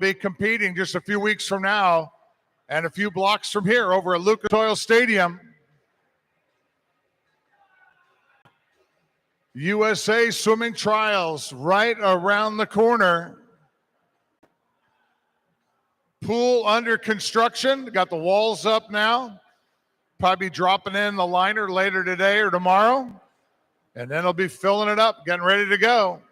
be competing just a few weeks from now and a few blocks from here over at Lucas Oil Stadium. USA Swimming Trials right around the corner. Pool under construction. Got the walls up now. Probably dropping in the liner later today or tomorrow. And then they'll be filling it up, getting ready to go.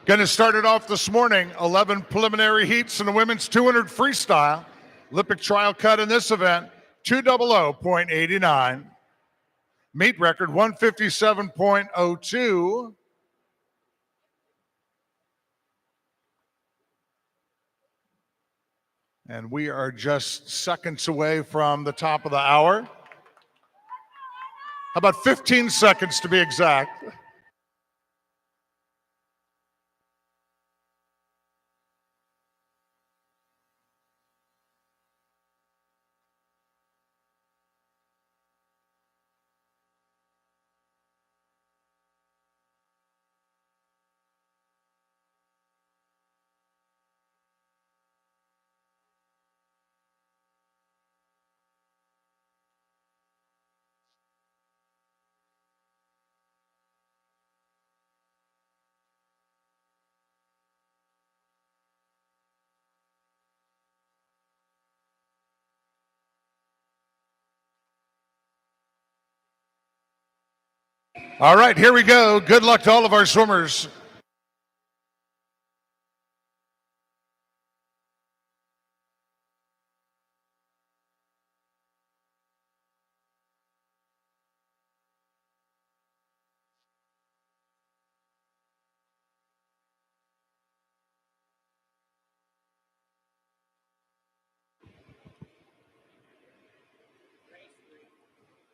Going to start it off this morning. 11 preliminary heats in the women's 200 freestyle. Olympic trial cut in this event, 200.89. Meet record, 157.02. And we are just seconds away from the top of the hour. How about 15 seconds to be exact? All right, here we go. Good luck to all of our swimmers.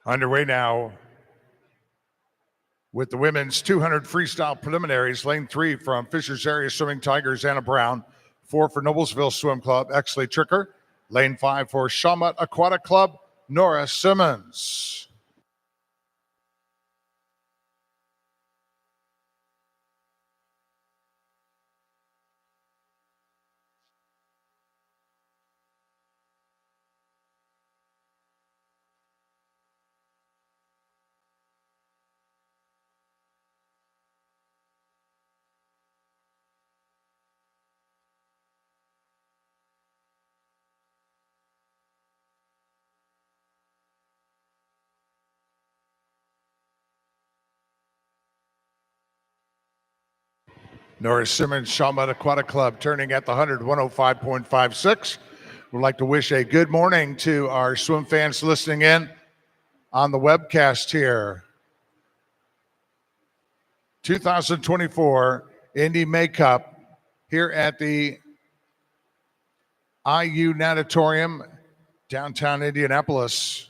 Underway now with the women's 200 freestyle preliminaries. Lane 3 from Fishers Area Swimming Tigers, Anna Brown. 4 for Noblesville Swim Club, Exley Tricker. Lane 5 for Shawmut Aquatic Club, Nora Simmons. Nora Simmons, Shawmut Aquatic Club, turning at the 100, 105.56. We'd like to wish a good morning to our swim fans listening in on the webcast here. 2024 Indy May Cup here at the IU Natatorium, downtown Indianapolis.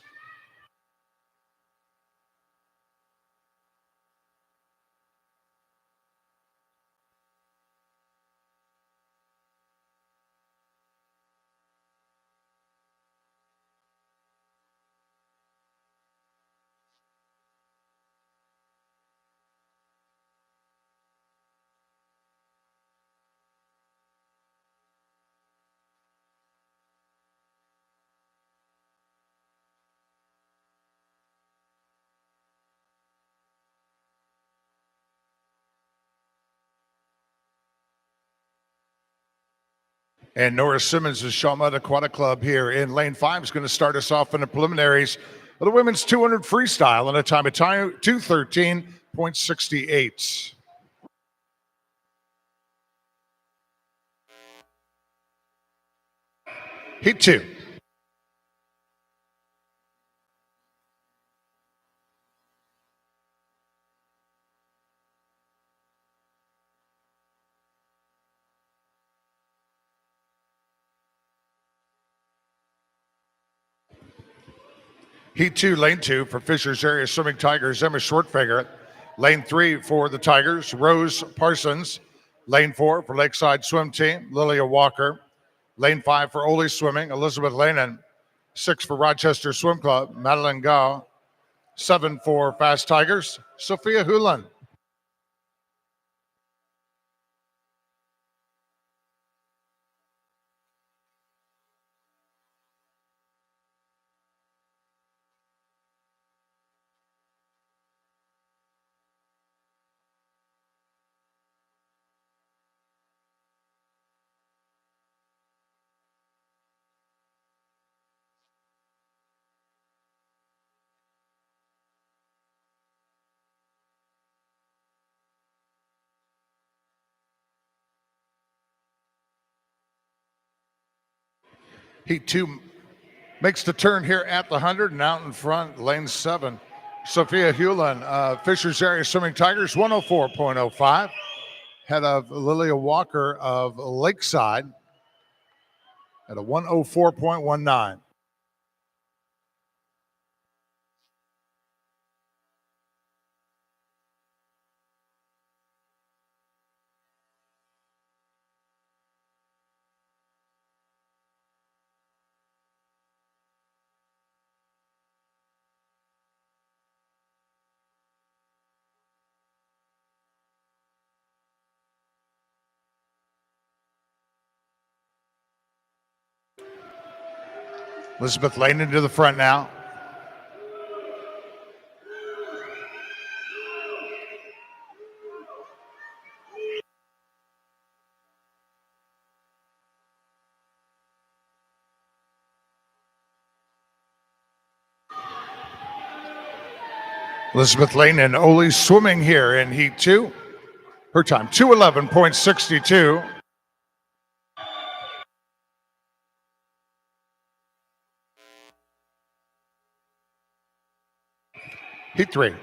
And Nora Simmons is Shawmut Aquatic Club here in lane 5 is going to start us off in the preliminaries of the women's 200 freestyle in a time of 2:13.68. Heat 2. Heat 2, Lane 2 for Fishers Area Swimming Tigers, Emma Schwartfeger. Lane 3 for the Tigers, Rose Parsons. Lane 4 for Lakeside Swim Team, Lilia Walker. Lane 5 for Ole Swimming, Elizabeth Lanen. 6 for Rochester Swim Club, Madeline Gao. 7 for Fast Tigers, Sophia Hulan. Heat 2 makes the turn here at the 100 and out in front, lane 7. Sophia Hewlin, Fishers Area Swimming Tigers, 104.05. Head of Lilia Walker of Lakeside at a 104.19. Elizabeth Lane into the front now. Elizabeth Lane and Ole swimming here in Heat 2. Her time, 2:11.62. Heat 3.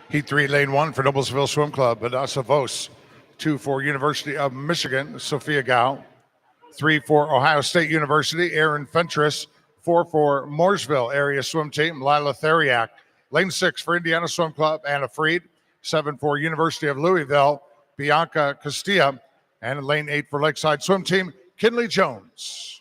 Heat 3, lane 1 for Noblesville Swim Club, Adasa Vos. 2 for University of Michigan, Sophia Gao. 3 for Ohio State University, Aaron Fentress. 4 for Mooresville Area Swim Team, Lila Theriak. Lane 6 for Indiana Swim Club, Anna Freed. 7 for University of Louisville, Bianca Castilla. And lane 8 for Lakeside Swim Team, Kinley Jones.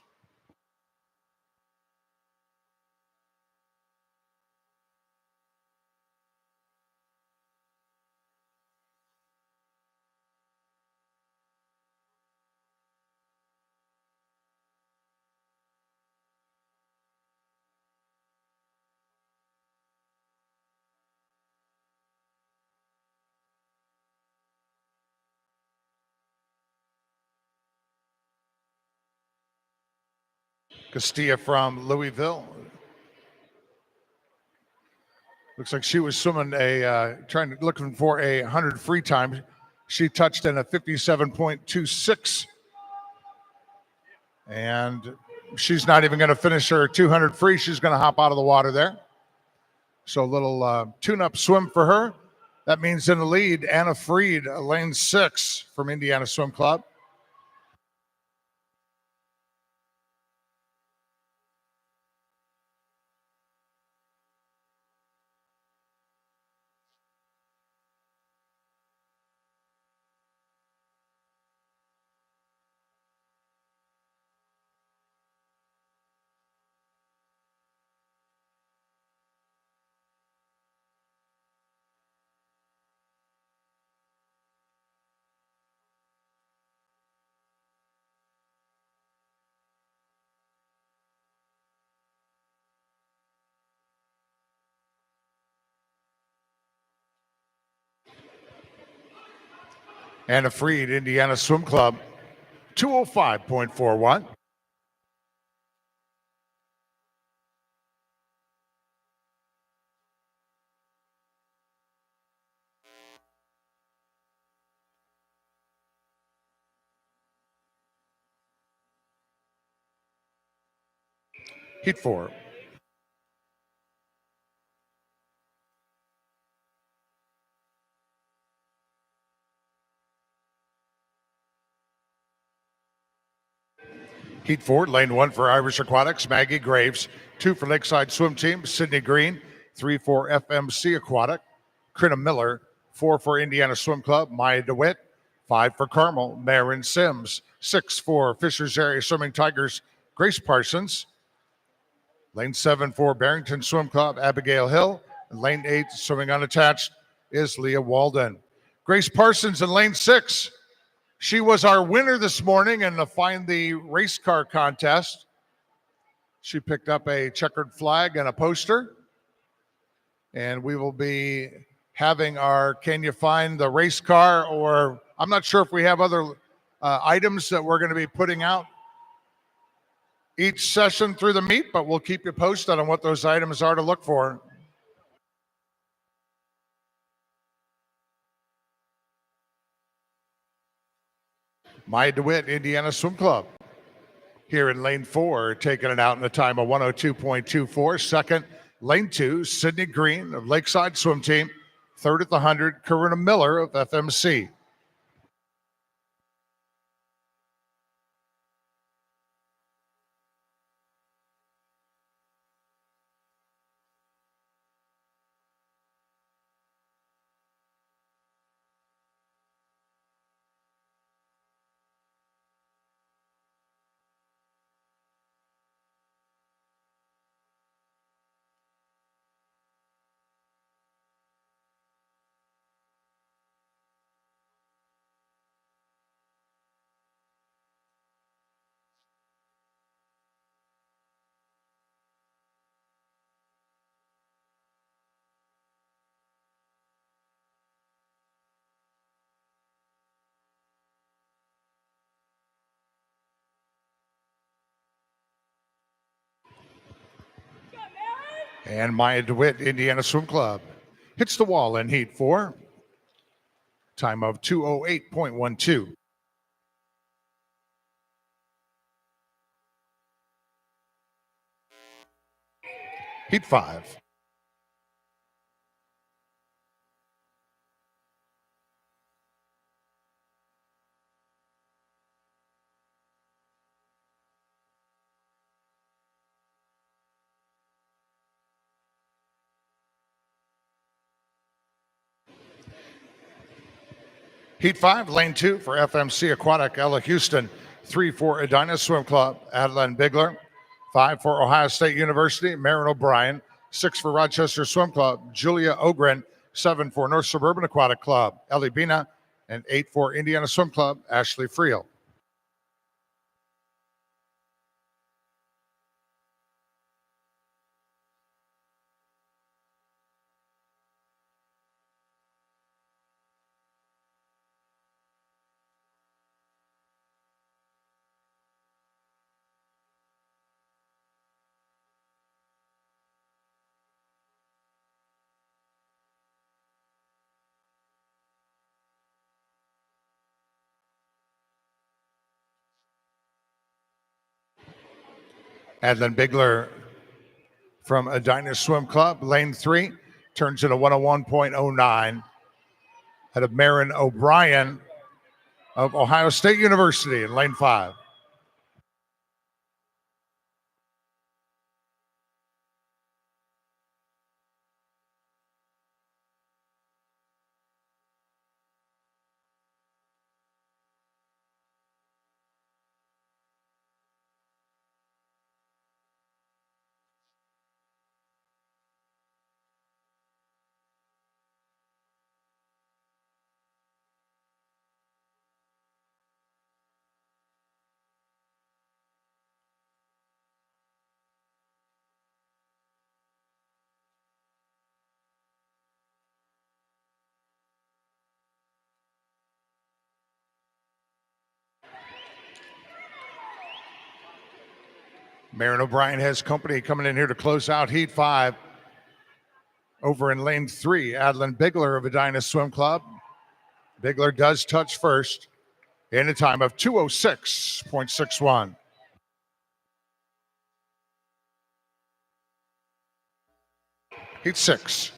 Castilla from Louisville. Looks like she was swimming looking for a 100 free time. She touched in a 57.26. And she's not even going to finish her 200 free. She's going to hop out of the water there. So a little tune-up swim for her. That means in the lead, Anna Freed, lane 6 from Indiana Swim Club. Anna Freed, Indiana Swim Club, 205.41. Heat 4. Heat 4, lane 1 for Irish Aquatics, Maggie Graves. 2 for Lakeside Swim Team, Sydney Green. 3 for FMC Aquatic, Crinna Miller. 4 for Indiana Swim Club, Maya DeWitt. 5 for Carmel, Marin Sims. 6 for Fishers Area Swimming Tigers, Grace Parsons. Lane 7 for Barrington Swim Club, Abigail Hill. And lane 8, swimming unattached, is Leah Walden. Grace Parsons in lane 6. She was our winner this morning in the Find the Race Car contest. She picked up a checkered flag and a poster. And we will be having our Can You Find the Race Car, or I'm not sure if we have other items that we're going to be putting out each session through the meet, but we'll keep you posted on what those items are to look for. Maya DeWitt, Indiana Swim Club, here in lane 4, taking it out in a time of 102.24. Second, lane 2, Sydney Green of Lakeside Swim Team. Third at the 100, Corinna Miller of FMC. And Maya DeWitt, Indiana Swim Club, hits the wall in Heat 4. Time of 2:08.12. Heat 5. Heat 5, lane 2 for FMC Aquatic, Ella Houston. 3 for Edina Swim Club, Adeline Bigler. 5 for Ohio State University, Marin O'Brien. 6 for Rochester Swim Club, Julia Ogren. 7 for North Suburban Aquatic Club, Ellie Bina. And 8 for Indiana Swim Club, Ashley Friel. Adeline Bigler from Edina Swim Club, lane 3, turns in a 101.09. Head of Marin O'Brien of Ohio State University in lane 5. Marin O'Brien has company coming in here to close out Heat 5. Over in lane 3, Adeline Bigler of Edina Swim Club. Bigler does touch first in a time of 2:06.61. Heat 6.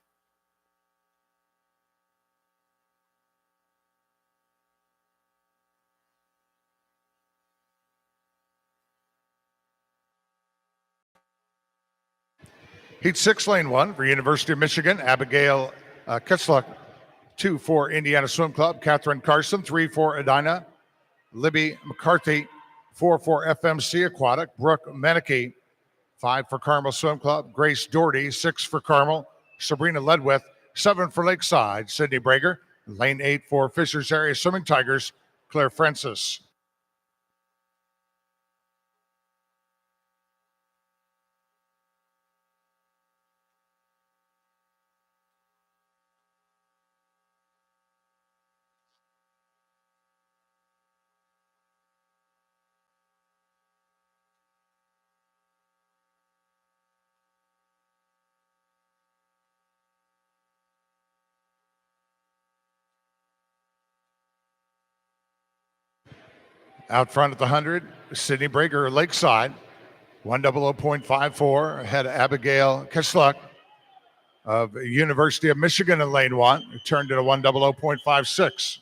Heat 6, lane 1 for University of Michigan, Abigail Kitzluck. 2 for Indiana Swim Club, Catherine Carson. 3 for Edina, Libby McCarthy. 4 for FMC Aquatic, Brooke Menike. 5 for Carmel Swim Club, Grace Doherty. 6 for Carmel, Sabrina Ledwith. 7 for Lakeside, Sydney Brager. Lane 8 for Fishers Area Swimming Tigers, Claire Francis. Out front at the 100, Sydney Brager, Lakeside. 100.54 ahead of Abigail Kitzluck of University of Michigan in lane 1, who turned into 100.56.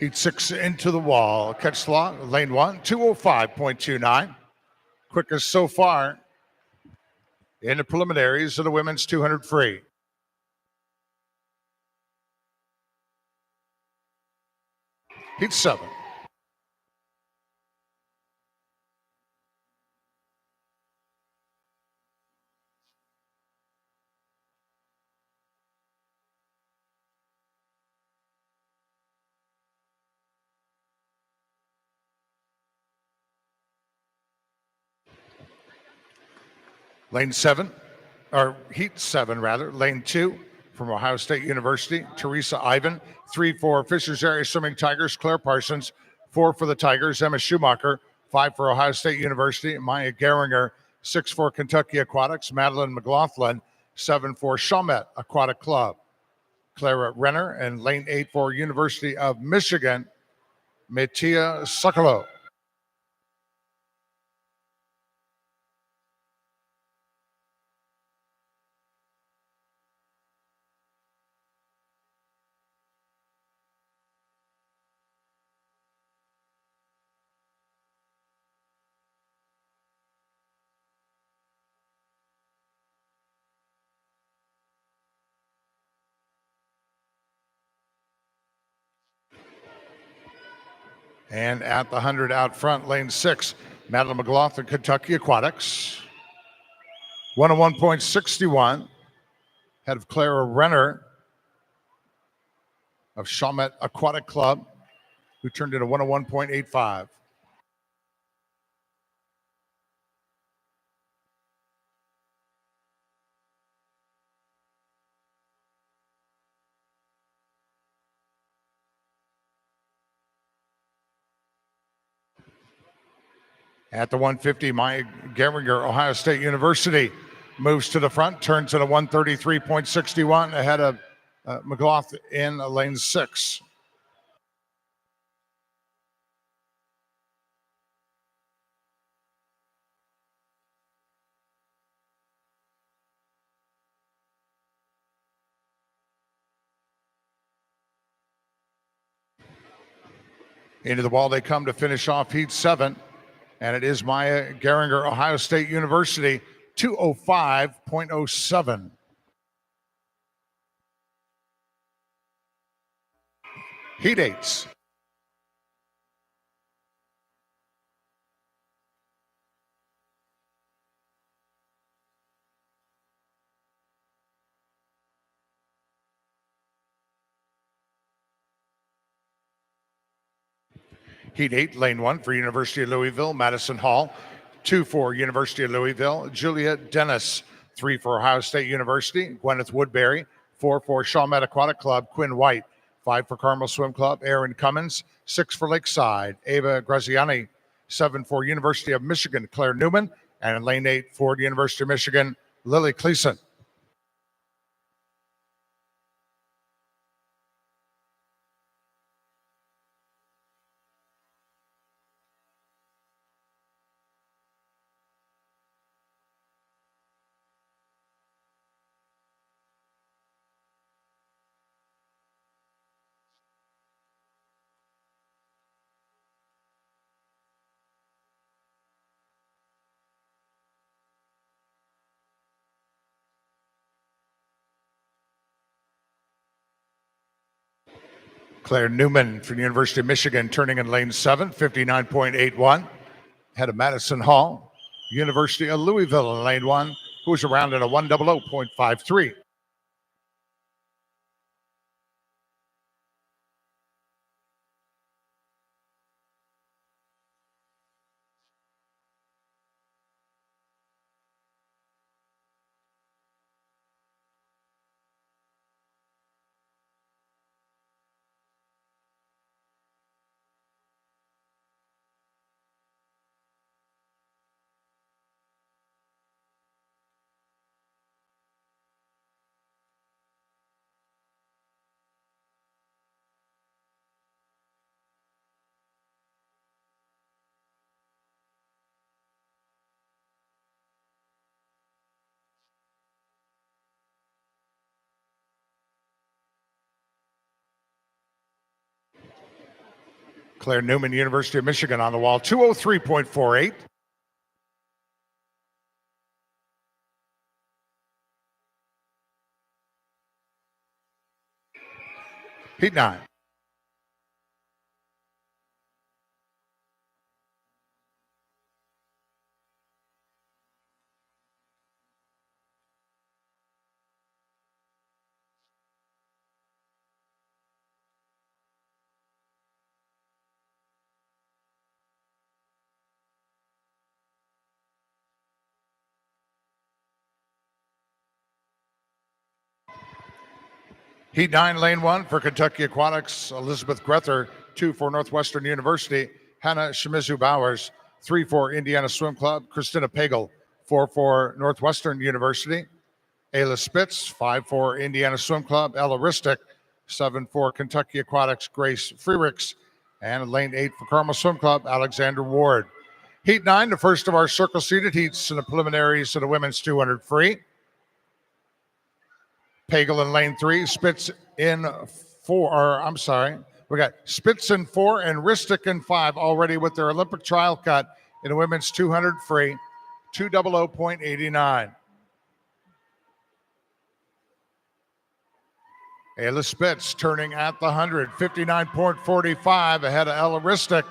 Heat 6 into the wall. Kitzluck, lane 1, 205.29. Quickest so far in the preliminaries of the women's 200 free. Heat 7. Lane 7, or Heat 7 rather, lane 2 from Ohio State University, Teresa Ivan. 3 for Fishers Area Swimming Tigers, Claire Parsons. 4 for the Tigers, Emma Schumacher. 5 for Ohio State University, Maya Geringer. 6 for Kentucky Aquatics, Madeline McLaughlin. 7 for Chalmette Aquatic Club, Clara Renner. And lane 8 for University of Michigan, Mattia Sokolow. And at the 100 out front, lane 6, Madeline McLaughlin, Kentucky Aquatics. 101.61, head of Clara Renner of Chalmette Aquatic Club, who turned into 101.85. At the 150, Maya Geringer, Ohio State University, moves to the front, turns into 133.61 ahead of McLaughlin in lane 6. Into the wall they come to finish off Heat 7, and it is Maya Geringer, Ohio State University, 205.07. Heat 8s. Heat 8, Lane 1 for University of Louisville, Madison Hall. 2 for University of Louisville, Julia Dennis. 3 for Ohio State University, Gwyneth Woodbury. 4 for Chalmette Aquatic Club, Quinn White. 5 for Carmel Swim Club, Aaron Cummins. 6 for Lakeside, Ava Graziani. 7 for University of Michigan, Claire Newman. And in lane 8 for the University of Michigan, Lily Cleason. Claire Newman from the University of Michigan turning in lane 7, 59.81. Ahead of Madison Hall, University of Louisville in lane 1, who's around at a 100.53. Claire Newman, University of Michigan on the wall, 203.48. Heat 9. Heat 9, lane 1 for Kentucky Aquatics, Elizabeth Grether. 2 for Northwestern University, Hannah Shimizu Bowers. 3 for Indiana Swim Club, Christina Pagel. 4 for Northwestern University, Ayla Spitz. 5 for Indiana Swim Club, Ella Ristic. 7 for Kentucky Aquatics, Grace Freericks. And lane 8 for Carmel Swim Club, Alexander Ward. Heat 9, the first of our circle seated heats in the preliminaries of the women's 200 free. Pagel in lane 3, Spitz in 4, or I'm sorry, we got Spitz in 4 and Ristic in 5 already with their Olympic trial cut in the women's 200 free, 200.89. Ayla Spitz turning at the 100, 59.45 ahead of Ella Ristic.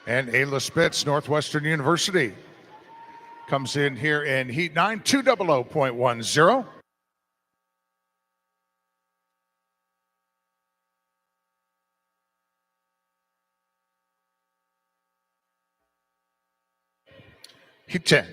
And Ayla Spitz, Northwestern University, comes in here in Heat 9, 200.10. Heat 10.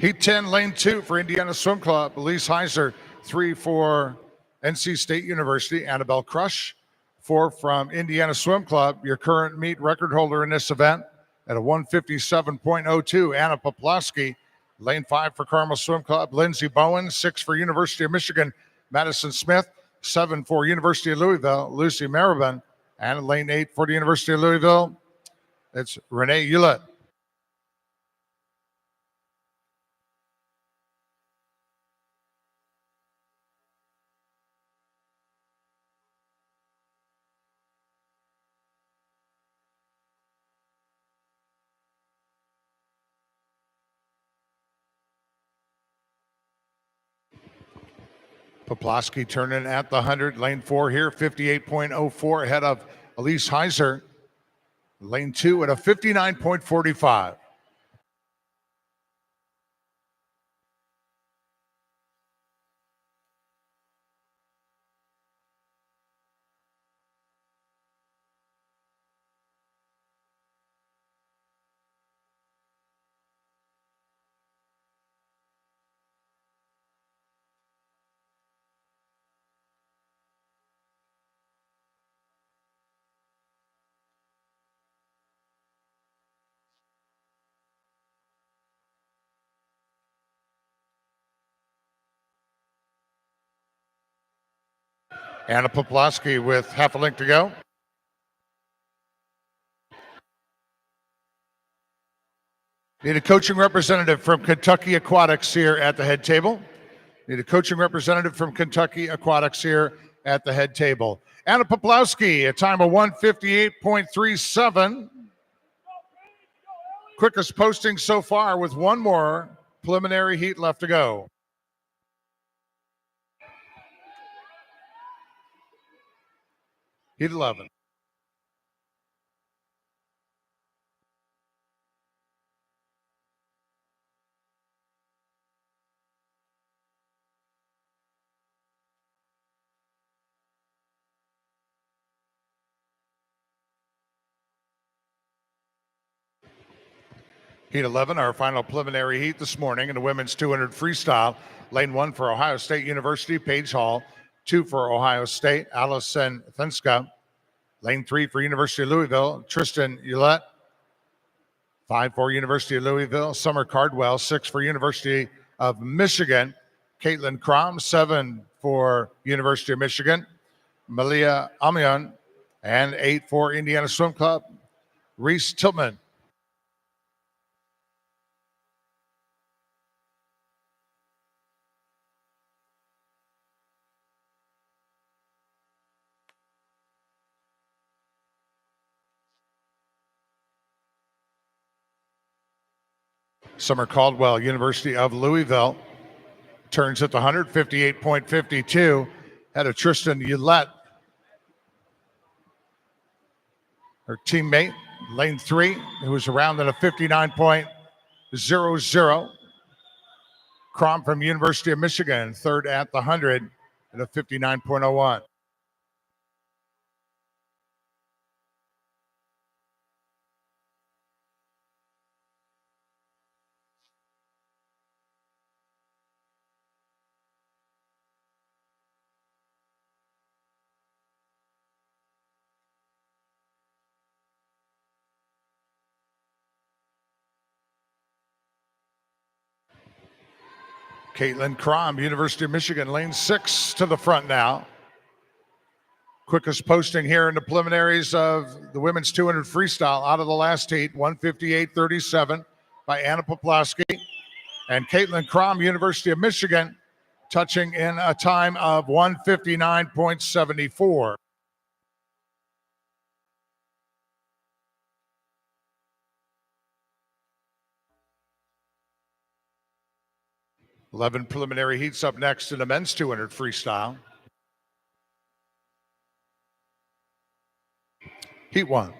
Heat 10, lane 2 for Indiana Swim Club. Elise Heiser, 3 for NC State University. Annabelle Crush, 4 from Indiana Swim Club. Your current meet record holder in this event at a 157.02, Anna Poplawski. Lane 5 for Carmel Swim Club. Lindsey Bowen, 6 for University of Michigan. Madison Smith, 7 for University of Louisville. Lucy Maribin. And lane 8 for the University of Louisville, it's Renee Hewlett. Poplawski turning at the 100. Lane 4 here, 58.04 ahead of Elise Heiser. Lane 2 at a 59.45. Anna Poplawski with half a link to go. Need a coaching representative from Kentucky Aquatics here at the head table. Need a coaching representative from Kentucky Aquatics here at the head table. Anna Poplawski, a time of 158.37. Quickest posting so far with one more preliminary heat left to go. Heat 11. Heat 11, our final preliminary heat this morning in the women's 200 freestyle. Lane 1 for Ohio State University, Paige Hall. 2 for Ohio State, Allison Thenska. Lane 3 for University of Louisville, Tristan Hewlett. 5 for University of Louisville, Summer Cardwell. 6 for University of Michigan, Caitlin Crom. 7 for University of Michigan, Malia Amion. And 8 for Indiana Swim Club, Reese Tillman. Summer Caldwell, University of Louisville, turns at the 158.52. Had a Tristan Hewlett, her teammate, lane 3, who was around at a 59.00. Crom from University of Michigan, third at the 100 at a 59.01. Caitlin Crom, University of Michigan, lane 6 to the front now. Quickest posting here in the preliminaries of the women's 200 freestyle out of the last heat, 158.37 by Anna Poplawski. And Caitlin Crom, University of Michigan, touching in a time of 159.74. Eleven preliminary heats up next in the men's 200 freestyle. Heat 1.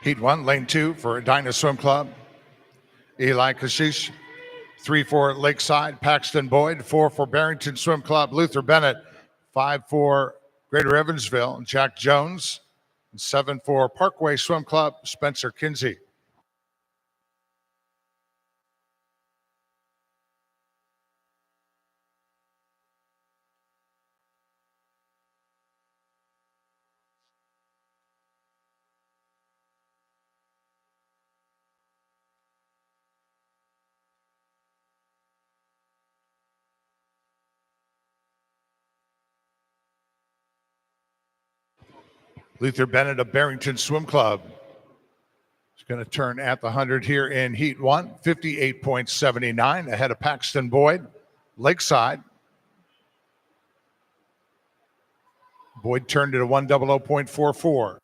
Heat 1, lane 2 for Edina Swim Club. Eli Kashish. 3 for Lakeside, Paxton Boyd. 4 for Barrington Swim Club, Luther Bennett. 5 for Greater Evansville, Jack Jones. And 7 for Parkway Swim Club, Spencer Kinsey. Luther Bennett of Barrington Swim Club is going to turn at the 100 here in Heat 1, 58.79 ahead of Paxton Boyd. Lakeside. Boyd turned it a 100.44.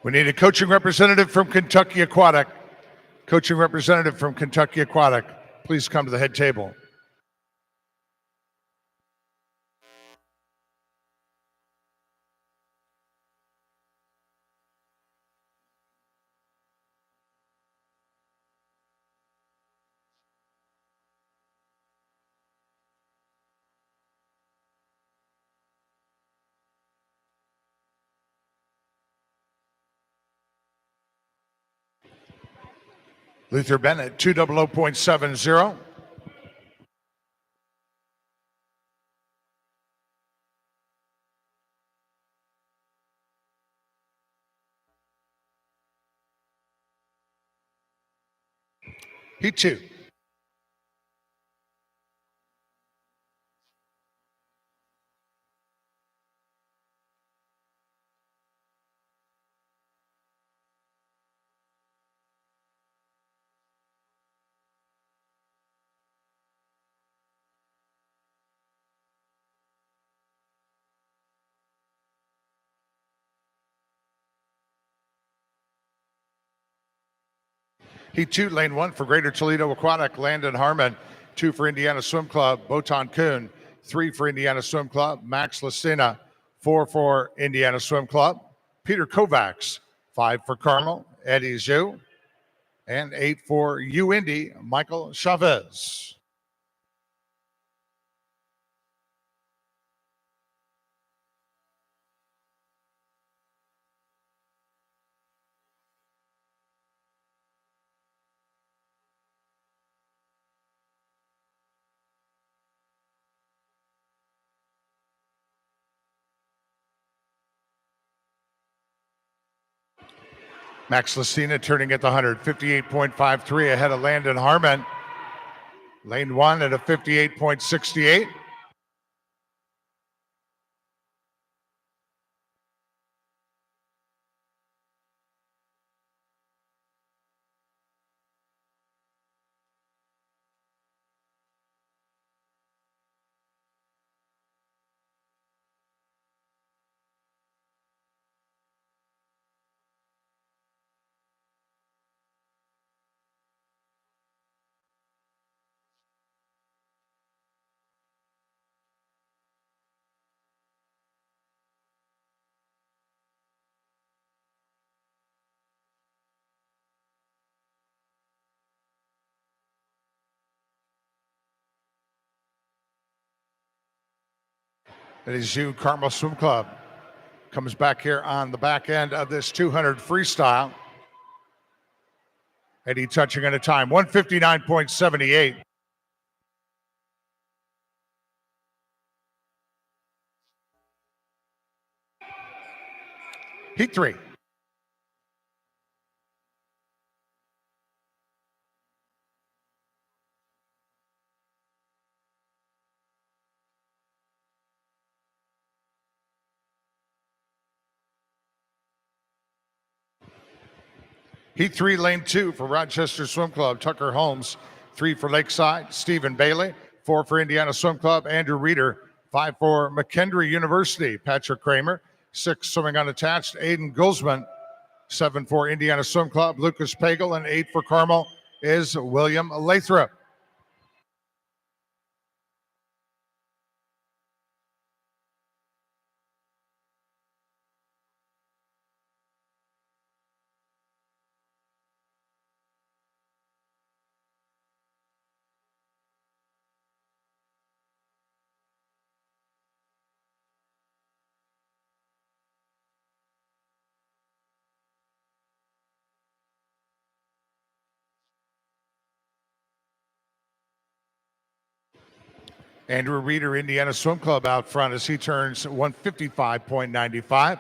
We need a coaching representative from Kentucky Aquatic. Coaching representative from Kentucky Aquatic, please come to the head table. Luther Bennett, 200.70. Heat 2. Heat 2, lane 1 for Greater Toledo Aquatic, Landon Harmon. 2 for Indiana Swim Club, Botan Kuhn. 3 for Indiana Swim Club, Max Lucina. 4 for Indiana Swim Club, Peter Kovacs. 5 for Carmel, Eddie Zhu. And 8 for Indy, Michael Chavez. Max Lucina turning at the 100, 58.53 ahead of Landon Harmon. Lane 1 at a 58.68. That is Zhu Carmel Swim Club. Comes back here on the back end of this 200 freestyle. Eddie touching at a time, 159.78. Heat 3. Heat 3, lane 2 for Rochester Swim Club, Tucker Holmes. 3 for Lakeside, Stephen Bailey. 4 for Indiana Swim Club, Andrew Reeder. 5 for McKendree University, Patrick Kramer. 6 swimming unattached, Aiden Gulsman. 7 for Indiana Swim Club, Lucas Pagel, and 8 for Carmel is William Lathrop. Andrew Reeder, Indiana Swim Club out front as he turns 155.95.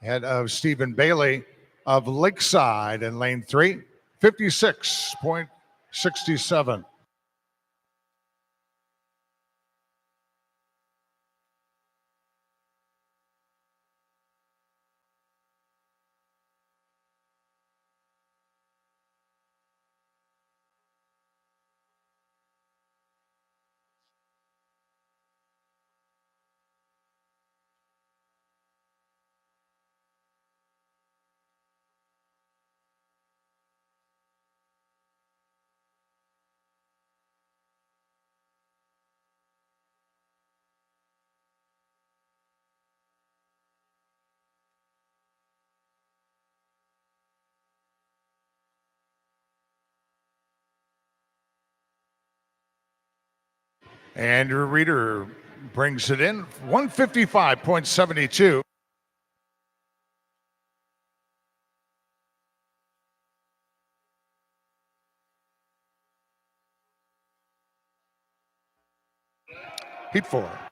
Ahead of Stephen Bailey of Lakeside in lane 3, 56.67. Andrew Reeder brings it in 155.72. Heat 4.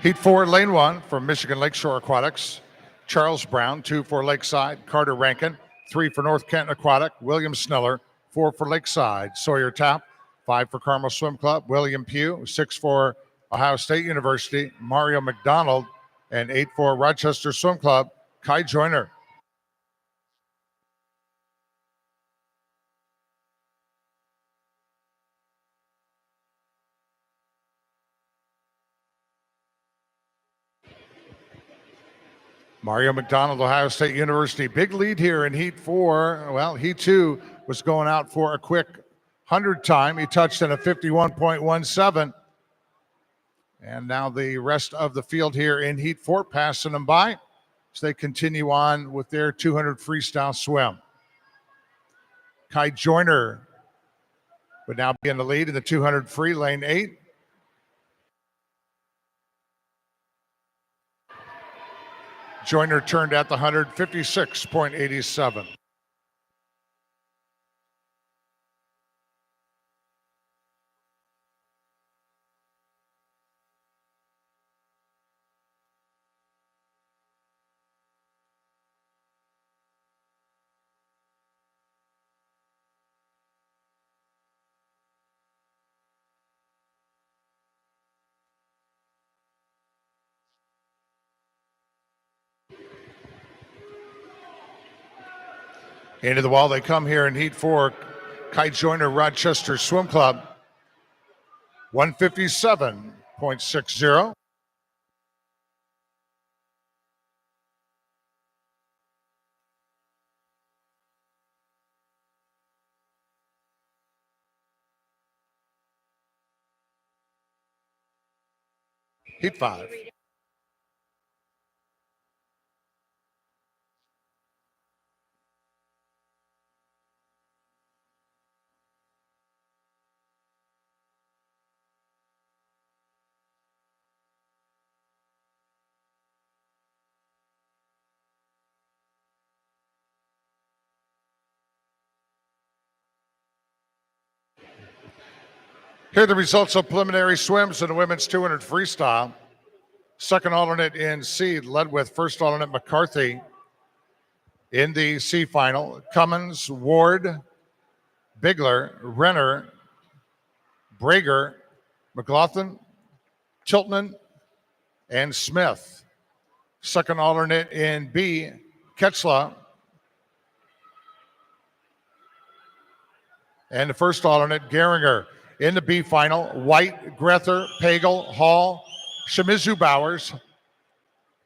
Heat 4, lane 1 from Michigan Lakeshore Aquatics. Charles Brown, 2 for Lakeside. Carter Rankin, 3 for North Kent Aquatic. William Sneller, 4 for Lakeside. Sawyer Tapp, 5 for Carmel Swim Club. William Pugh, 6 for Ohio State University. Mario McDonald, and 8 for Rochester Swim Club. Kai Joyner. Mario McDonald, Ohio State University. Big lead here in Heat 4. Well, he too was going out for a quick 100 time. He touched in a 51.17. And now the rest of the field here in Heat 4 passing them by as they continue on with their 200 freestyle swim. Kai Joyner would now be in the lead in the 200 free, lane 8. Joyner turned at the 100, 56.87. Into the wall they come here in Heat 4. Kai Joyner, Rochester Swim Club, 157.60. Heat 5. Here are the results of preliminary swims in the women's 200 freestyle. Second alternate in C, led with first alternate McCarthy. In the C final, Cummins, Ward, Bigler, Renner, Brager, McLaughlin, Tiltman, and Smith. Second alternate in B, Ketchla. And the first alternate, Geringer. In the B final, White, Grether, Pagel, Hall, Shimizu Bowers,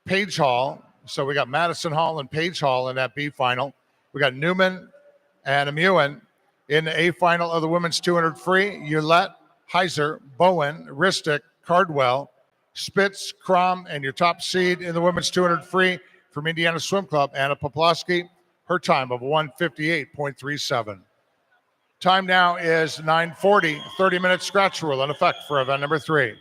Page Hall. So we got Madison Hall and Page Hall in that B final. We got Newman and Amuin. In the A final of the women's 200 free, Ulett, Heiser, Bowen, Ristic, Cardwell, Spitz, Crom, and your top seed in the women's 200 free from Indiana Swim Club, Anna Poplawski, her time of 1:58.37. Time now is 9:40, 30-minute scratch rule in effect for event number 3.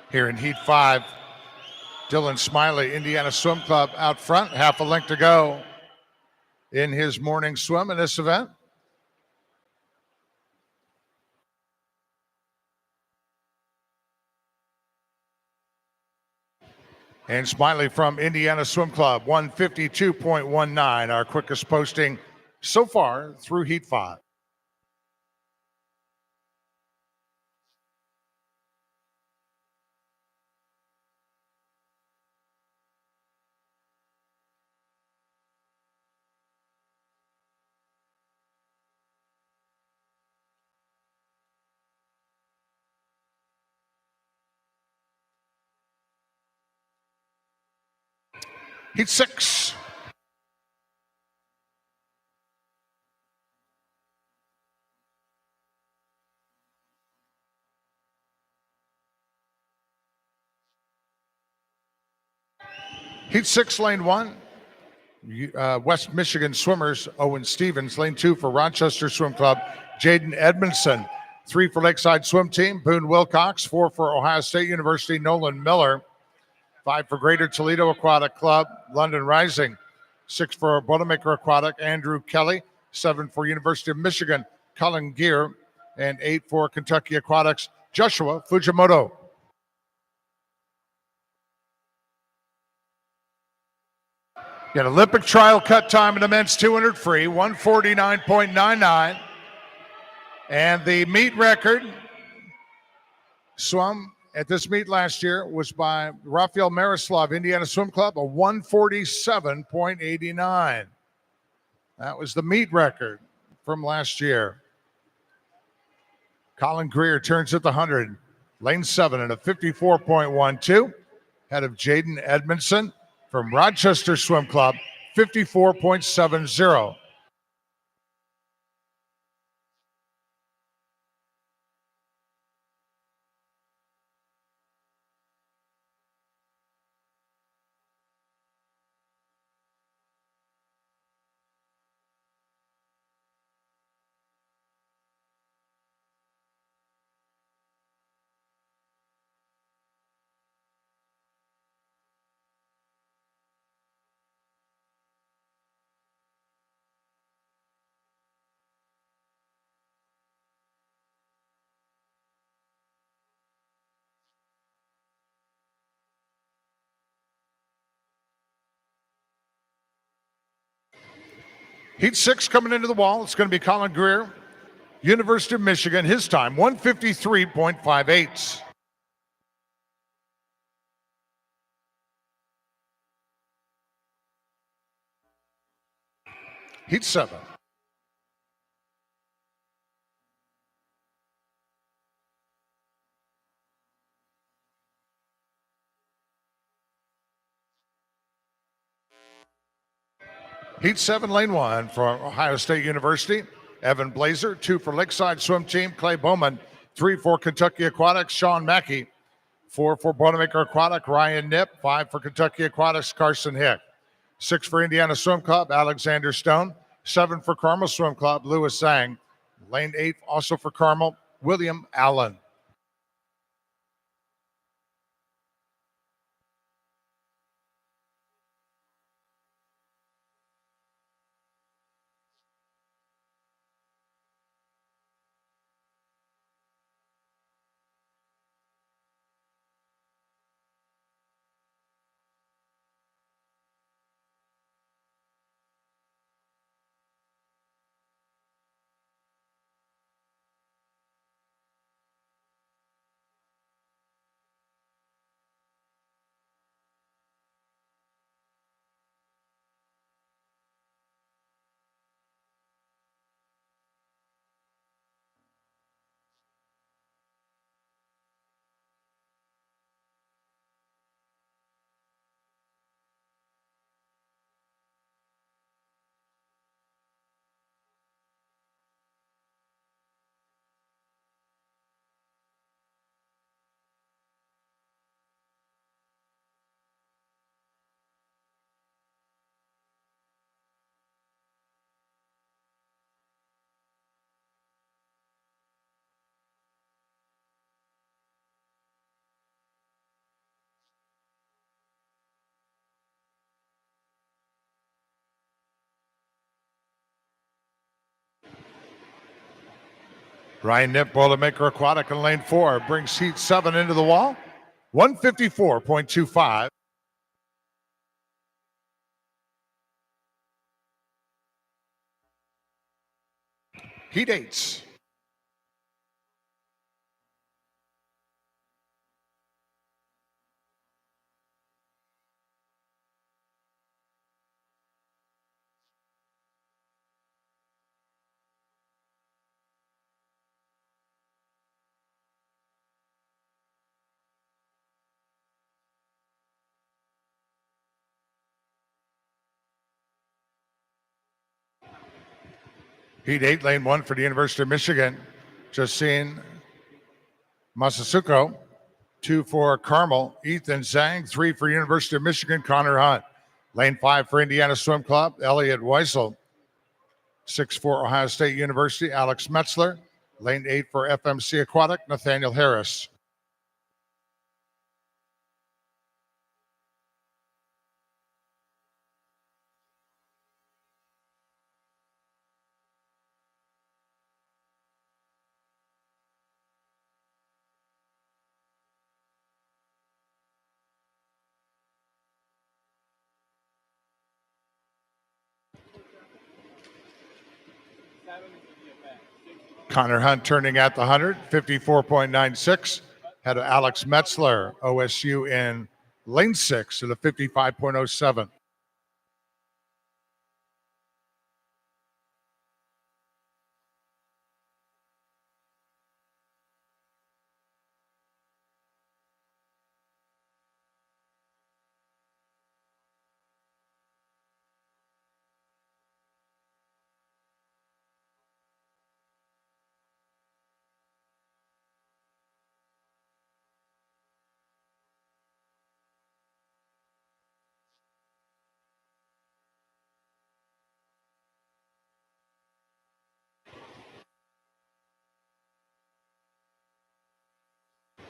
Here in Heat 5, Dylan Smiley, Indiana Swim Club out front, half a length to go in his morning swim in this event. And Smiley from Indiana Swim Club, 1:52.19, our quickest posting so far through Heat 5. Heat 6. Heat 6, lane 1. West Michigan swimmers, Owen Stevens. Lane 2 for Rochester Swim Club, Jaden Edmondson. 3 for Lakeside Swim Team, Boone Wilcox. 4 for Ohio State University, Nolan Miller. 5 for Greater Toledo Aquatic Club, London Rising. 6 for Boilermaker Aquatic, Andrew Kelly. 7 for University of Michigan, Colin Gear. And 8 for Kentucky Aquatics, Joshua Fujimoto. Got Olympic trial cut time in the men's 200 free, 1:49.99. And the meet record swum at this meet last year was by Rafael Marislav, Indiana Swim Club, a 1:47.89. That was the meet record from last year. Colin Greer turns at the 100, lane 7 at a 54.12, ahead of Jaden Edmondson from Rochester Swim Club, 54.70. Heat 6 coming into the wall. It's going to be Colin Greer, University of Michigan. His time, 1:53.58. Heat 7. Heat 7, lane 1 for Ohio State University, Evan Blazer. 2 for Lakeside Swim Team, Clay Bowman. 3 for Kentucky Aquatics, Sean Mackey. 4 for Boilermaker Aquatic, Ryan Nip. 5 for Kentucky Aquatics, Carson Hick. 6 for Indiana Swim Club, Alexander Stone. 7 for Carmel Swim Club, Lewis Zhang. Lane 8, also for Carmel, William Allen. Ryan Nip, Boilermaker Aquatic in lane 4, brings heat 7 into the wall, 154.25. Heat 8s. Heat 8, lane 1 for the University of Michigan, Josine Masasuko. 2 for Carmel, Ethan Zhang. 3 for University of Michigan, Connor Hunt. Lane 5 for Indiana Swim Club, Elliot Weisel. 6 for Ohio State University, Alex Metzler. Lane 8 for FMC Aquatic, Nathaniel Harris. Connor Hunt turning at the 100, 54.96. Had Alex Metzler, OSU in lane 6 at a 55.07.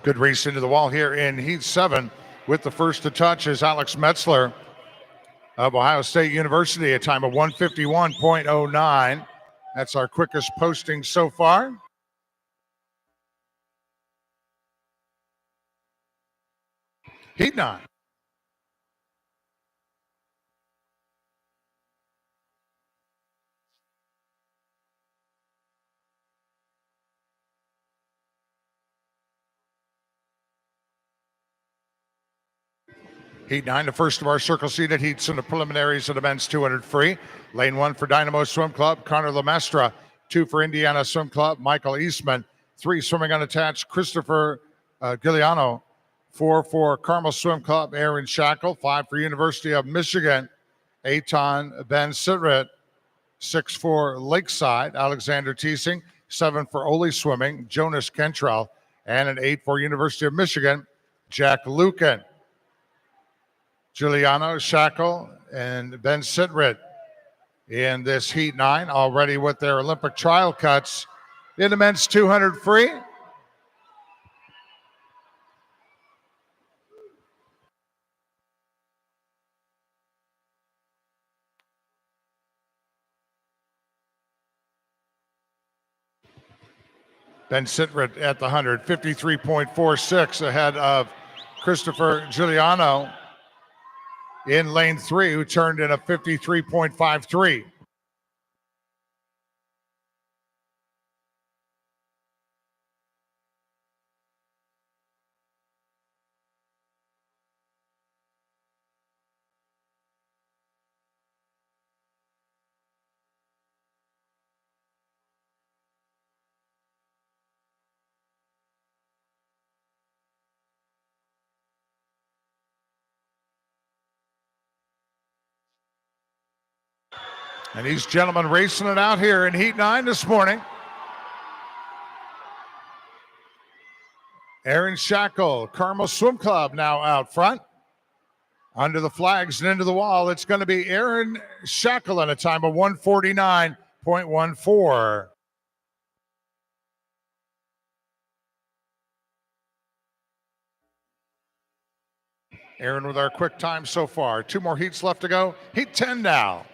Good race into the wall here in Heat 7. With the first to touch is Alex Metzler of Ohio State University, a time of 151.09. That's our quickest posting so far. Heat 9. Heat 9, the first of our circle seated heats in the preliminaries of the men's 200 free. Lane 1 for Dynamo Swim Club, Connor Lemestre. 2 for Indiana Swim Club, Michael Eastman. 3 swimming unattached, Christopher Giuliano. 4 for Carmel Swim Club, Aaron Shackle. 5 for University of Michigan, Eitan Ben Sidrit. 6 for Lakeside, Alexander Teesing. 7 for Ole Swimming, Jonas Kentrell. And an 8 for University of Michigan, Jack Lucan. Giuliano, Shackle, and Ben Sidrit. in this Heat 9, already with their Olympic trial cuts in the men's 200 free. Ben Sitrit at the 100, 53.46 ahead of Christopher Giuliano in lane 3, who turned in a 53.53. And these gentlemen racing it out here in Heat 9 this morning. Aaron Shackle, Carmel Swim Club now out front. Under the flags and into the wall, it's going to be Aaron Shackle at a time of 149.14. Aaron with our quick time so far. 2 more heats left to go. Heat 10 now.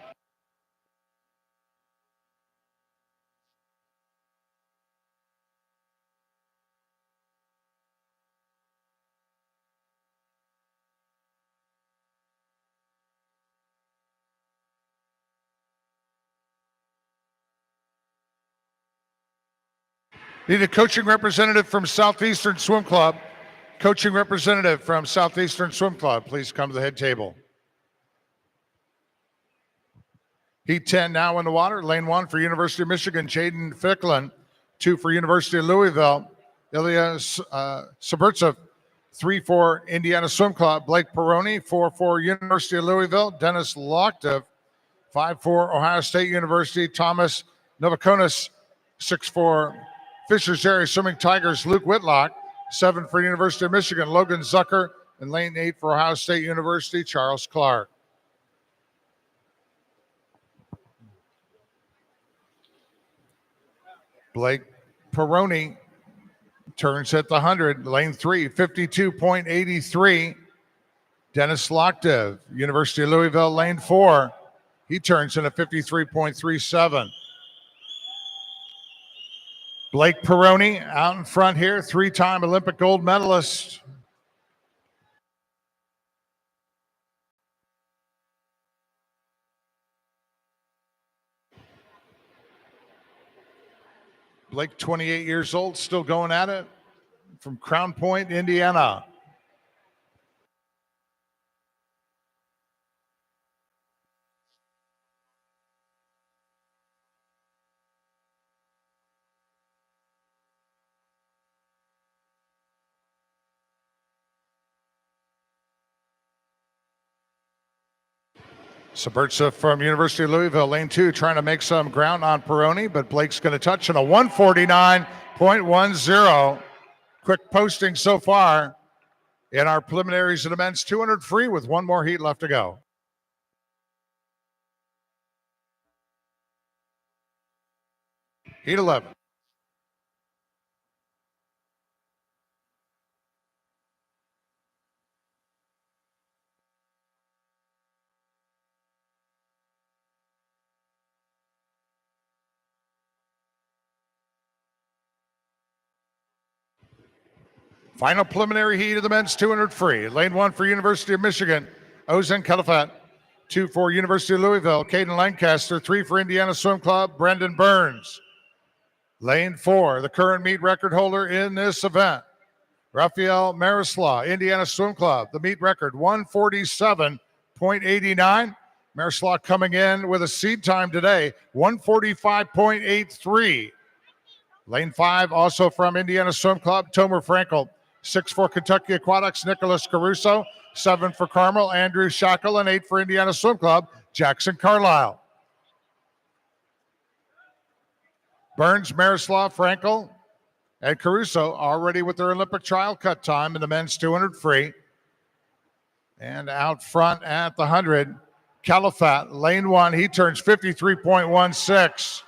Need a coaching representative from Southeastern Swim Club. Coaching representative from Southeastern Swim Club, please come to the head table. Heat 10 now in the water. Lane 1 for University of Michigan, Jaden Ficklin. 2 for University of Louisville, Ilya Suburtsev. 3 for Indiana Swim Club, Blake Peroni. 4 for University of Louisville, Dennis Loktev. 5 for Ohio State University, Thomas Novakonis. 6 for Fishers Area Swimming Tigers, Luke Whitlock. 7 for University of Michigan, Logan Zucker. And lane 8 for Ohio State University, Charles Clark. Blake Peroni turns at the 100, lane 3, 52.83. Dennis Loktev, University of Louisville, lane 4. He turns in a 53.37. Blake Peroni out in front here, 3-time Olympic gold medalist. Blake, 28 years old, still going at it from Crown Point, Indiana. Suburtsev from University of Louisville, lane 2, trying to make some ground on Peroni, but Blake's going to touch in a 149.10. Quick posting so far in our preliminaries of the men's 200 free with 1 more heat left to go. Heat 11. Final preliminary heat of the men's 200 free. Lane 1 for University of Michigan, Ozen Kelafat. 2 for University of Louisville, Caden Lancaster. 3 for Indiana Swim Club, Brendan Burns. Lane 4, the current meet record holder in this event, Rafael Marislaw, Indiana Swim Club. The meet record, 147.89. Marislaw coming in with a seed time today, 145.83. Lane 5, also from Indiana Swim Club, Tomer Frankel. 6 for Kentucky Aquatics, Nicholas Caruso. 7 for Carmel, Andrew Shackle. And 8 for Indiana Swim Club, Jackson Carlisle. Burns, Marislaw, Frankel, and Caruso already with their Olympic trial cut time in the men's 200 free. And out front at the 100, Califat, lane 1, he turns 53.16.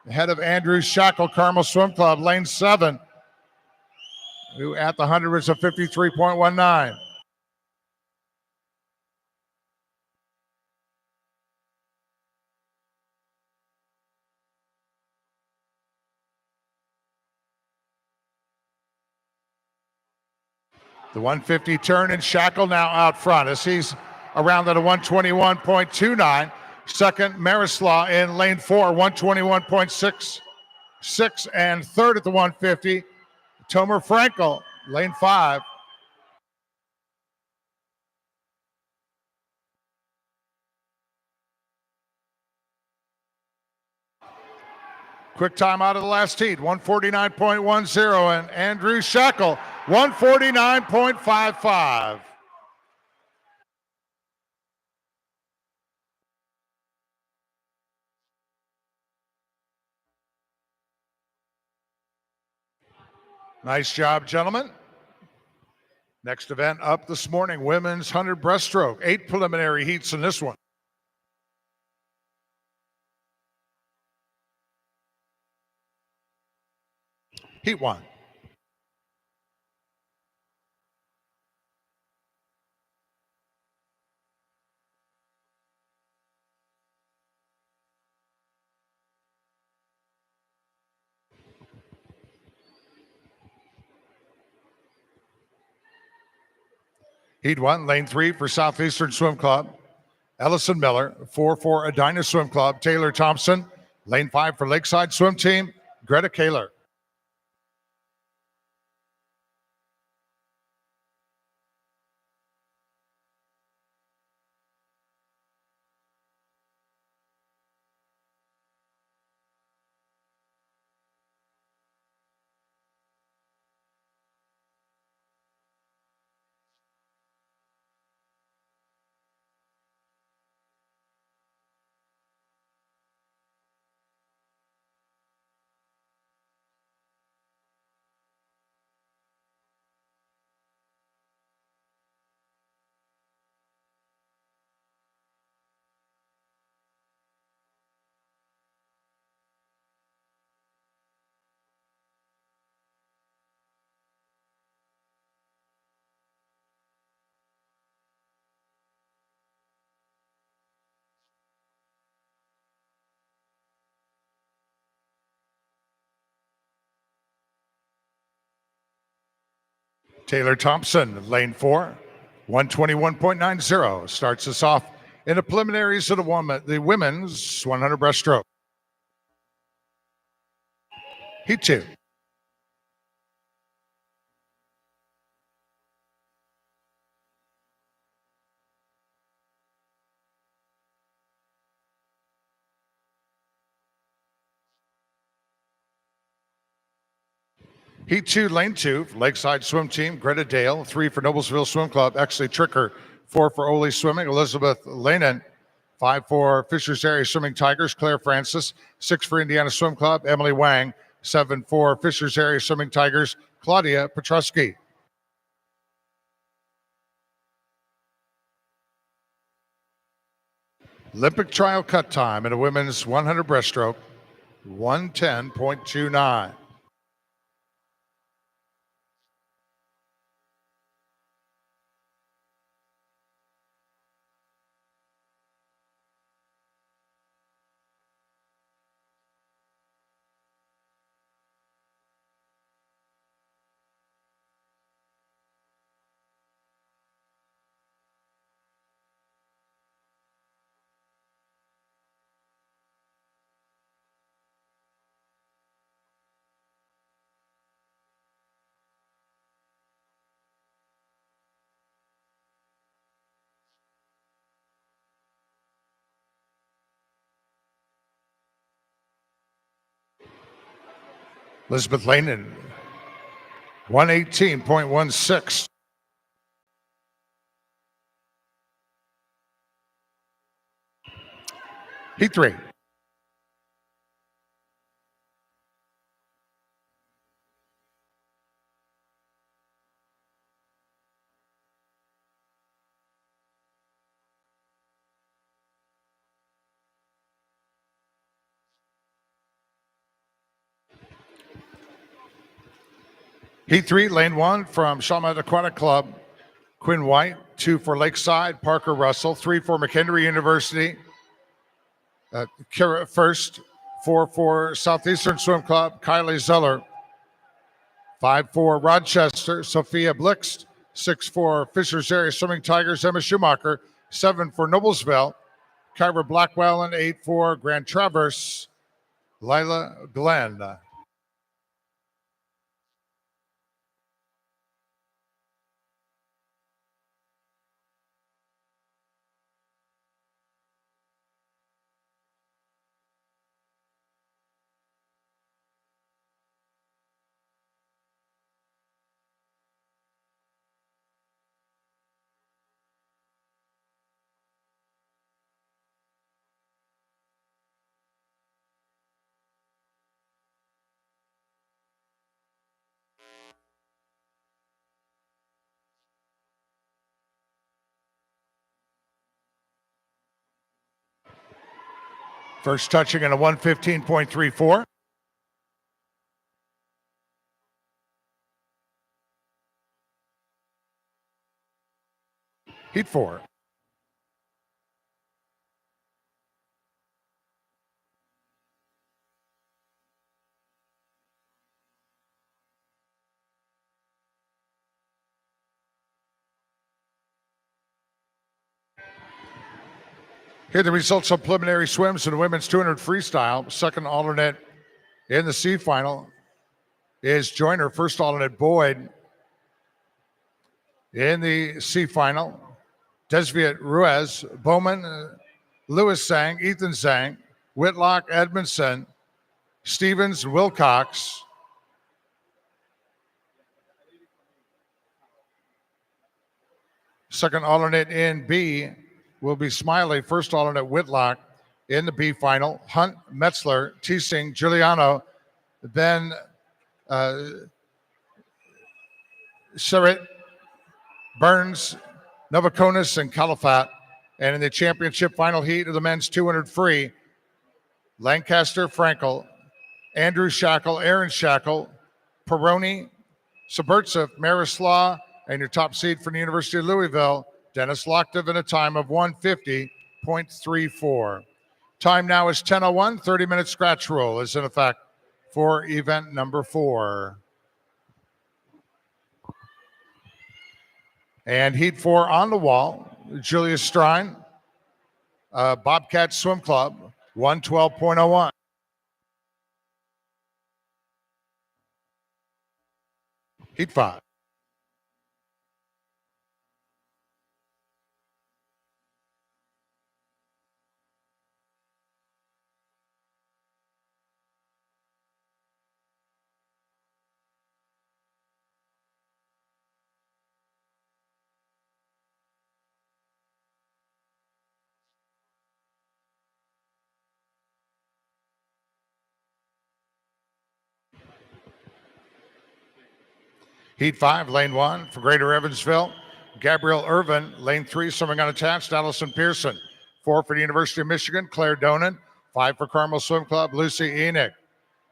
Ahead of Andrew Shackle, Carmel Swim Club, lane 7, who at the 100 was a 53.19. The 150 turn and Shackle now out front as he's around at a 121.29. Second, Marislaw in lane 4, 121.66. And third at the 150, Tomer Frankel, lane 5. Quick time out of the last heat, 149.10, and Andrew Shackle, 149.55. Nice job, gentlemen. Next event up this morning, women's 100 breaststroke. 8 preliminary heats in this one. Heat 1. Heat 1, lane 3 for Southeastern Swim Club. Ellison Miller, 4 for Edina Swim Club. Taylor Thompson, lane 5 for Lakeside Swim Team. Greta Kaler. Taylor Thompson, lane 4, 121.90. Starts us off in the preliminaries of the women's 100 breaststroke. Heat 2. Heat 2, lane 2, Lakeside Swim Team, Greta Dale. 3 for Noblesville Swim Club, Exley Tricker. 4 for Ole Swimming, Elizabeth Lanen. 5 for Fishers Area Swimming Tigers, Claire Francis. 6 for Indiana Swim Club, Emily Wang. 7 for Fishers Area Swimming Tigers, Claudia Petruski. Olympic trial cut time in a women's 100 breaststroke, 110.29. Elizabeth Lanen, 118.16. Heat 3. Heat 3, lane 1 from Shawmut Aquatic Club, Quinn White. 2 for Lakeside, Parker Russell. 3 for McHenry University, Kara First. 4 for Southeastern Swim Club, Kylie Zeller. 5 for Rochester, Sophia Blixt. 6 for Fishers Area Swimming Tigers, Emma Schumacher. 7 for Noblesville, Kyra Blackwell. And 8 for Grand Traverse, Lila Glenn. First touching in a 115.34. Heat 4. Here are the results of preliminary swims in the women's 200 freestyle. Second alternate in the C final is Joyner. First alternate Boyd in the C final. Desviat Ruiz, Bowman, Lewis Zhang, Ethan Zhang, Whitlock, Edmondson, Stevens, Wilcox. Second alternate in B will be Smiley. First alternate Whitlock in the B final. Hunt, Metzler, Teesing, Giuliano, then Surratt, Burns, Novakonis, and Califat. And in the championship final heat of the men's 200 free, Lancaster, Frankel, Andrew Shackle, Aaron Shackle, Peroni, Suburtsev, Marislaw, and your top seed from the University of Louisville, Dennis Locktev, in a time of 150.34. Time now is 10:01. 30-minute scratch rule is in effect for event number 4. And heat 4 on the wall, Julius Strine, Bobcat Swim Club, 112.01. Heat 5. Heat 5, lane 1 for Greater Evansville, Gabrielle Irvin. Lane 3, swimming unattached, Allison Pearson. 4 for the University of Michigan, Claire Donan. 5 for Carmel Swim Club, Lucy Enoch.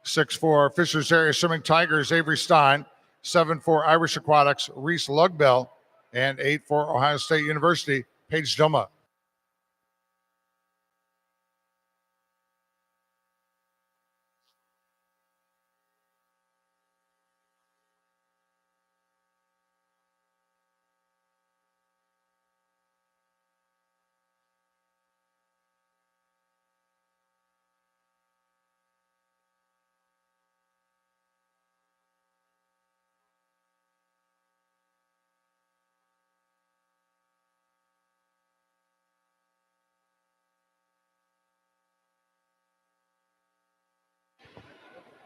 6 for Fishers Area Swimming Tigers, Avery Stein. 7 for Irish Aquatics, Reese Lugbell. And 8 for Ohio State University, Paige Doma.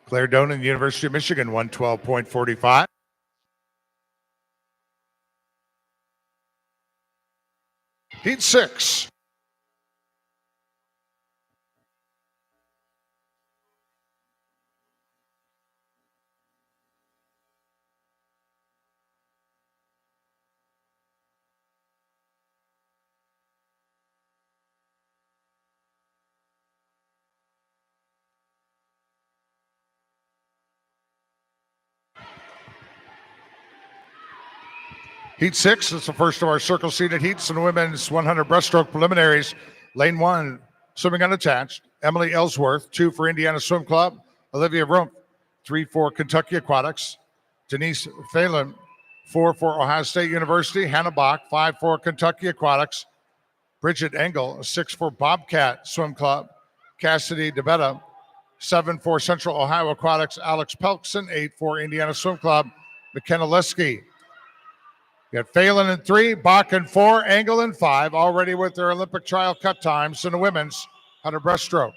Claire Donan, University of Michigan, 112.45. Heat 6. Heat 6 is the first of our circle-seated heats in the women's 100 breaststroke preliminaries. Lane 1, swimming unattached, Emily Ellsworth. 2 for Indiana Swim Club, Olivia Rumpf. 3 for Kentucky Aquatics, Denise Phelan. 4 for Ohio State University, Hannah Bach. 5 for Kentucky Aquatics, Bridget Engel. 6 for Bobcat Swim Club, Cassidy DeBetta. 7 for Central Ohio Aquatics, Alex Pelkson. 8 for Indiana Swim Club, McKenna Lesky. You got Phelan in 3, Bach in 4, Engel in 5, already with their Olympic trial cut times in the women's 100 breaststroke.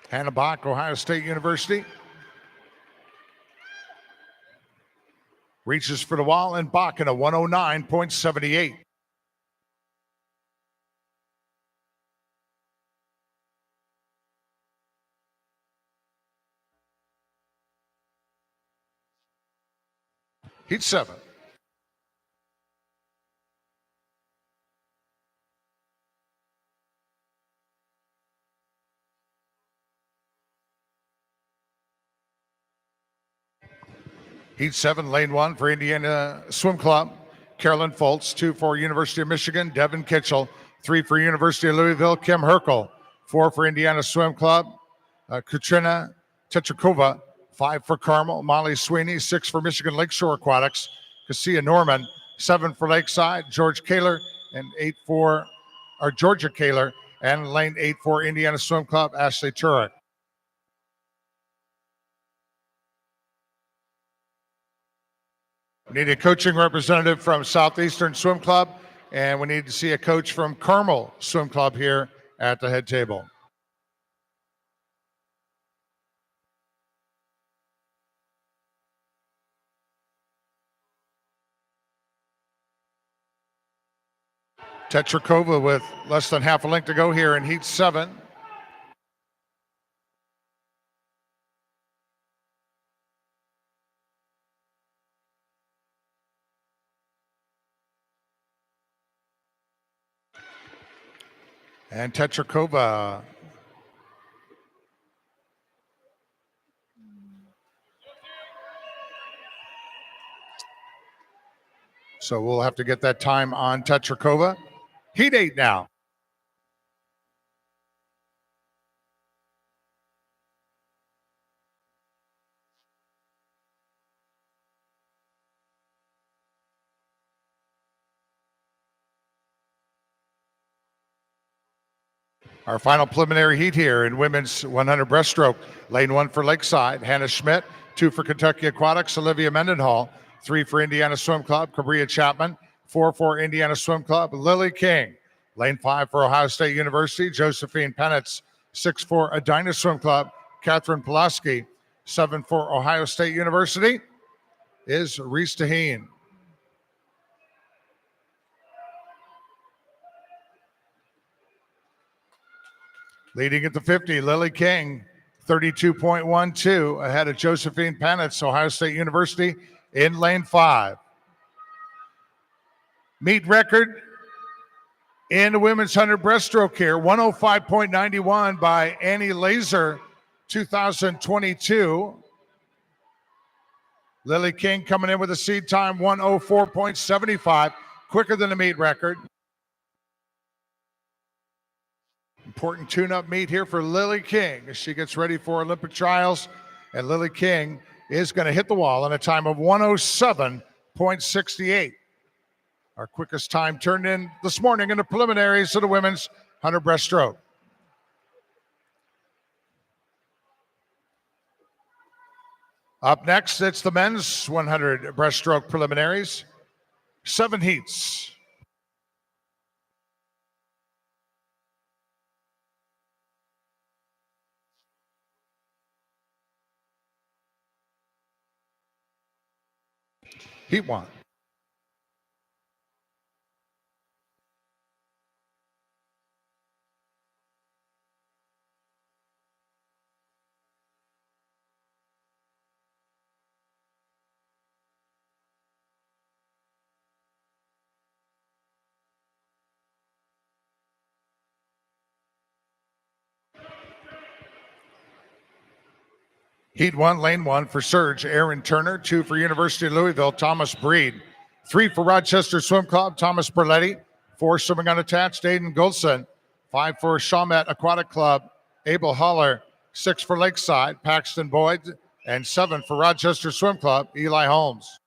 Hannah Bach, Ohio State University. Reaches for the wall, and Bach in a 109.78. Heat 7. Heat 7, lane 1 for Indiana Swim Club, Carolyn Foltz. 2 for University of Michigan, Devin Kitchell. 3 for University of Louisville, Kim Herkel. 4 for Indiana Swim Club, Katrina Tetrakova. 5 for Carmel, Molly Sweeney. 6 for Michigan Lakeshore Aquatics, Cassia Norman. 7 for Lakeside, George Kaler. And 8 for Georgia Kaler. And lane 8 for Indiana Swim Club, Ashley Turek. We need a coaching representative from Southeastern Swim Club, and we need to see a coach from Carmel Swim Club here at the head table. Tetrakova with less than half a length to go here in Heat 7. And Tetrakova so we'll have to get that time on Tetrakova. Heat 8 now. Our final preliminary heat here in women's 100 breaststroke. Lane 1 for Lakeside, Hannah Schmidt. 2 for Kentucky Aquatics, Olivia Mendenhall. 3 for Indiana Swim Club, Cabria Chapman. 4 for Indiana Swim Club, Lily King. Lane 5 for Ohio State University, Josephine Penitz. 6 for Edina Swim Club, Catherine Pulaski. 7 for Ohio State University is Reese Taheen. Leading at the 50, Lily King, 32.12, ahead of Josephine Panitz, Ohio State University, in lane 5. Meet record in the women's 100 breaststroke here, 105.91 by Annie Laser, 2022. Lily King coming in with a seed time, 104.75, quicker than the meet record. Important tune-up meet here for Lily King as she gets ready for Olympic trials. And Lily King is going to hit the wall in a time of 107.68. Our quickest time turned in this morning in the preliminaries of the women's 100 breaststroke. Up next, it's the men's 100 breaststroke preliminaries. 7 heats. Heat 1. Heat 1, Lane 1 for Surge, Aaron Turner. 2 for University of Louisville, Thomas Breed. 3 for Rochester Swim Club, Thomas Berletti. 4 swimming unattached, Aiden Goldson. 5 for Shawmut Aquatic Club, Abel Holler. 6 for Lakeside, Paxton Boyd. And 7 for Rochester Swim Club, Eli Holmes.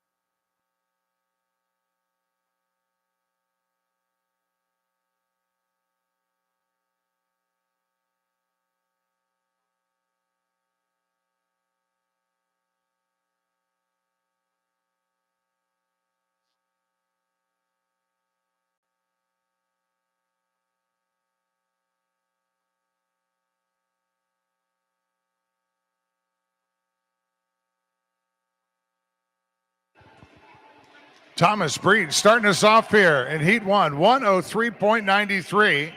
Thomas Breed starting us off here in Heat 1, 103.93.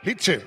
Heat 2.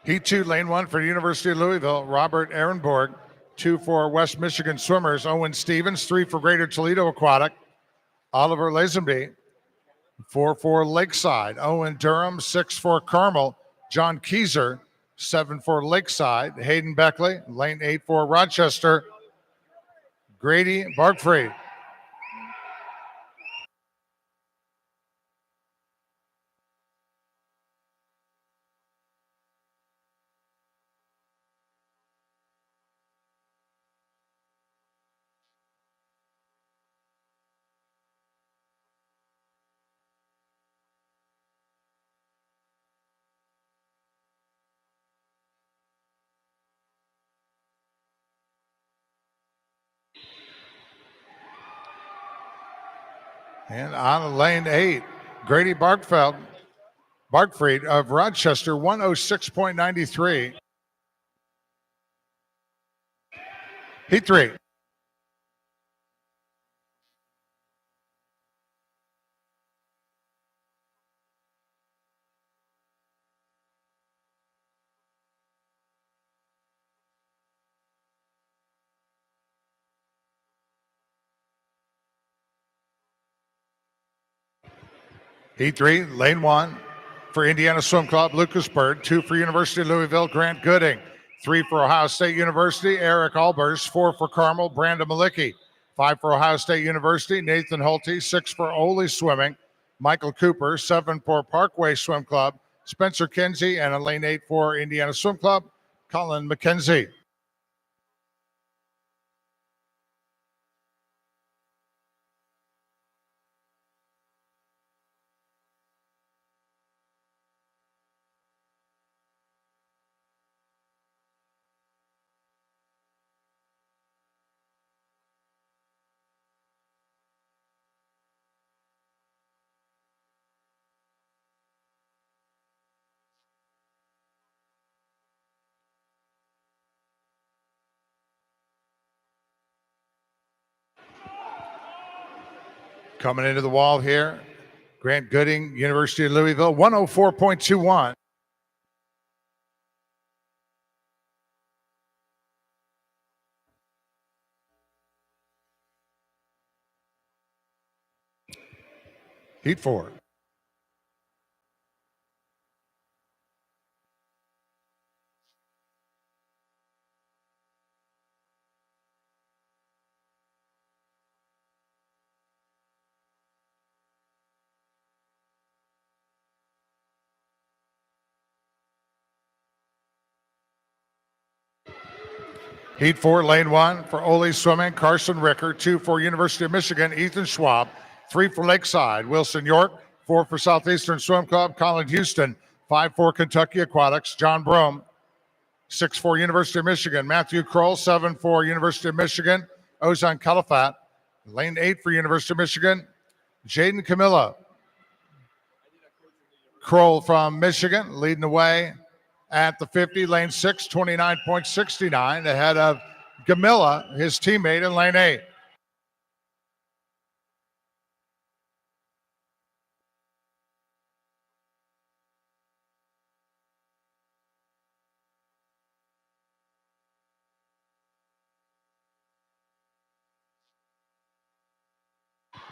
Heat 2, Lane 1 for University of Louisville, Robert Ehrenborg. 2 for West Michigan Swimmers, Owen Stevens. 3 for Greater Toledo Aquatic, Oliver Lazenby. 4 for Lakeside, Owen Durham. 6 for Carmel, John Keyser. 7 for Lakeside, Hayden Beckley. Lane 8 for Rochester, Grady Barkfried. And on lane 8, Grady Barkfried of Rochester, 106.93. Heat 3. Heat 3, Lane 1 for Indiana Swim Club, Lucas Bird. 2 for University of Louisville, Grant Gooding. 3 for Ohio State University, Eric Albers. 4 for Carmel, Brandon Malicki. 5 for Ohio State University, Nathan Hulte. 6 for Ole Swimming, Michael Cooper. 7 for Parkway Swim Club, Spencer Kinsey. And in lane 8 for Indiana Swim Club, Colin McKenzie. Coming into the wall here, Grant Gooding, University of Louisville, 104.21. Heat 4. Heat 4, lane 1 for Ole Swimming, Carson Ricker. 2 for University of Michigan, Ethan Schwab. 3 for Lakeside, Wilson York. 4 for Southeastern Swim Club, Colin Houston. 5 for Kentucky Aquatics, John Brome. 6 for University of Michigan, Matthew Kroll. 7 for University of Michigan, Ozan Califat. Lane 8 for University of Michigan, Jaden Camilla. Kroll from Michigan leading the way at the 50, lane 6, 29.69, ahead of Gamilla, his teammate in lane 8.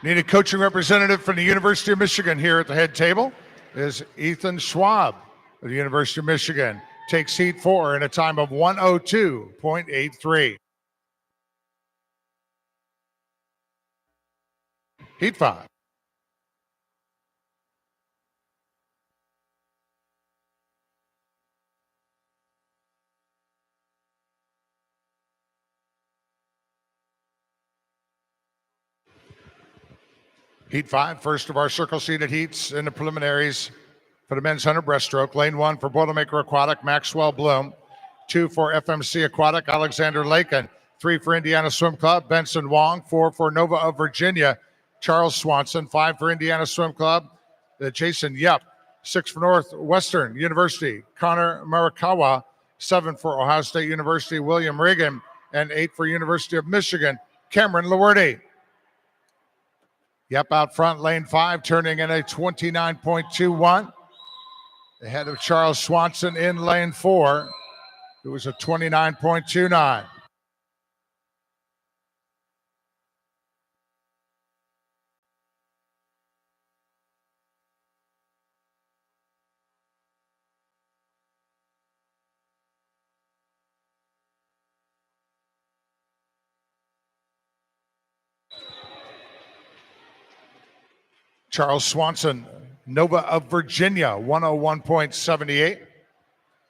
Need a coaching representative from the University of Michigan here at the head table is Ethan Schwab of the University of Michigan. Takes heat 4 in a time of 1:02.83. Heat 5. Heat 5, first of our circle-seated heats in the preliminaries for the men's 100 breaststroke. Lane 1 for Boilermaker Aquatic, Maxwell Bloom. 2 for FMC Aquatic, Alexander Lakin. 3 for Indiana Swim Club, Benson Wong. 4 for Nova of Virginia, Charles Swanson. 5 for Indiana Swim Club, Jason Yep. 6 for Northwestern University, Connor Marikawa. 7 for Ohio State University, William Regan. And 8 for University of Michigan, Cameron Lawerty. Yep, out front, lane 5, turning in a 29.21. Ahead of Charles Swanson in lane 4. It was a 29.29. Charles Swanson, Nova of Virginia, 101.78.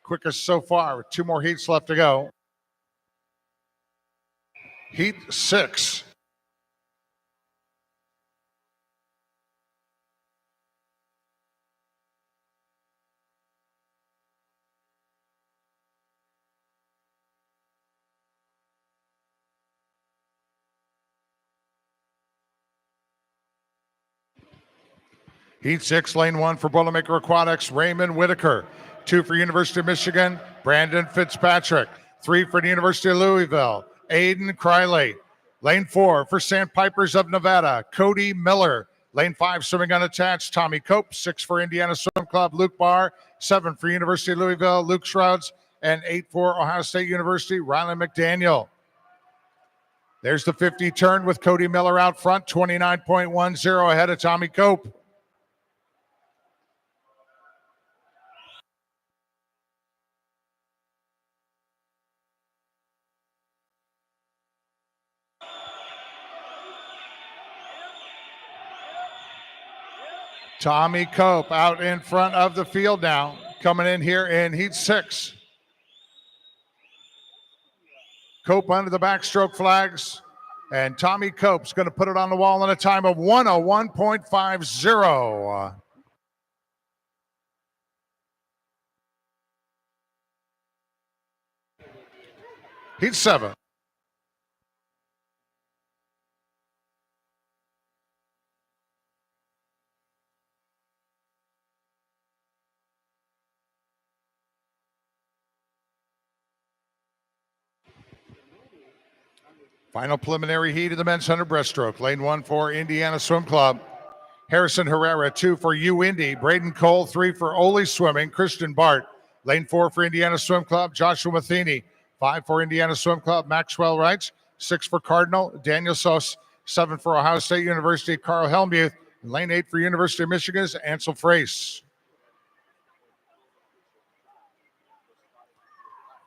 Quickest so far, with 2 more heats left to go. Heat 6. Heat 6, lane 1 for Boilermaker Aquatics, Raymond Whitaker. 2 for University of Michigan, Brandon Fitzpatrick. 3 for the University of Louisville, Aiden Criley. Lane 4 for Sandpipers of Nevada, Cody Miller. Lane 5, swimming unattached, Tommy Cope. 6 for Indiana Swim Club, Luke Barr. 7 for University of Louisville, Luke Shrouds. And 8 for Ohio State University, Riley McDaniel. There's the 50 turn with Cody Miller out front, 29.10 ahead of Tommy Cope. Tommy Cope out in front of the field now, coming in here in heat 6. Cope under the backstroke flags, and Tommy Cope's going to put it on the wall in a time of 1:01.50. Heat 7. Final preliminary heat of the men's 100 breaststroke. Lane 1 for Indiana Swim Club, Harrison Herrera. 2 for Indy, Braden Cole. 3 for Ole Swimming, Christian Bart. Lane 4 for Indiana Swim Club, Joshua Matheny. 5 for Indiana Swim Club, Maxwell Wrights. 6 for Cardinal, Daniel Sos. 7 for Ohio State University, Carl Helmuth. Lane 8 for University of Michigan's Ansel Frace.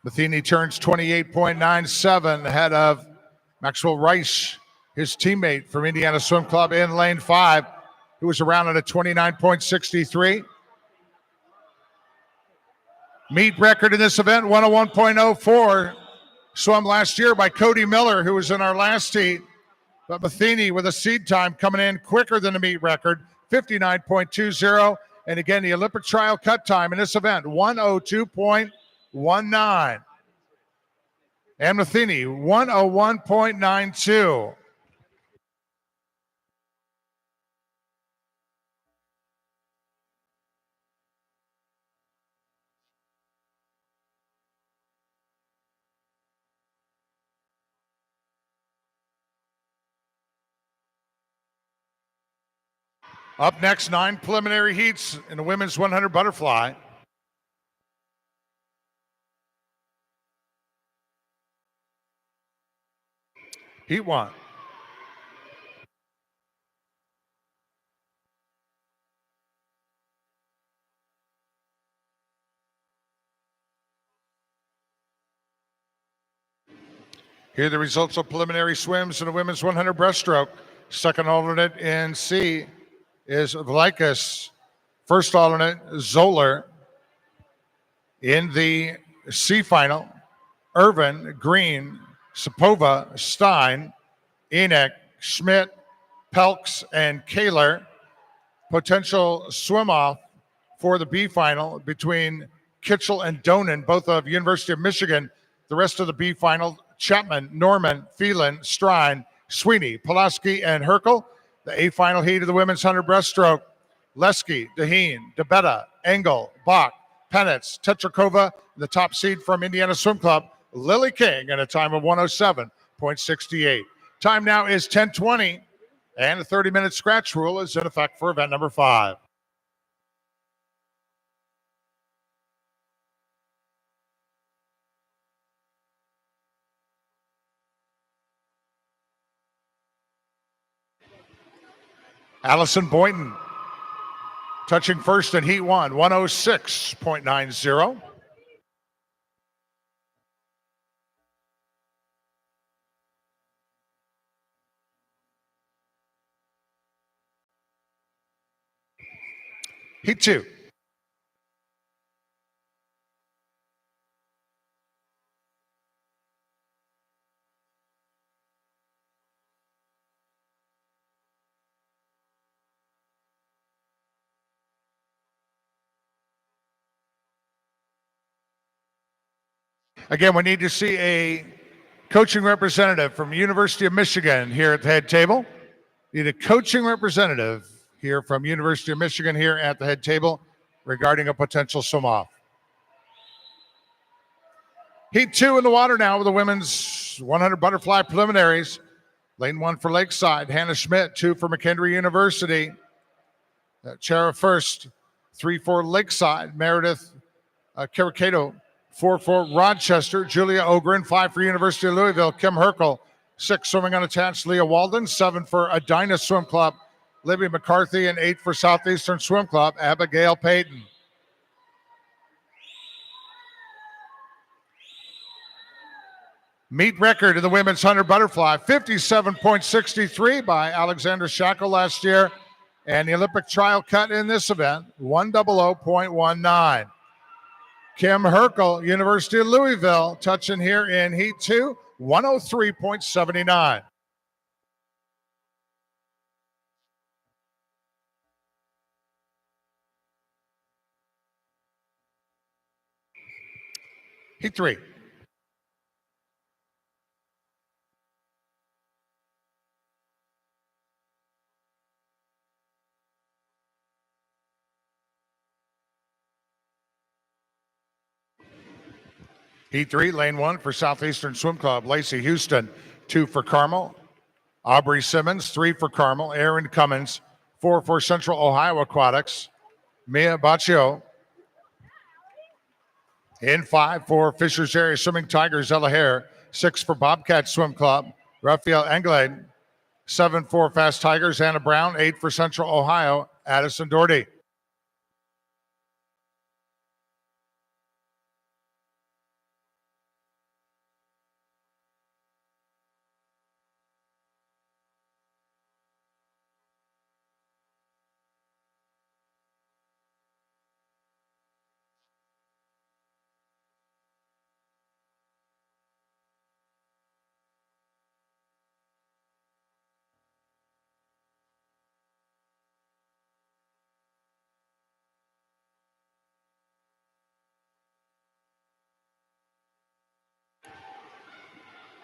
Matheny turns 28.97 ahead of Maxwell Rice, his teammate from Indiana Swim Club in lane 5, who was around at a 29.63. Meet record in this event, 101.04. Swum last year by Cody Miller, who was in our last heat. But Matheny with a seed time coming in quicker than the meet record, 59.20. And again, the Olympic trial cut time in this event, 102.19. And Matheny, 101.92. Up next, 9 preliminary heats in the women's 100 butterfly. Heat 1. Here are the results of preliminary swims in the women's 100 breaststroke. Second alternate in C is Vlikas. First alternate, Zoller. In the C final, Irvin, Green, Sapova, Stein, Enoch, Schmidt, Pelks, and Kaler. Potential swim-off for the B final between Kitchell and Donan, both of University of Michigan. The rest of the B final, Chapman, Norman, Phelan, Strine, Sweeney, Pulaski, and Herkel. The A final heat of the women's 100 breaststroke, Lesky, Deheen, DeBetta, Engel, Bach, Penitz, Tetrakova, the top seed from Indiana Swim Club, Lily King, at a time of 107.68. Time now is 10:20, and a 30-minute scratch rule is in effect for event number 5. Allison Boynton touching first in heat 1, 106.90. Heat 2. Again, we need to see a coaching representative from University of Michigan here at the head table. Need a coaching representative here from University of Michigan here at the head table regarding a potential swim-off. Heat 2 in the water now with the women's 100 butterfly preliminaries. Lane 1 for Lakeside, Hannah Schmidt. 2 for McKendree University. Chera first. 3 for Lakeside, Meredith Caricato. 4 for Rochester, Julia Ogren. 5 for University of Louisville, Kim Herkel. 6 swimming unattached, Leah Walden. 7 for Edina Swim Club, Libby McCarthy. And 8 for Southeastern Swim Club, Abigail Payton. Meet record in the women's 100 butterfly, 57.63 by Alexander Shackle last year. And the Olympic trial cut in this event, 100.19. Kim Herkel, University of Louisville, touching here in heat 2, 103.79. Heat 3. Heat 3, lane 1 for Southeastern Swim Club, Lacey Houston. 2 for Carmel, Aubrey Simmons. 3 for Carmel, Aaron Cummins. 4 for Central Ohio Aquatics, Mia Baccio. In 5 for Fishers Area Swimming Tigers, Ella Hare. 6 for Bobcat Swim Club, Raphael Englade. 7 for Fast Tigers, Anna Brown. 8 for Central Ohio, Addison Doherty.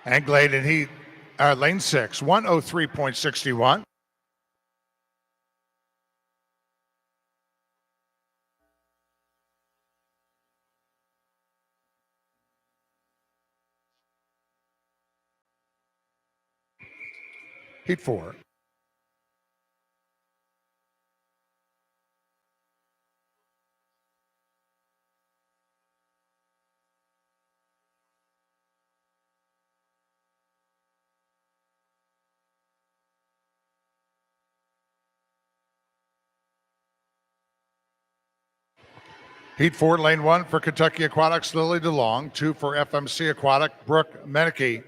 Anglade in heat, lane 6, 103.61. Heat 4. Heat 4, lane 1 for Kentucky Aquatics, Lily DeLong. 2 for FMC Aquatic, Brooke Menike.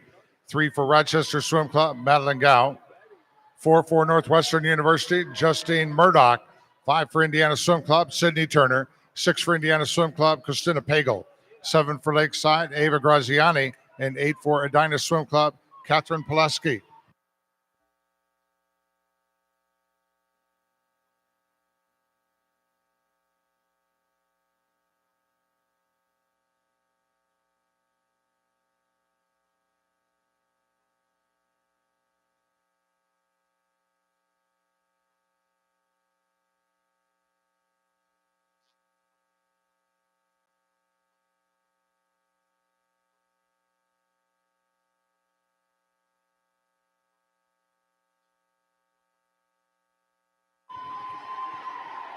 3 for Rochester Swim Club, Madeline Gao. 4 for Northwestern University, Justine Murdoch. 5 for Indiana Swim Club, Sydney Turner. 6 for Indiana Swim Club, Christina Pagel. 7 for Lakeside, Ava Graziani. And 8 for Edina Swim Club, Catherine Pulaski.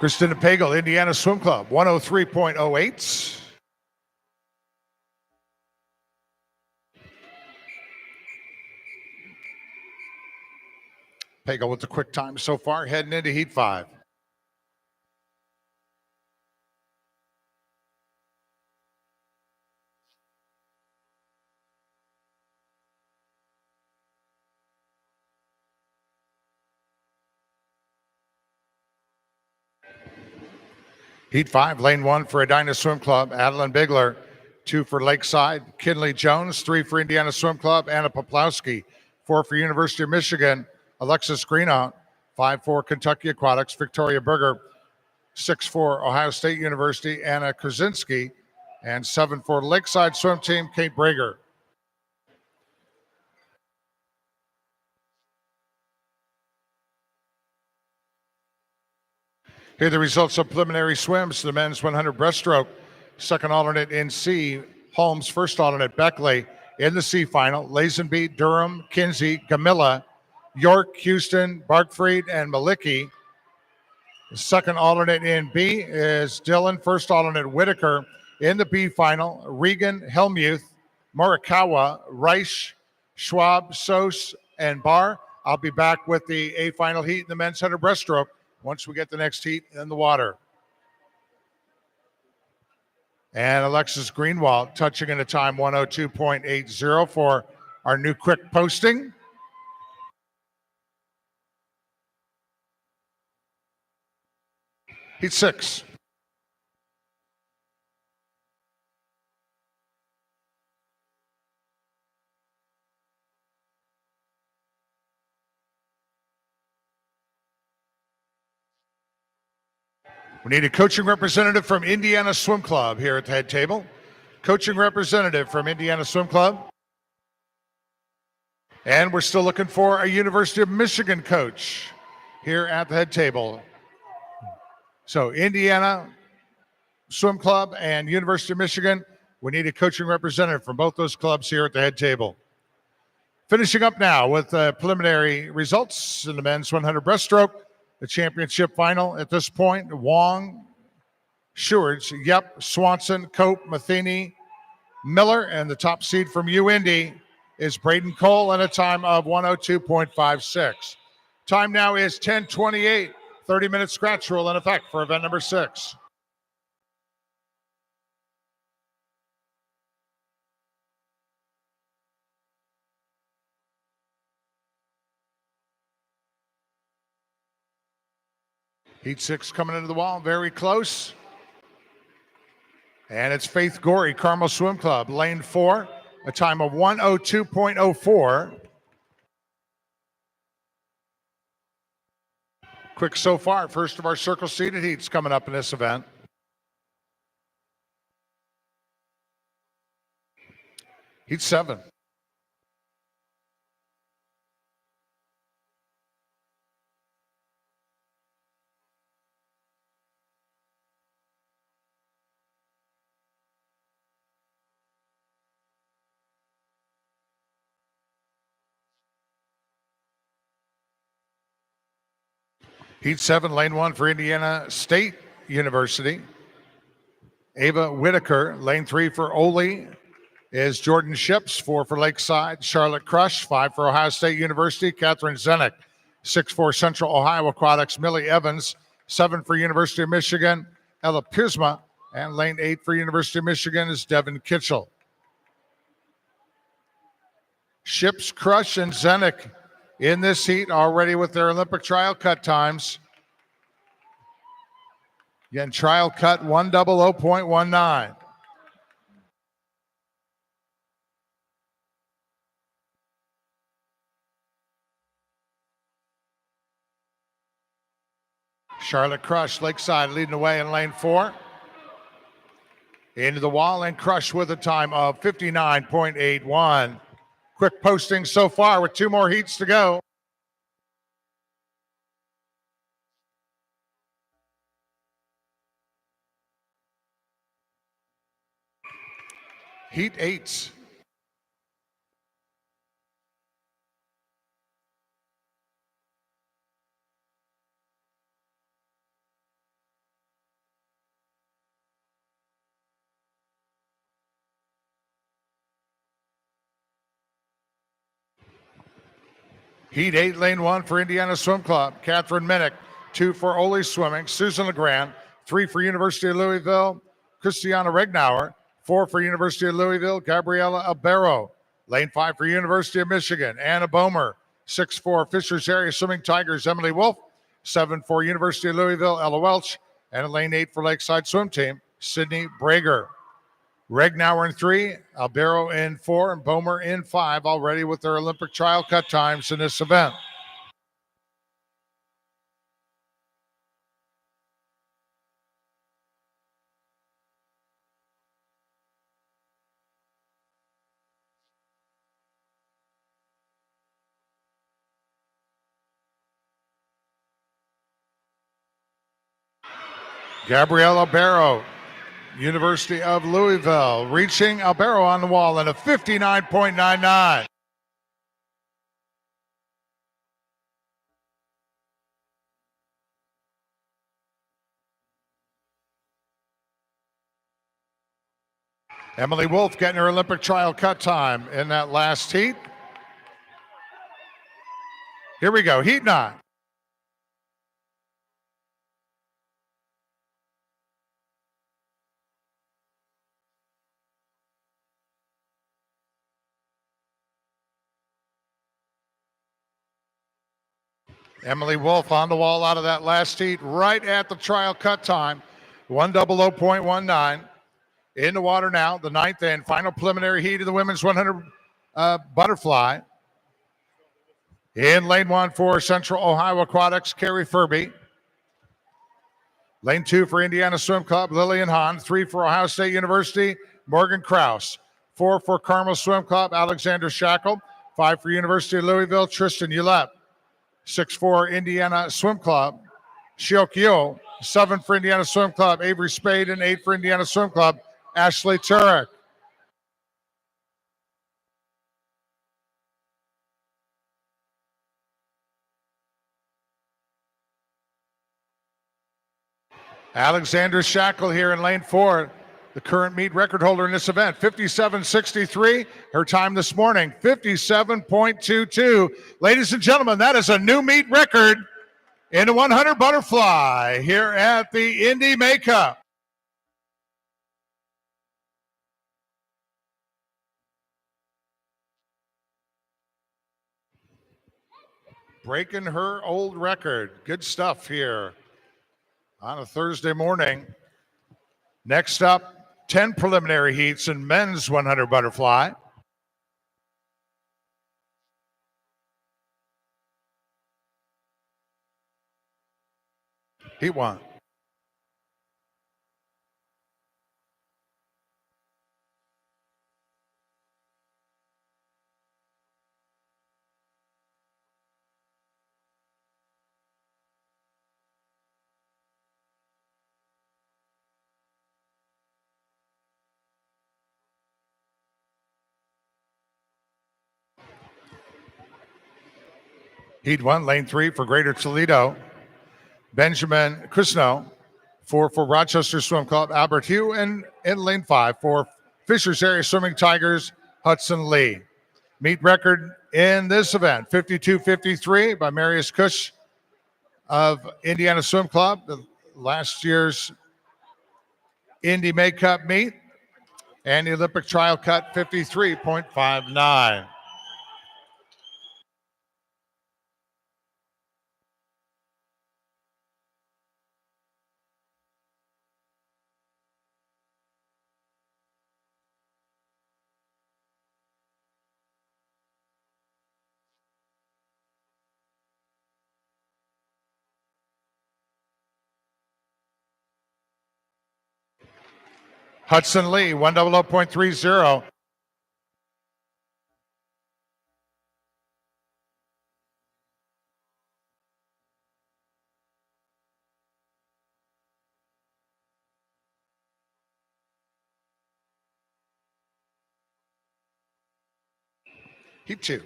Christina Pagel, Indiana Swim Club, 103.08. Pagel with the quick time so far, heading into Heat 5. Heat 5, lane 1 for Edina Swim Club, Adeline Bigler. 2 for Lakeside, Kinley Jones. 3 for Indiana Swim Club, Anna Poplowski. 4 for University of Michigan, Alexis Greenout. 5 for Kentucky Aquatics, Victoria Berger. 6 for Ohio State University, Anna Krasinski. And 7 for Lakeside Swim Team, Kate Brager. Here are the results of preliminary swims. The men's 100 breaststroke. Second alternate in C, Holmes. First alternate, Beckley. In the C final, Lazenby, Durham, Kinsey, Gamilla, York, Houston, Barkfried, and Malicki. The second alternate in B is Dillon. First alternate, Whitaker. In the B final, Regan, Helmuth, Morikawa, Reich, Schwab, Sos, and Barr. I'll be back with the A final heat in the men's 100 breaststroke once we get the next heat in the water. And Alexis Greenwald touching in a time 102.80 for our new quick posting. Heat 6. We need a coaching representative from Indiana Swim Club here at the head table. Coaching representative from Indiana Swim Club. And we're still looking for a University of Michigan coach here at the head table. So Indiana Swim Club and University of Michigan, we need a coaching representative from both those clubs here at the head table. Finishing up now with preliminary results in the men's 100 breaststroke. The championship final at this point, Wong, Schuerts, Yep, Swanson, Cope, Matheny, Miller, and the top seed from Indy is Braden Cole in a time of 102.56. Time now is 10:28. 30-minute scratch rule in effect for event number 6. Heat 6 coming into the wall, very close. And it's Faith Gorey, Carmel Swim Club, lane 4, a time of 102.04. Quick so far, first of our circle seated heats coming up in this event. Heat 7. Heat 7, lane 1 for Indiana State University. Ava Whitaker. Lane 3 for Ole is Jordan Ships. 4 for Lakeside, Charlotte Crush. 5 for Ohio State University, Catherine Zenick. 6 for Central Ohio Aquatics, Millie Evans. 7 for University of Michigan, Ella Pisma. And lane 8 for University of Michigan is Devin Kitchell. Ships, Crush, and Zenik in this heat already with their Olympic trial cut times. Again, trial cut 1:00.19. Charlotte Crush, Lakeside, leading the way in lane 4. Into the wall, and Crush with a time of 59.81. Quick posting so far with 2 more heats to go. Heat 8. Heat 8, lane 1 for Indiana Swim Club. Catherine Minnick, 2 for Ole Swimming. Susan Legrand, 3 for University of Louisville. Christiana Regnauer, 4 for University of Louisville. Gabriela Albero. Lane 5 for University of Michigan. Anna Bomer, 6 for Fishers Area Swimming Tigers. Emily Wolf, 7 for University of Louisville. Ella Welch. And lane 8 for Lakeside Swim Team, Sydney Brager. Regnauer in 3, Albero in 4, and Bomer in 5, already with their Olympic trial cut times in this event. Gabrielle Albero, University of Louisville, reaching Albero on the wall in a 59.99. Emily Wolf getting her Olympic trial cut time in that last heat. Here we go, heat 9. Emily Wolf on the wall out of that last heat, right at the trial cut time, 1:00.19. In the water now, the 9th and final preliminary heat of the women's 100 butterfly. In lane 1 for Central Ohio Aquatics, Carrie Furby. Lane 2 for Indiana Swim Club, Lillian Hahn. 3 for Ohio State University, Morgan Krause. 4 for Carmel Swim Club, Alexander Shackle. 5 for University of Louisville, Tristan Ulett. 6 for Indiana Swim Club, Shiokyo. 7 for Indiana Swim Club, Avery Spade. And 8 for Indiana Swim Club, Ashley Turek. Alexander Shackle here in lane 4, the current meet record holder in this event, 57.63. Her time this morning, 57.22. Ladies and gentlemen, that is a new meet record in the 100 butterfly here at the Indy Makeup. Breaking her old record. Good stuff here on a Thursday morning. Next up, 10 preliminary heats in men's 100 butterfly. Heat 1. Heat 1, lane 3 for Greater Toledo, Benjamin Crisno. 4 for Rochester Swim Club, Albert Hugh. And in lane 5 for Fishers Area Swimming Tigers, Hudson Lee. Meet record in this event, 52.53 by Marius Cush of Indiana Swim Club, last year's Indy May Cup meet and the Olympic trial cut 53.59. Hudson Lee, 100.30. Heat 2.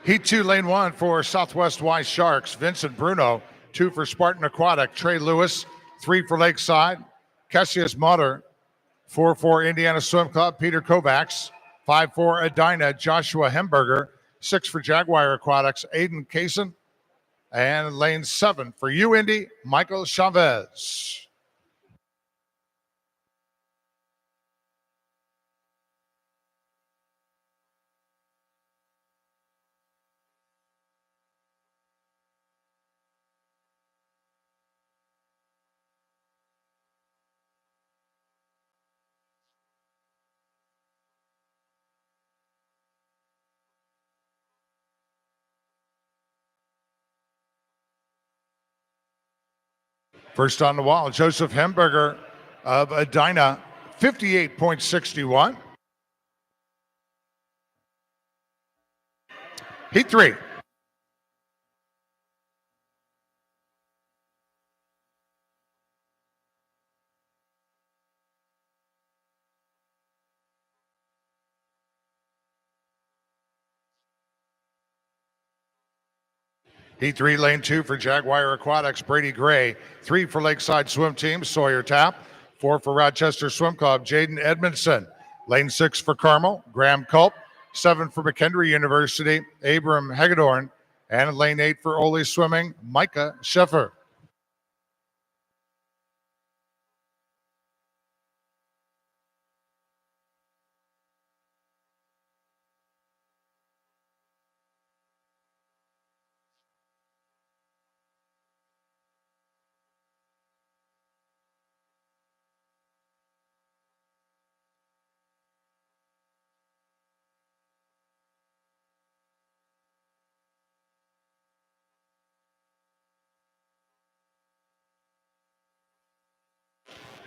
Heat 2, lane 1 for Southwest Y Sharks, Vincent Bruno. 2 for Spartan Aquatic, Trey Lewis. 3 for Lakeside, Cassius Mutter. 4 for Indiana Swim Club, Peter Kovacs. 5 for Edina, Joshua Hemberger. 6 for Jaguar Aquatics, Aiden Kaysen. And lane 7 for Indy, Michael Chavez. First on the wall, Joseph Hemberger of Edina, 58.61. Heat 3. Heat 3, lane 2 for Jaguar Aquatics, Brady Gray. 3 for Lakeside Swim Team, Sawyer Tapp. 4 for Rochester Swim Club, Jaden Edmondson. Lane 6 for Carmel, Graham Culp. 7 for McKendree University, Abram Hagedorn. And lane 8 for Ole Swimming, Micah Sheffer.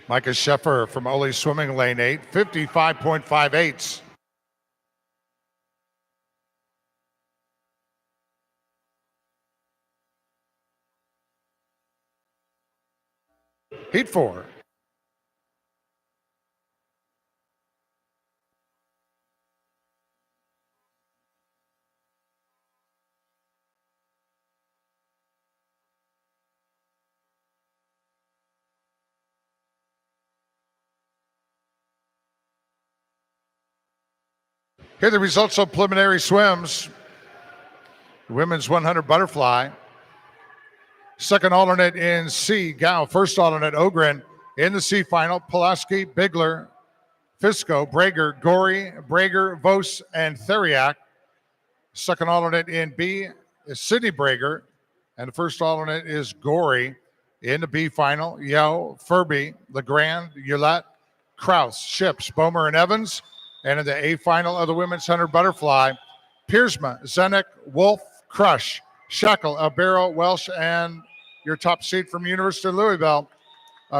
Micah Sheffer from Ole Swimming, lane 8, 55.58. Heat 4. Here are the results of preliminary swims. Women's 100 butterfly. Second alternate in C, Gao. First alternate, Ogren. In the C final, Pulaski, Bigler, Fisco, Brager, Gorey, Brager, Vos, and Theriak. Second alternate in B is Sidney Brager. And the first alternate is Gorey. In the B final, Yeo, Furby, Legrand, Ullette, Kraus, Ships, Bomer, and Evans. And in the A final of the women's 100 butterfly, Piersma, Zenek, Wolf, Crush, Shackle, Albero, Welsh, and your top seed from University of Louisville,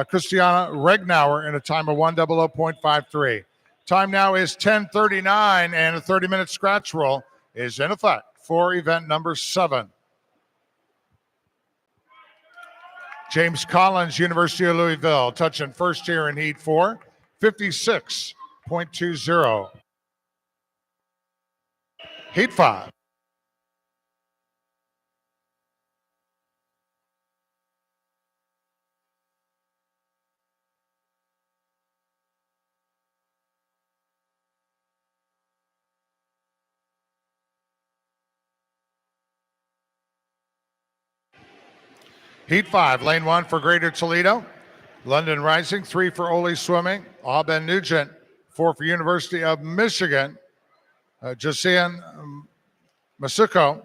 Christiana Regnauer, in a time of 100.53. Time now is 10:39, and a 30-minute scratch roll is in effect for event number 7. James Collins, University of Louisville, touching first here in Heat 4, 56.20. Heat 5. Heat 5, lane 1 for Greater Toledo. London Rising, 3 for Ole Swimming. Auburn Nugent, 4 for University of Michigan. Josian Masuko,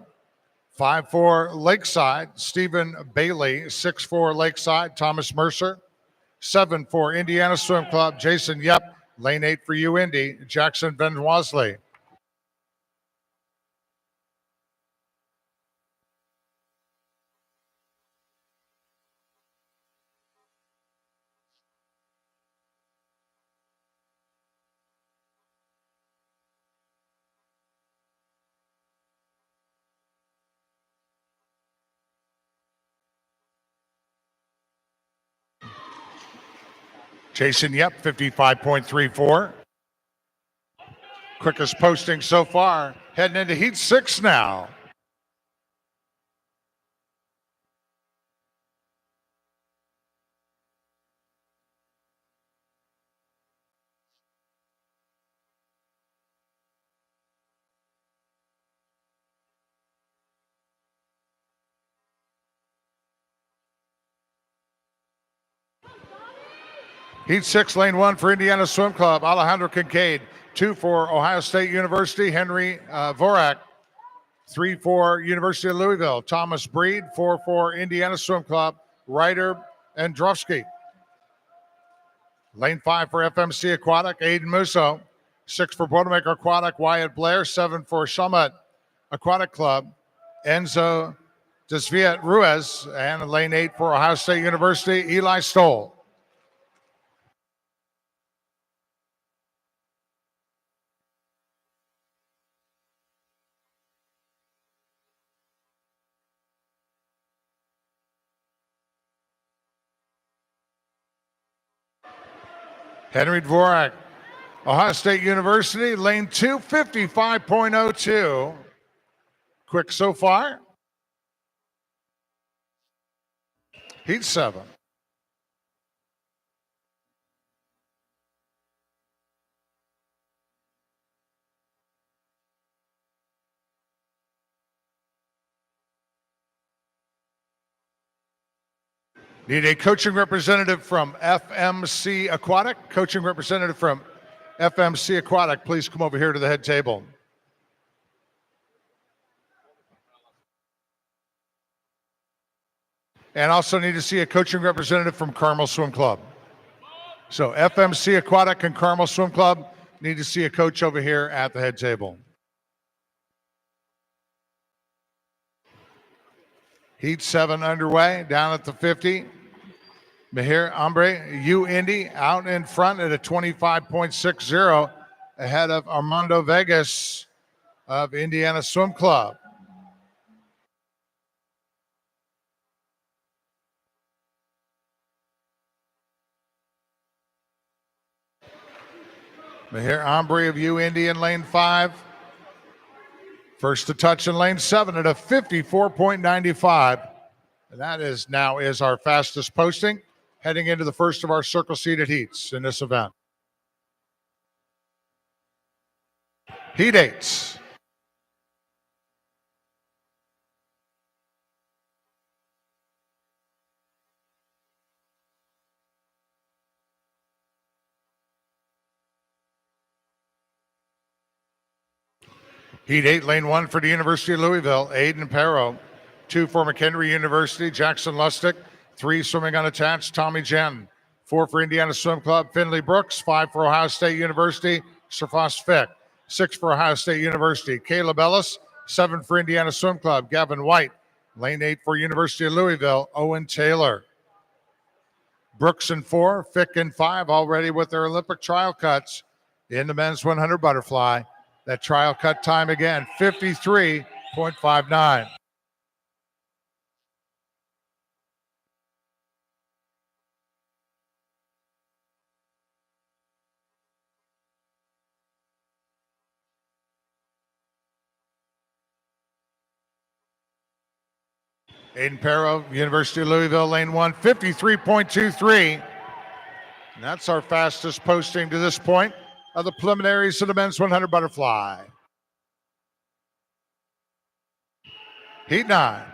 5 for Lakeside. Stephen Bailey, 6 for Lakeside. Thomas Mercer, 7 for Indiana Swim Club. Jason Yep, lane 8 for Indy. Jackson Van Wasley. Jason Yep, 55.34. Quickest posting so far. Heading into Heat 6 now. Heat 6, lane 1 for Indiana Swim Club. Alejandro Kincaid, 2 for Ohio State University. Henry Vorak, 3 for University of Louisville. Thomas Breed, 4 for Indiana Swim Club. Ryder Androfsky. Lane 5 for FMC Aquatic. Aiden Musso, 6 for Boilermaker Aquatic. Wyatt Blair, 7 for Shawmut Aquatic Club. Enzo Desviet Ruiz. And lane 8 for Ohio State University. Eli Stoll. Henry Dvorak, Ohio State University, lane 2, 55.02. Quick so far. Heat 7. Need a coaching representative from FMC Aquatic. Coaching representative from FMC Aquatic, please come over here to the head table. And also need to see a coaching representative from Carmel Swim Club. So FMC Aquatic and Carmel Swim Club need to see a coach over here at the head table. Heat 7 underway, down at the 50. Mahir Ambre, Indy out in front at a 25.60, ahead of Armando Vegas of Indiana Swim Club. Mahir Ambre of Indy in lane 5. First to touch in lane 7 at a 54.95. And that is now our fastest posting, heading into the first of our circle seated heats in this event. Heat 8. Heat 8, lane 1 for the University of Louisville, Aiden Perro. 2 for McHenry University, Jackson Lustig. 3 swimming unattached, Tommy Jen. 4 for Indiana Swim Club, Finley Brooks. 5 for Ohio State University, Surfas Fick. 6 for Ohio State University, Caleb Ellis. 7 for Indiana Swim Club, Gavin White. Lane 8 for University of Louisville, Owen Taylor. Brooks in 4, Fick in 5, already with their Olympic trial cuts in the men's 100 butterfly. That trial cut time again, 53.59. Aiden Perro, University of Louisville, lane 1, 53.23. And that's our fastest posting to this point of the preliminaries of the men's 100 butterfly. Heat 9.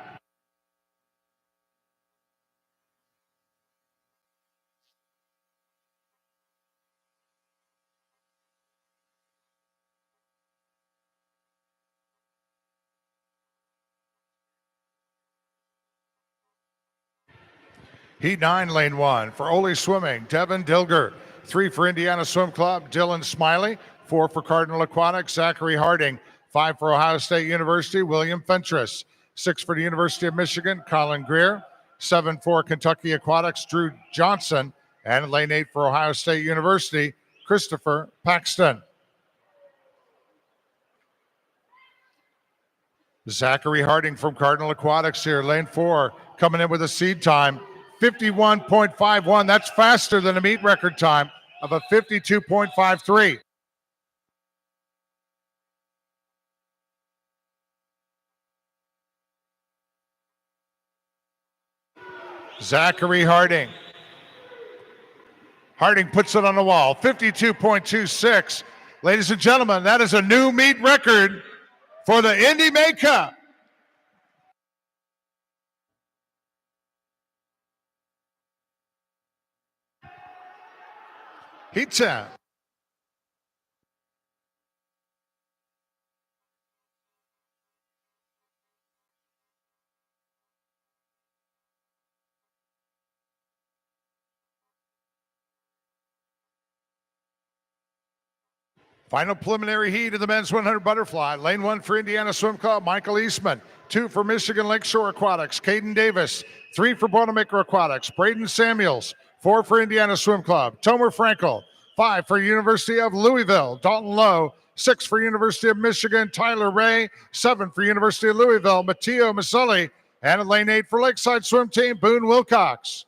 Heat 9, lane 1. For Ole Swimming, Devin Dilger. 3 for Indiana Swim Club, Dylan Smiley. 4 for Cardinal Aquatics, Zachary Harding. 5 for Ohio State University, William Fentress. 6 for the University of Michigan, Colin Greer. 7 for Kentucky Aquatics, Drew Johnson. And lane 8 for Ohio State University, Christopher Paxton. Zachary Harding from Cardinal Aquatics here, lane 4, coming in with a seed time, 51.51. That's faster than a meet record time of a 52.53. Zachary Harding. Harding puts it on the wall, 52.26. Ladies and gentlemen, that is a new meet record for the Indy May Cup. Heat 10. Final preliminary heat of the men's 100 butterfly. Lane 1 for Indiana Swim Club, Michael Eastman. 2 for Michigan Lakeshore Aquatics, Caden Davis. 3 for Boilermaker Aquatics, Braden Samuels. 4 for Indiana Swim Club, Tomer Frankel. 5 for University of Louisville, Dalton Lowe. 6 for University of Michigan, Tyler Ray. 7 for University of Louisville, Matteo Maselli. And in lane 8 for Lakeside Swim Team, Boone Wilcox.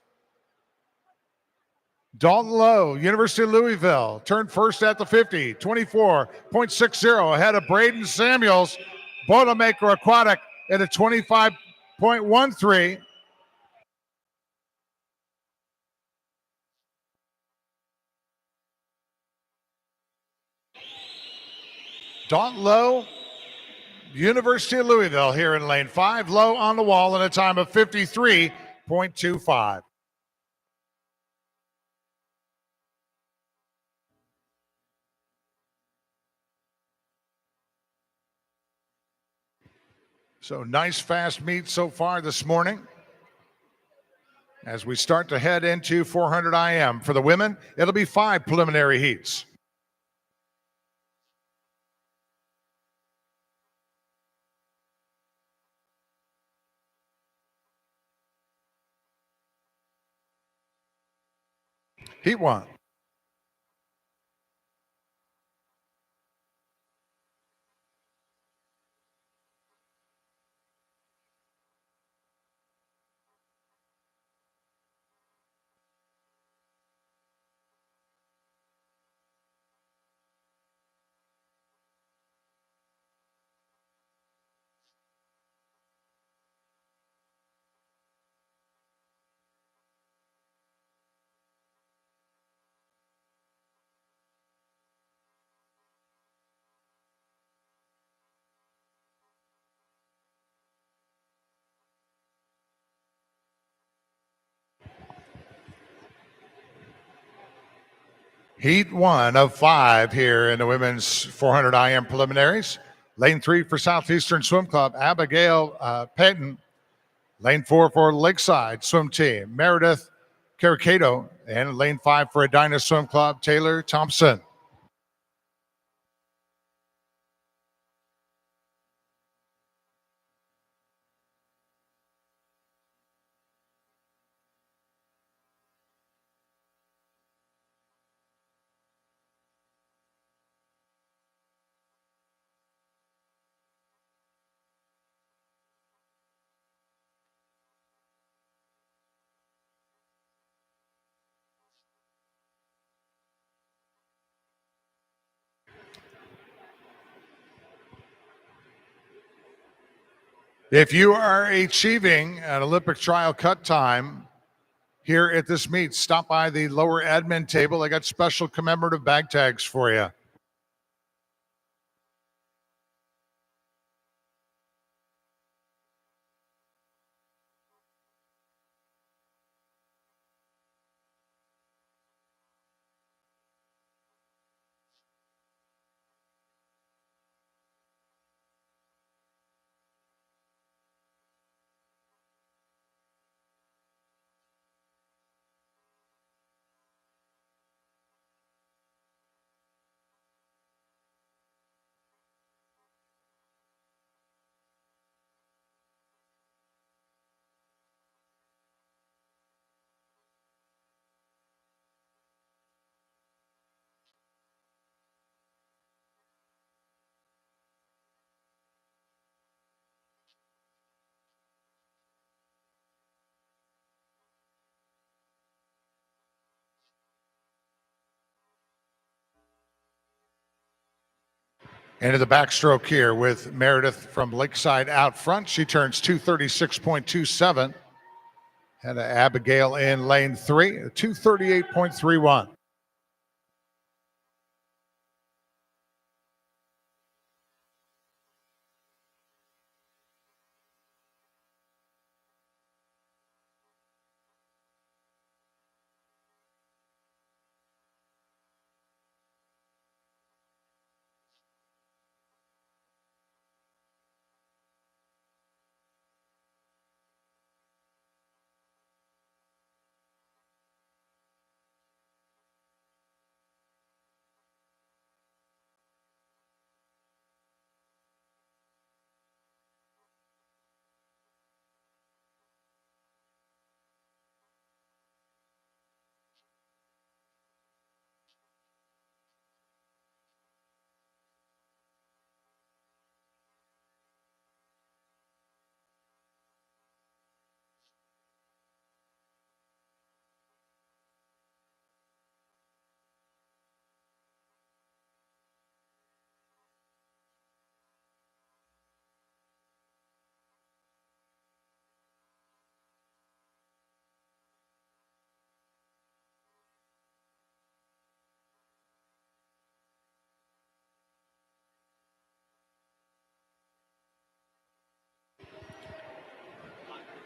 Dalton Lowe, University of Louisville, turned first at the 50, 24.60 ahead of Braden Samuels. Boilermaker Aquatic at a 25.13. Dalton Lowe, University of Louisville here in lane 5. Lowe on the wall in a time of 53.25. So nice fast meet so far this morning. As we start to head into 400 IM. For the women, it'll be 5 preliminary heats. Heat 1. Heat 1 of 5 here in the women's 400 IM preliminaries. Lane 3 for Southeastern Swim Club, Abigail Payton. Lane 4 for Lakeside Swim Team, Meredith Caricato. And lane 5 for Edina Swim Club, Taylor Thompson. If you are achieving an Olympic trial cut time here at this meet, stop by the lower admin table. I got special commemorative bag tags for you. Into the backstroke here with Meredith from Lakeside out front. She turns 236.27. And Abigail in lane 3, 238.31.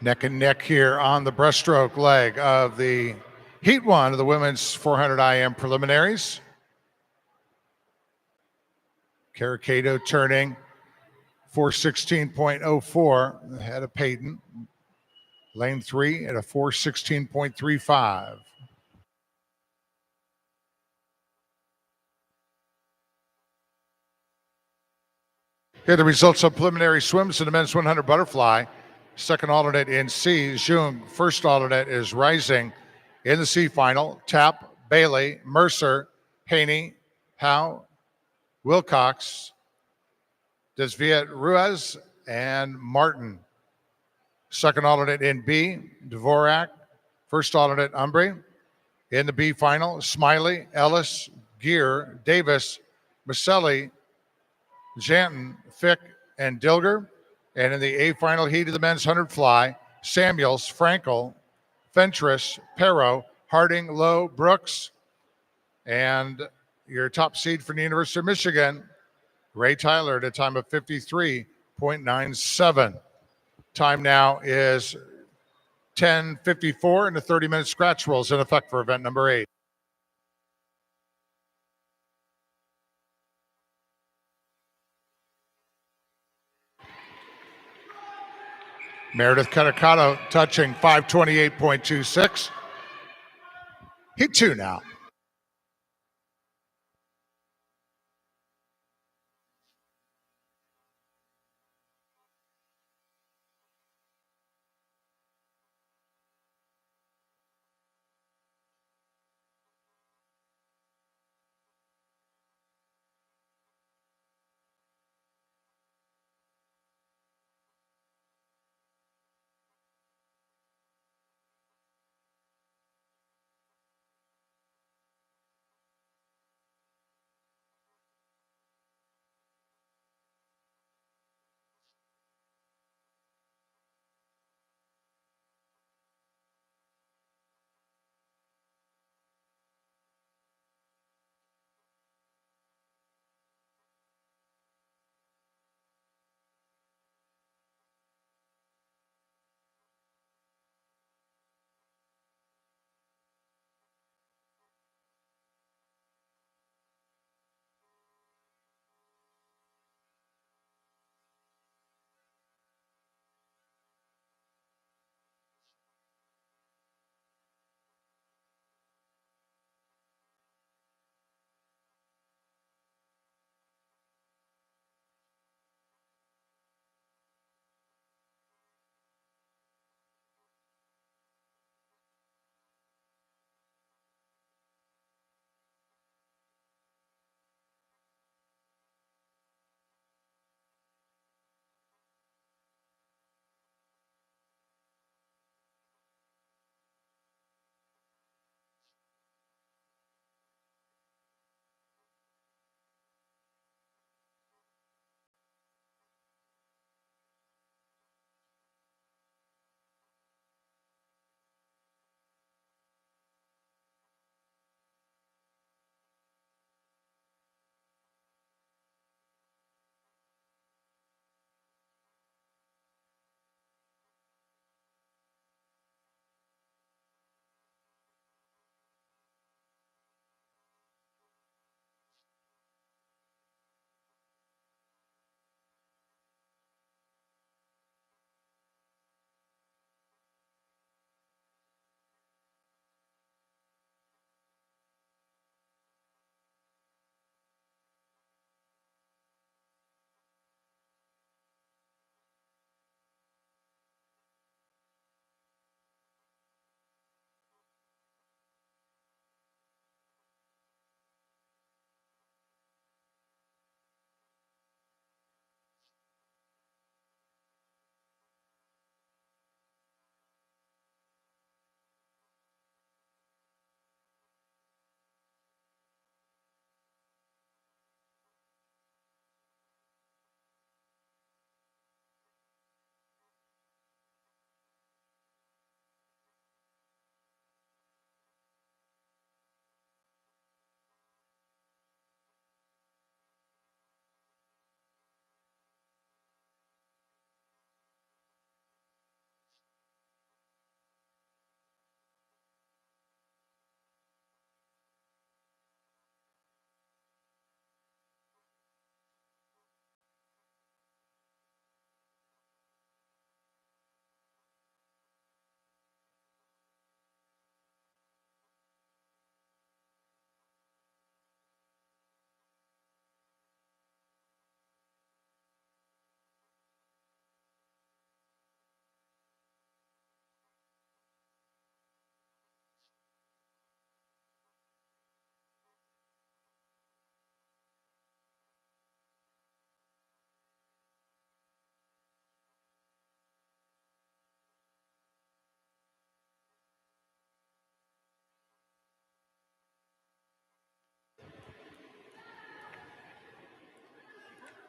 Neck and neck here on the breaststroke leg of the heat one of the women's 400 IM preliminaries. Caracato turning 416.04 ahead of Peyton. Lane 3 at a 416.35. Here are the results of preliminary swims in the men's 100 butterfly. Second alternate in C, Jung. First alternate is Rising. In the C final, Tapp, Bailey, Mercer, Haney, Howe, Wilcox, Desviet Ruiz, and Martin. Second alternate in B, Dvorak. First alternate, Umbre. In the B final, Smiley, Ellis, Gear, Davis, Maselli, Janton, Fick, and Dilger. And in the A final heat of the men's 100 fly, Samuels, Frankel, Fentress, Perro, Harding, Lowe, Brooks, and your top seed from the University of Michigan, Ray Tyler, at a time of 53.97. Time now is 10:54, and the 30-minute scratch rules in effect for event number 8. Meredith Caracato touching 528.26. Heat 2 now.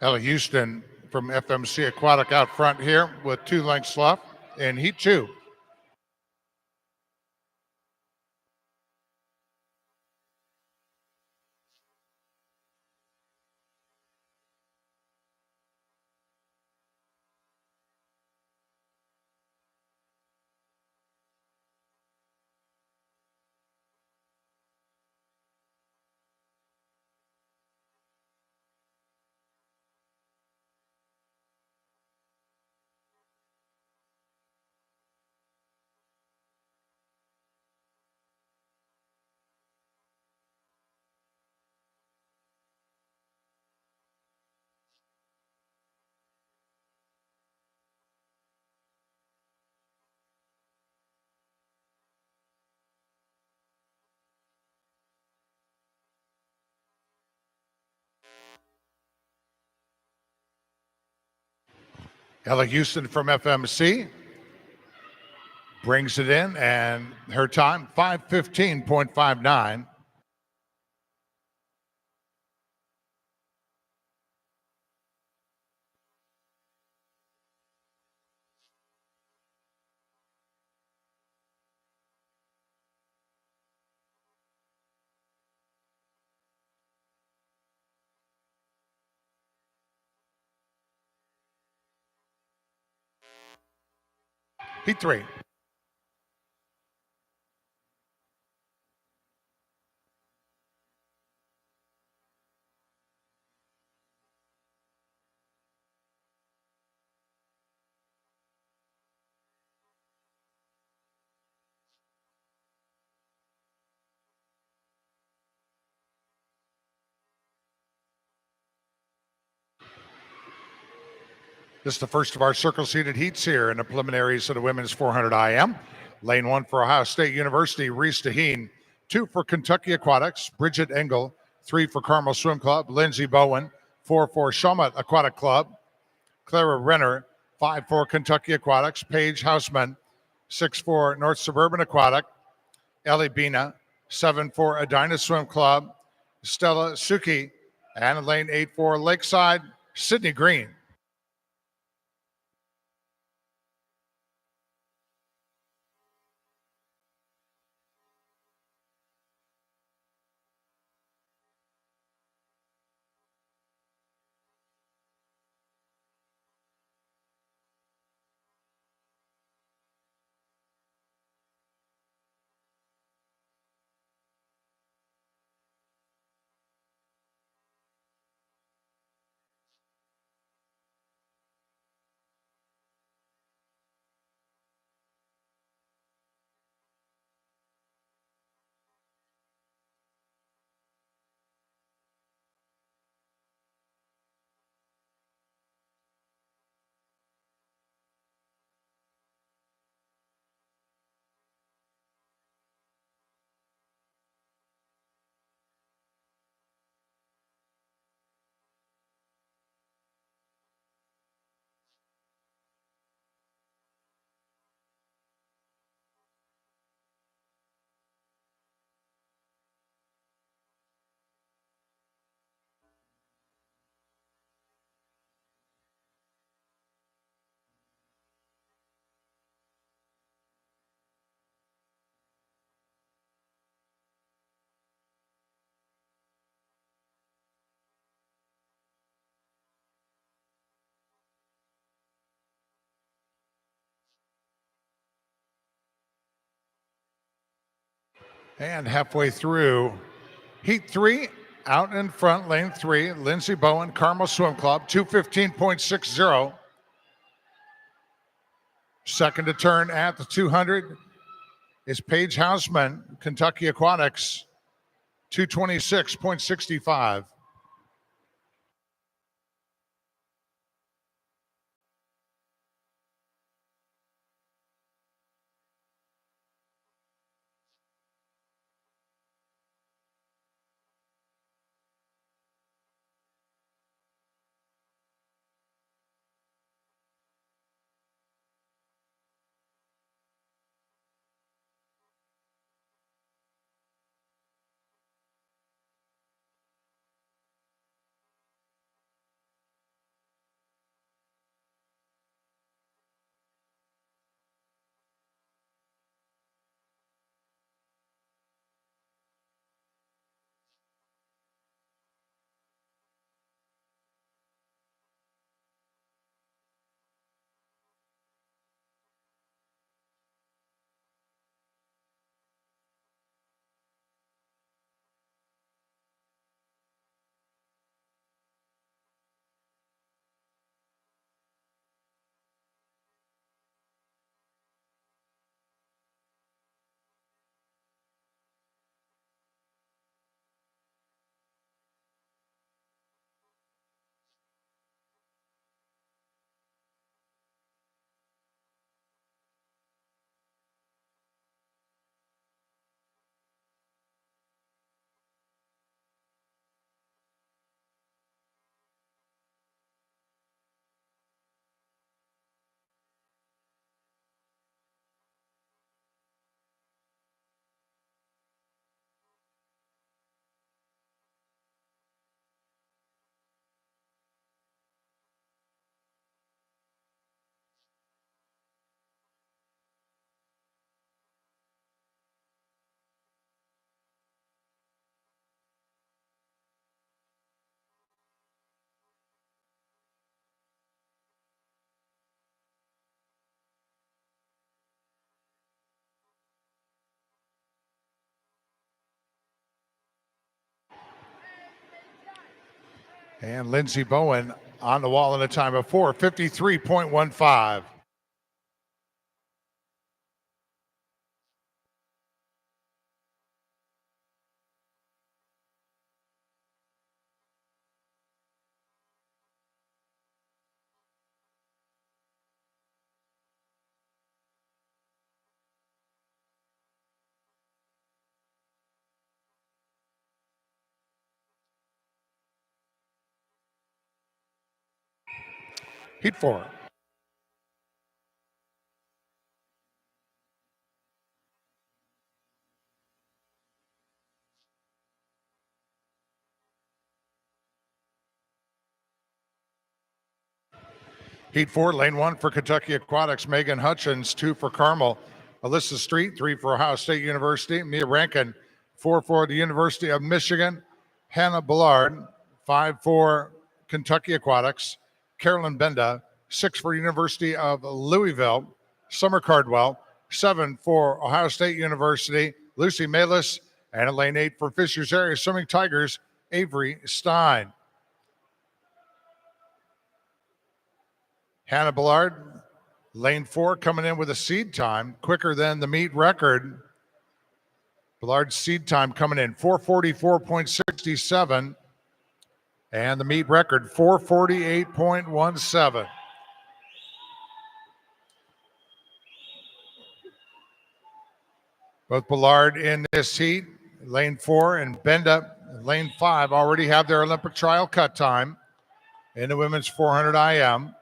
Ella Houston from FMC Aquatic out front here with 2 lengths left in Heat 2. Ella Houston from FMC brings it in, and her time 5:15.59. Heat 3. This is the first of our circle-seated heats here in the preliminaries of the women's 400 IM. Lane 1 for Ohio State University, Reese Deheen. 2 for Kentucky Aquatics, Bridget Engel. 3 for Carmel Swim Club, Lindsey Bowen. 4 for Shawmut Aquatic Club, Clara Renner. 5 for Kentucky Aquatics, Paige Houseman. 6 for North Suburban Aquatic, Ellie Bina. 7 for Edina Swim Club, Stella Suki. And in lane 8 for Lakeside, Sydney Green. And halfway through Heat 3, out in front, lane 3, Lindsey Bowen, Carmel Swim Club, 215.60. Second to turn at the 200 is Paige Houseman, Kentucky Aquatics, 226.65. And Lindsey Bowen on the wall in a time of 4:53.15. Heat 4. Heat 4, lane 1 for Kentucky Aquatics, Megan Hutchins. 2 for Carmel, Alyssa Street. 3 for Ohio State University, Mia Rankin. 4 for the University of Michigan, Hannah Ballard. 5 for Kentucky Aquatics, Carolyn Benda. 6 for University of Louisville, Summer Cardwell. 7 for Ohio State University, Lucy Malis. And at lane 8 for Fishers Area Swimming Tigers, Avery Stein. Hannah Ballard, lane 4, coming in with a seed time quicker than the meet record. Ballard's seed time coming in 4:44.67, and the meet record 4:48.17. Both Ballard in this heat, lane 4, and Benda, lane 5, already have their Olympic trial cut time in the women's 400 IM.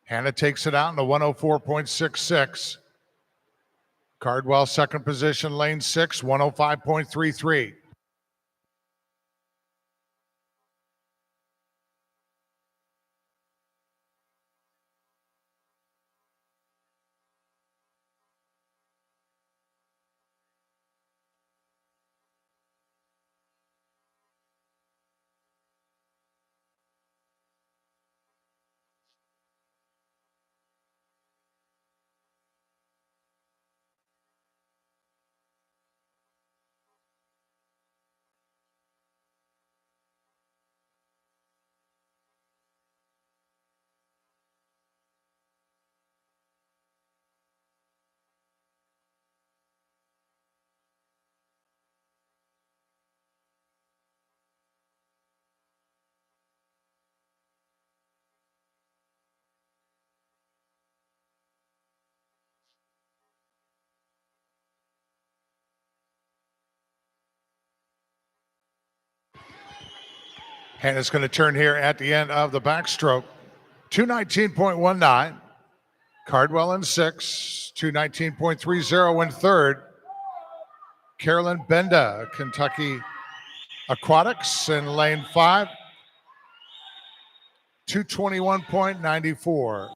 Hannah takes it out in the 104.66. Cardwell, second position, lane 6, 105.33. Hannah's going to turn here at the end of the backstroke. 219.19. Cardwell in 6. 219.30 in third. Carolyn Benda, Kentucky Aquatics, in lane 5. 221.94.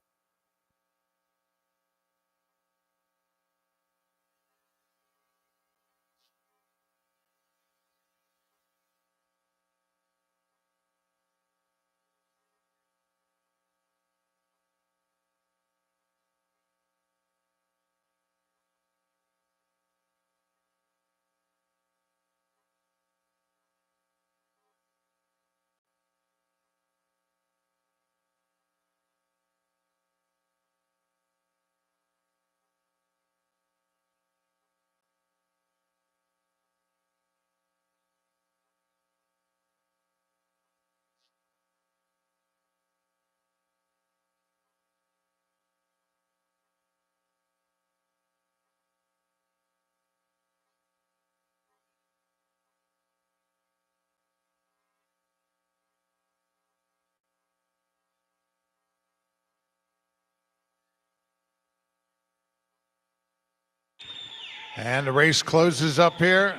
And the race closes up here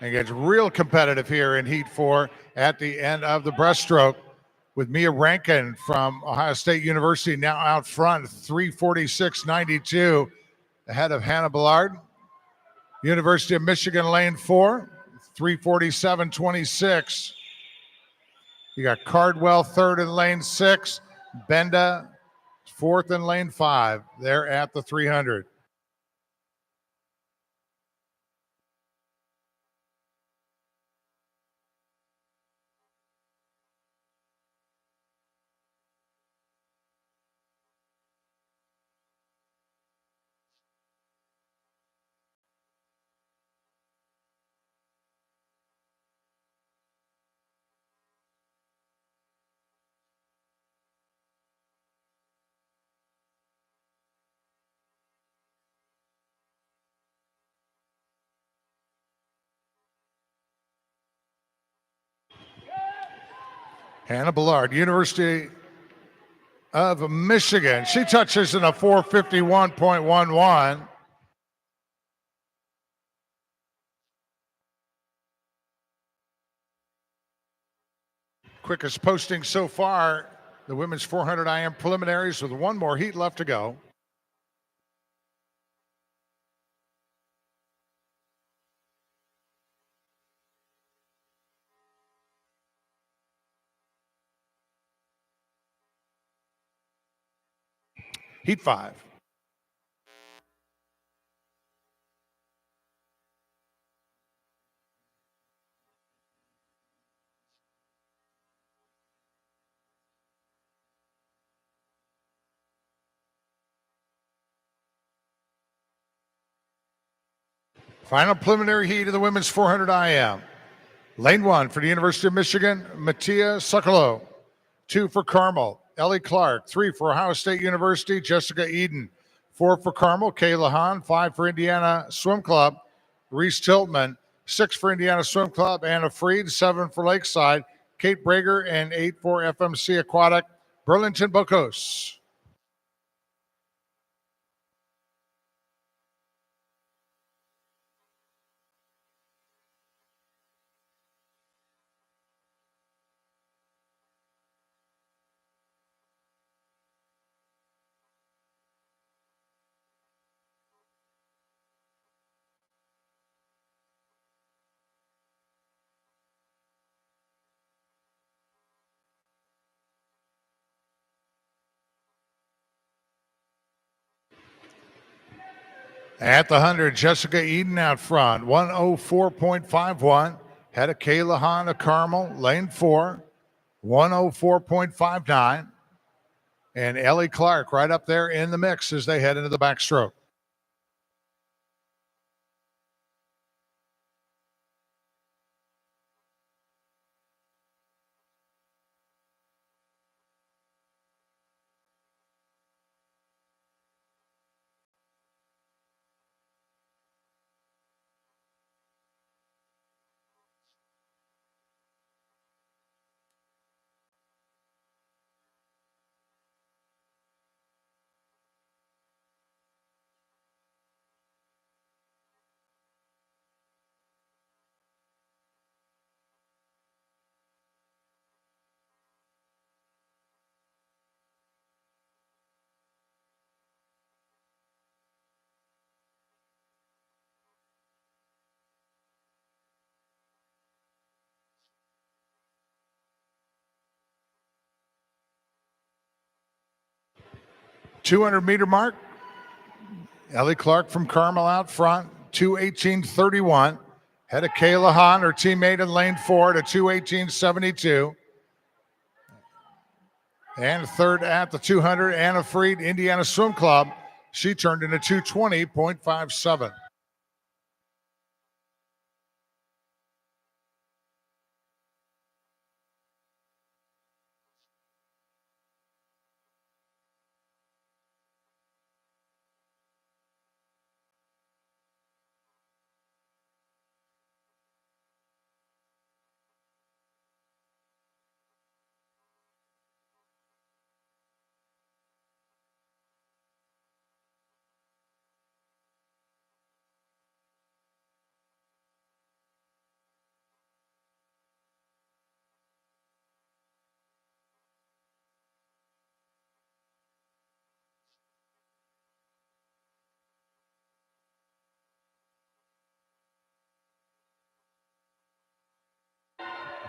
and gets real competitive here in Heat 4 at the end of the breaststroke, with Mia Rankin from Ohio State University now out front, 3:46.92, ahead of Hannah Ballard. University of Michigan, lane 4, 3:47.26. You got Cardwell third in lane 6, Benda fourth in lane 5. They're at the 300. Hannah Ballard, University of Michigan. She touches in a 451.11. Quickest posting so far, the women's 400 IM preliminaries with one more heat left to go. Heat 5. Final preliminary heat of the women's 400 IM. Lane 1 for the University of Michigan, Mattia Sokolow. 2 for Carmel, Ellie Clark. 3 for Ohio State University, Jessica Eden. 4 for Carmel, Kayla Hahn. 5 for Indiana Swim Club, Reese Tiltman. 6 for Indiana Swim Club, Anna Freed. 7 for Lakeside, Kate Brager. And 8 for FMC Aquatic, Burlington Bocos. At the 100, Jessica Eden out front, 104.51. Had a Kayla Hahn of Carmel, lane 4, 104.59. And Ellie Clark right up there in the mix as they head into the backstroke. .200-meter mark. Ellie Clark from Carmel out front, 2:18.31. Had a Kayla Hahn, her teammate in lane 4, to 2:18.72. And third at the 200, Anna Freed, Indiana Swim Club. She turned into 2:20.57.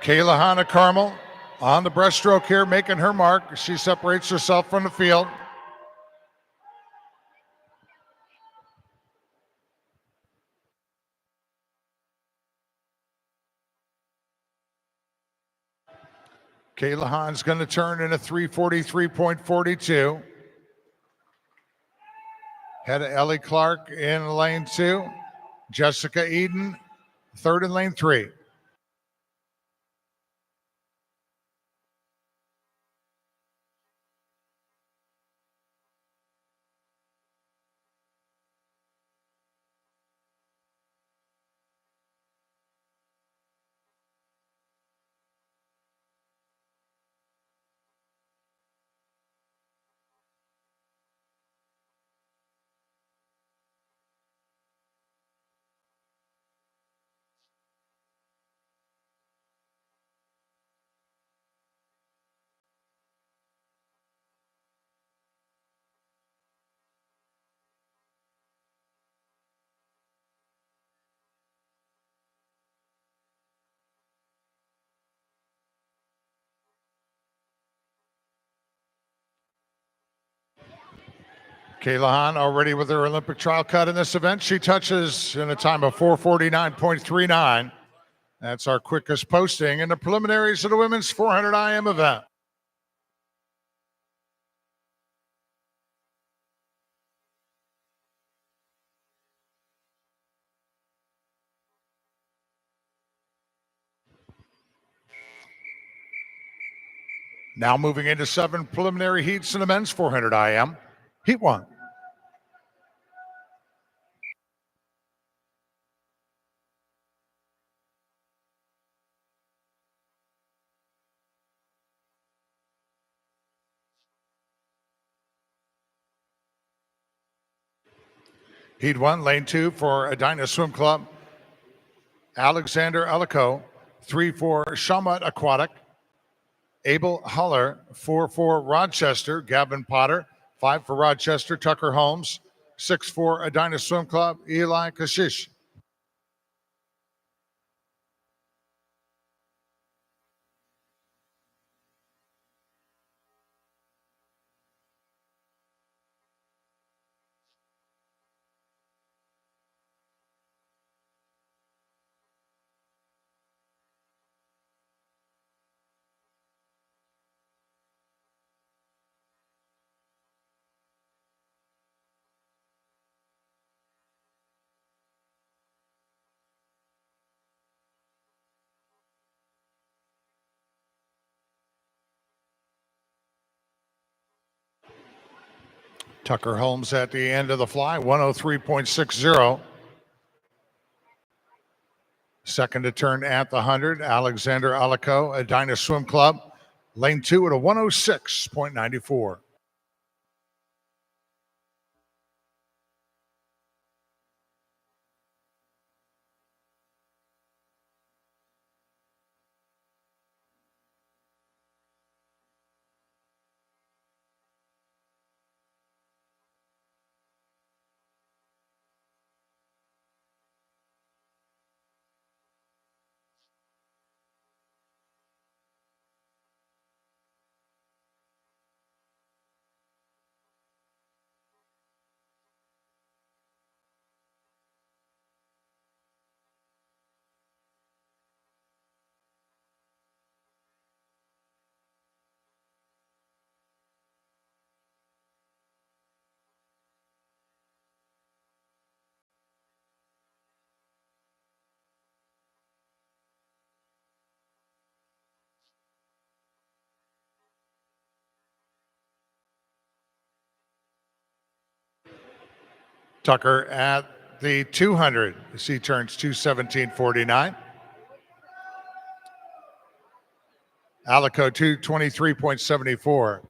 Kayla Hahn of Carmel on the breaststroke here, making her mark. She separates herself from the field. Kayla Hahn's going to turn in a 3:43.42. Had Ellie Clark in lane 2. Jessica Eden, third in lane 3. Kayla Hahn already with her Olympic trial cut in this event. She touches in a time of 4:49.39. That's our quickest posting in the preliminaries of the women's 400 IM event. Now moving into 7 preliminary heats in the men's 400 IM. Heat 1. Heat 1, lane 2 for Edina Swim Club. Alexander Ellico, 3 for Shamut Aquatic. Abel Haller, 4 for Rochester. Gavin Potter, 5 for Rochester. Tucker Holmes, 6 for Edina Swim Club. Eli Kashish. Tucker Holmes at the end of the fly, 103.60. Second to turn at the 100, Alexander Alico, Edina Swim Club. Lane 2 at a 106.94. Tucker at the 200. He turns 217.49. Alico 223.74.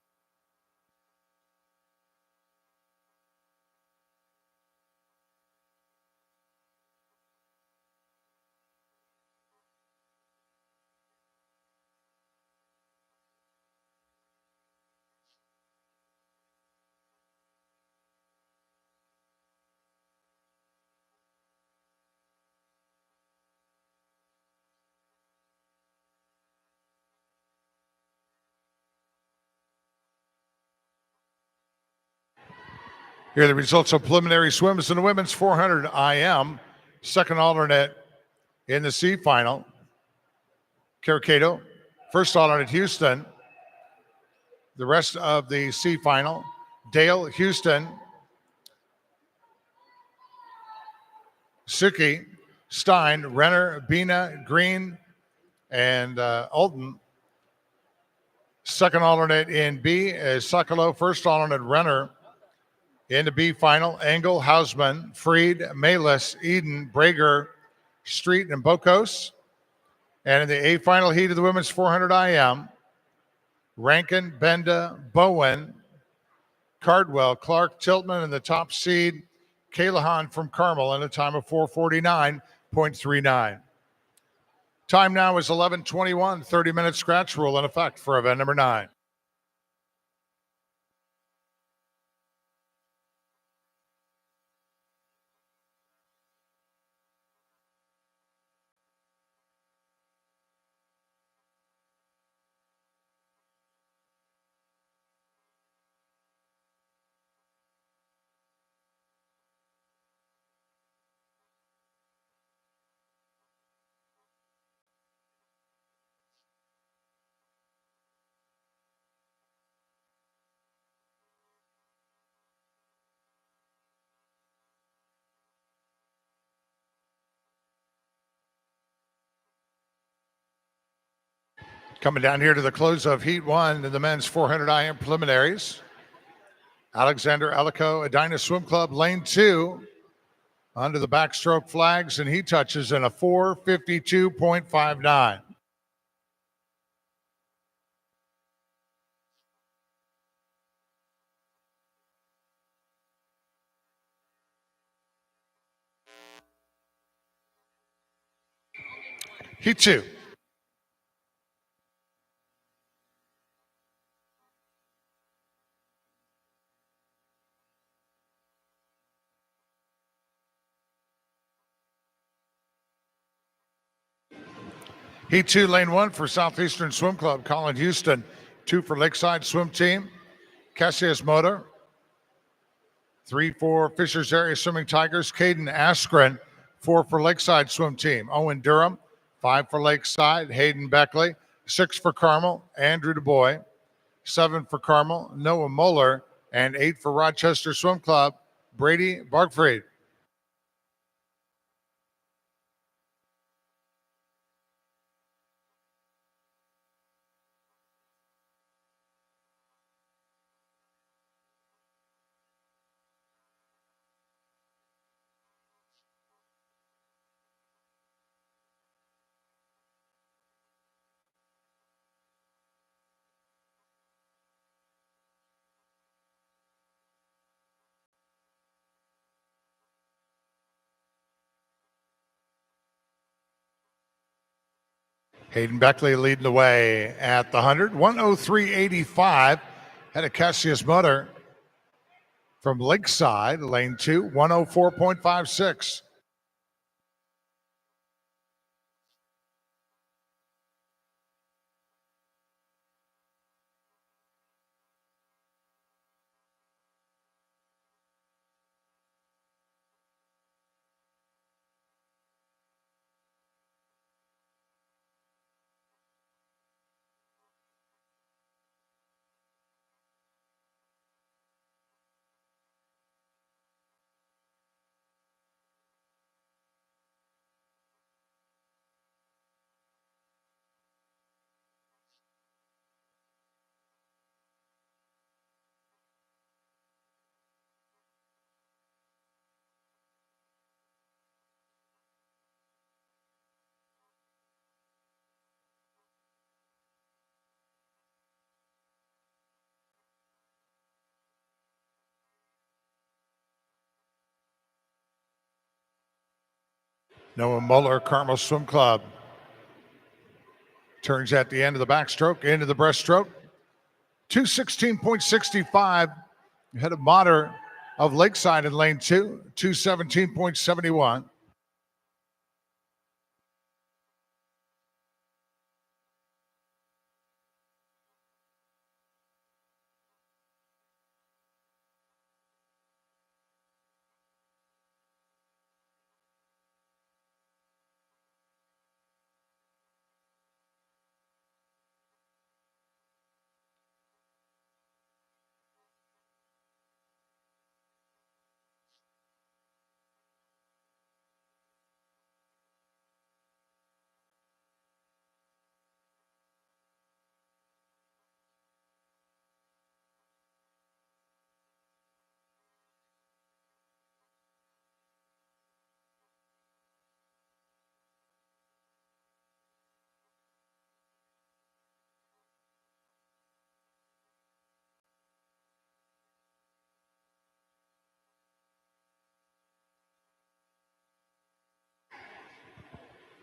Here are the results of preliminary swims in the women's 400 IM. Second alternate in the C final, Caracato. First alternate, Houston. The rest of the C final, Dale, Houston, Suki, Stein, Renner, Bina, Green, and Alton. Second alternate in B is Sakalo. First alternate, Renner. In the B final, Engel, Hausman, Freed, Malis, Eden, Brager, Street, and Bocos. And in the A final heat of the women's 400 IM, Rankin, Benda, Bowen, Cardwell, Clark, Tiltman, and the top seed, Kayla Hahn from Carmel in a time of 4:49.39. Time now is 11:21, 30-minute scratch rule in effect for event number 9. Coming down here to the close of Heat 1 in the men's 400 IM preliminaries. Alexander Alico, Edina Swim Club, lane 2, under the backstroke flags, and he touches in a 4:52.59. Heat 2. Heat 2, lane 1 for Southeastern Swim Club, Colin Houston. 2 for Lakeside Swim Team, Cassius Motor. 3 for Fishers Area Swimming Tigers, Caden Askren. 4 for Lakeside Swim Team, Owen Durham. 5 for Lakeside, Hayden Beckley. 6 for Carmel, Andrew DuBois. 7 for Carmel, Noah Moeller. And 8 for Rochester Swim Club, Brady Barkfried. Hayden Beckley leading the way at the 100, 103.85. Had a Cassius Mutter from Lakeside, lane 2, 104.56. Noah Muller, Carmel Swim Club. Turns at the end of the backstroke, into the breaststroke. 216.65. Ahead of Motter of Lakeside in lane 2, 217.71.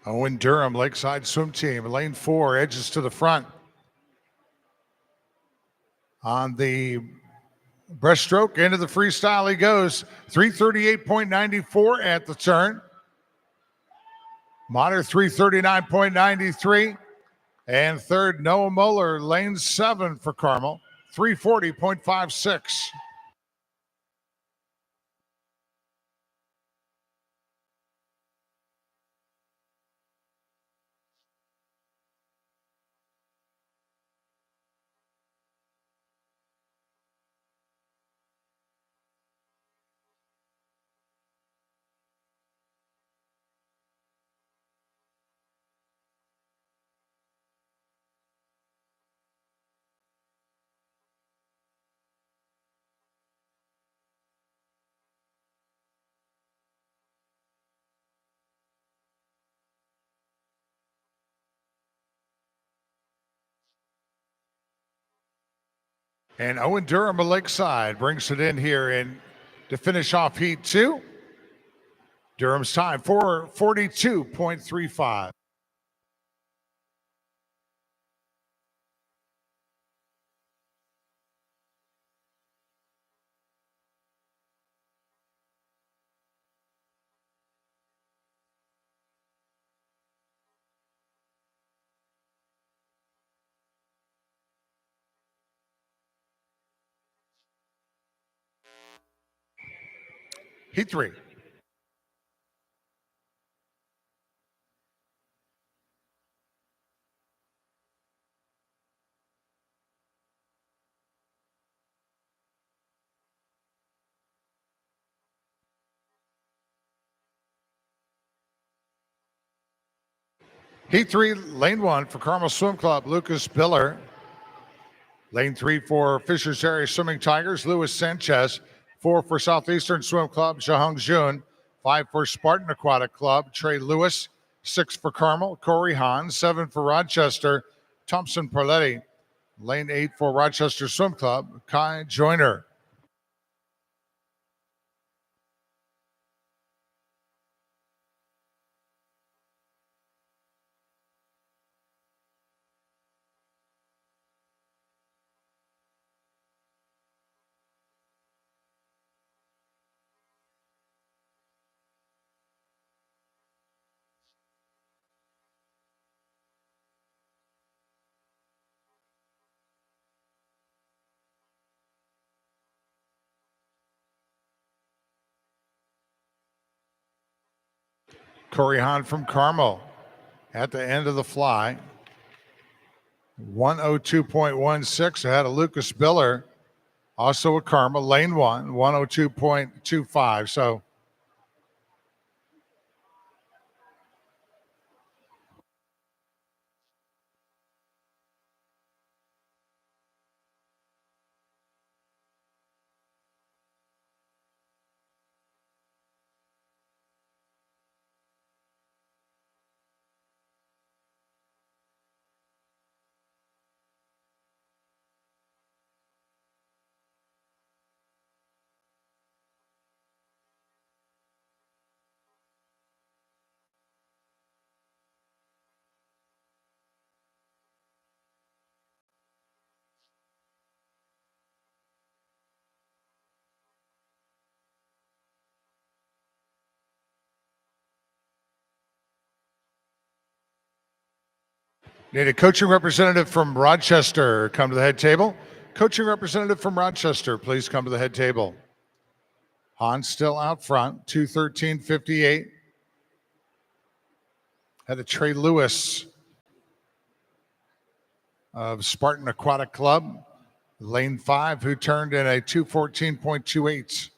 Owen Durham, Lakeside Swim Team, lane 4, edges to the front. On the breaststroke, into the freestyle he goes. 338.94 at the turn. Motter 339.93. And third, Noah Muller, lane 7 for Carmel, 340.56. And Owen Durham of Lakeside brings it in here to finish off Heat 2. Durham's time, 4:42.35. Heat 3. Heat 3, lane 1 for Carmel Swim Club, Lucas Biller. Lane 3 for Fishers Area Swimming Tigers, Luis Sanchez. 4 for Southeastern Swim Club, Jahong Jun. 5 for Spartan Aquatic Club, Trey Lewis. 6 for Carmel, Corey Hahn. 7 for Rochester, Thompson Perletti. Lane 8 for Rochester Swim Club, Kai Joyner. Corey Hahn from Carmel at the end of the fly. 102.16 ahead of Lucas Biller, also a Carmel, lane 1, 102.25. So need a coaching representative from Rochester. Come to the head table. Coaching representative from Rochester, please come to the head table. Hahn still out front, 2:13.58. Had a Trey Lewis of Spartan Aquatic Club, lane 5, who turned in a 2:14.28.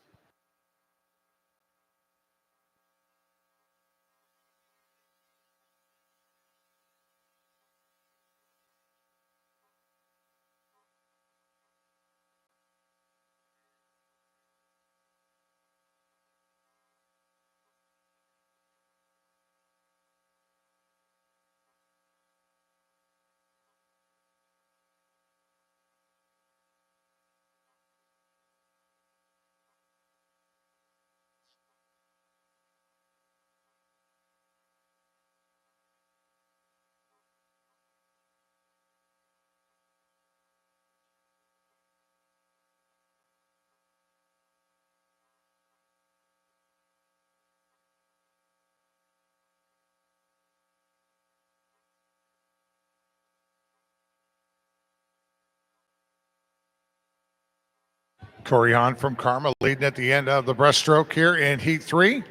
Corey Hahn from Carmel leading at the end of the breaststroke here in Heat 3.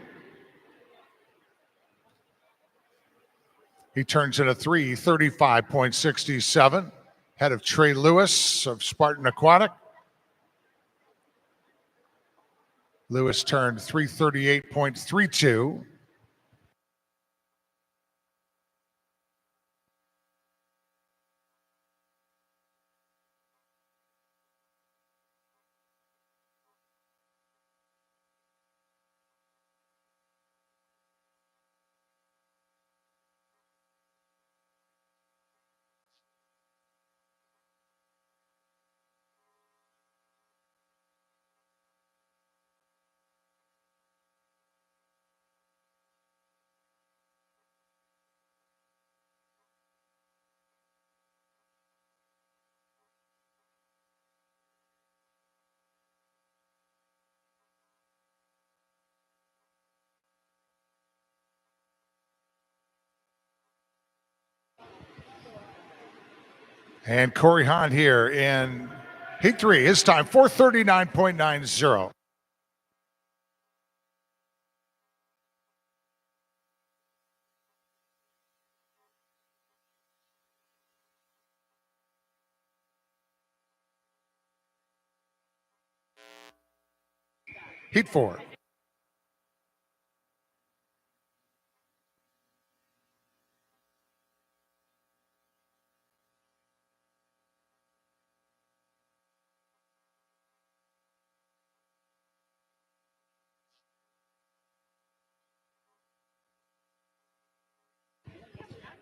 He turns in a 3:35.67, head of Trey Lewis of Spartan Aquatic. Lewis turned 3:38.32. And Corey Hahn here in heat 3. His time 4:39.90. Heat 4.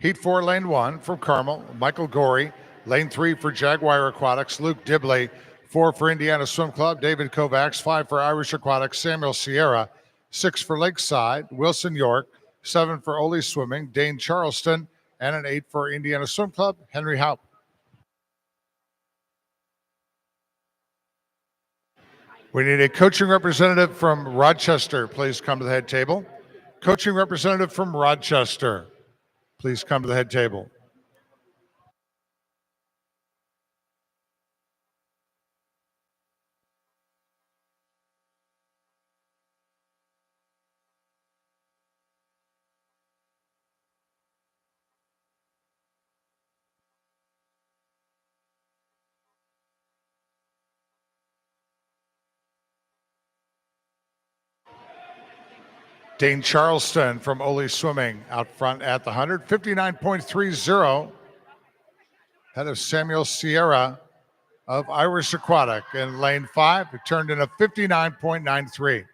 Heat 4, lane 1 from Carmel, Michael Gorey. Lane 3 for Jaguar Aquatics, Luke Dibley. 4 for Indiana Swim Club, David Kovacs. 5 for Irish Aquatics, Samuel Sierra. 6 for Lakeside, Wilson York. 7 for Ole Swimming, Dane Charleston. And an 8 for Indiana Swim Club, Henry Haupt. We need a coaching representative from Rochester. Please come to the head table. Coaching representative from Rochester. Please come to the head table. Dane Charleston from Ole Swimming out front at the 100, 59.30. Head of Samuel Sierra of Irish Aquatic in lane 5. It turned in a 59.93.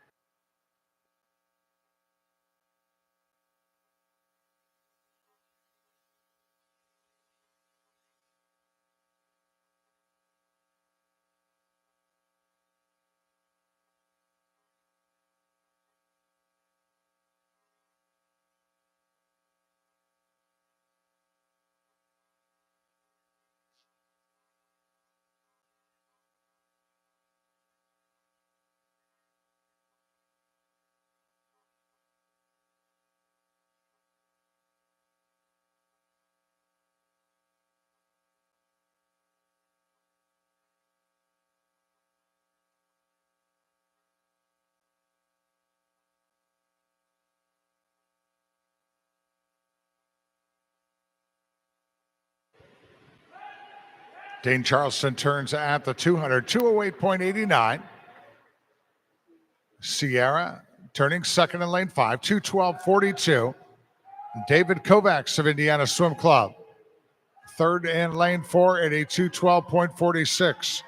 Dane Charleston turns at the 200, 208.89. Sierra turning second in lane 5, 212.42. David Kovacs of Indiana Swim Club. Third in lane 4 at a 212.46.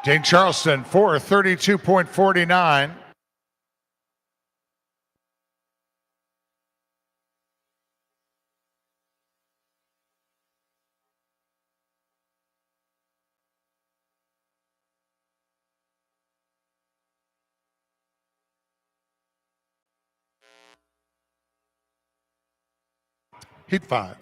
Jane Charleston, 4:32.49. Heat 5.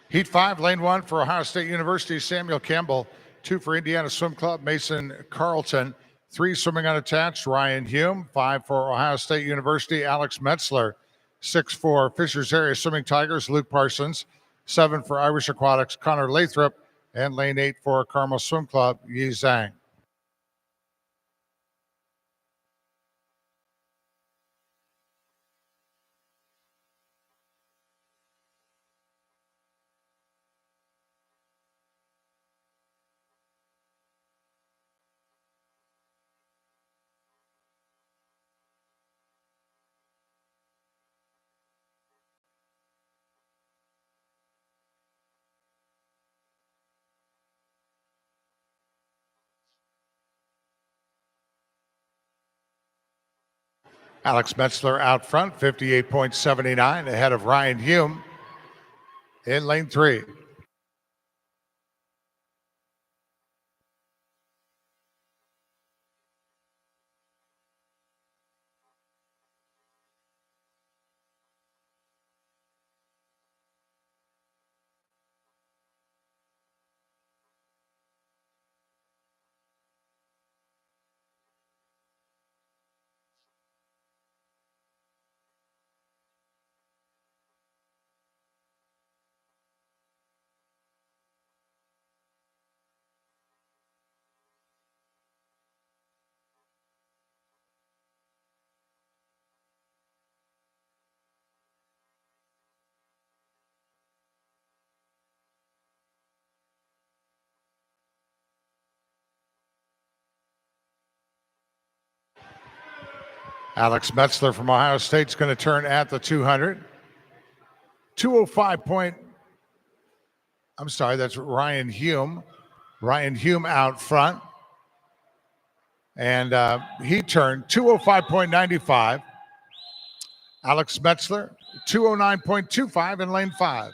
Heat 5, lane 1 for Ohio State University, Samuel Campbell. 2 for Indiana Swim Club, Mason Carlton. 3 swimming unattached, Ryan Hume. 5 for Ohio State University, Alex Metzler. 6 for Fishers Area Swimming Tigers, Luke Parsons. 7 for Irish Aquatics, Connor Lathrop. And lane 8 for Carmel Swim Club, Yi Zhang. Alex Metzler out front, 58.79, ahead of Ryan Hume in lane 3. Alex Metzler from Ohio State is going to turn at the 200. 205 point. I'm sorry, that's Ryan Hume. Ryan Hume out front. And he turned 205.95. Alex Metzler, 209.25 in lane 5.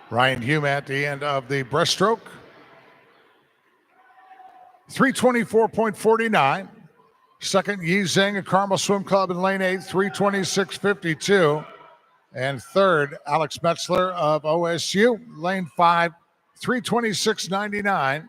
Ryan Hume at the end of the breaststroke. 324.49. Second, Yi Zhang at Carmel Swim Club in lane 8, 326.52. And third, Alex Metzler of OSU, lane 5, 326.99.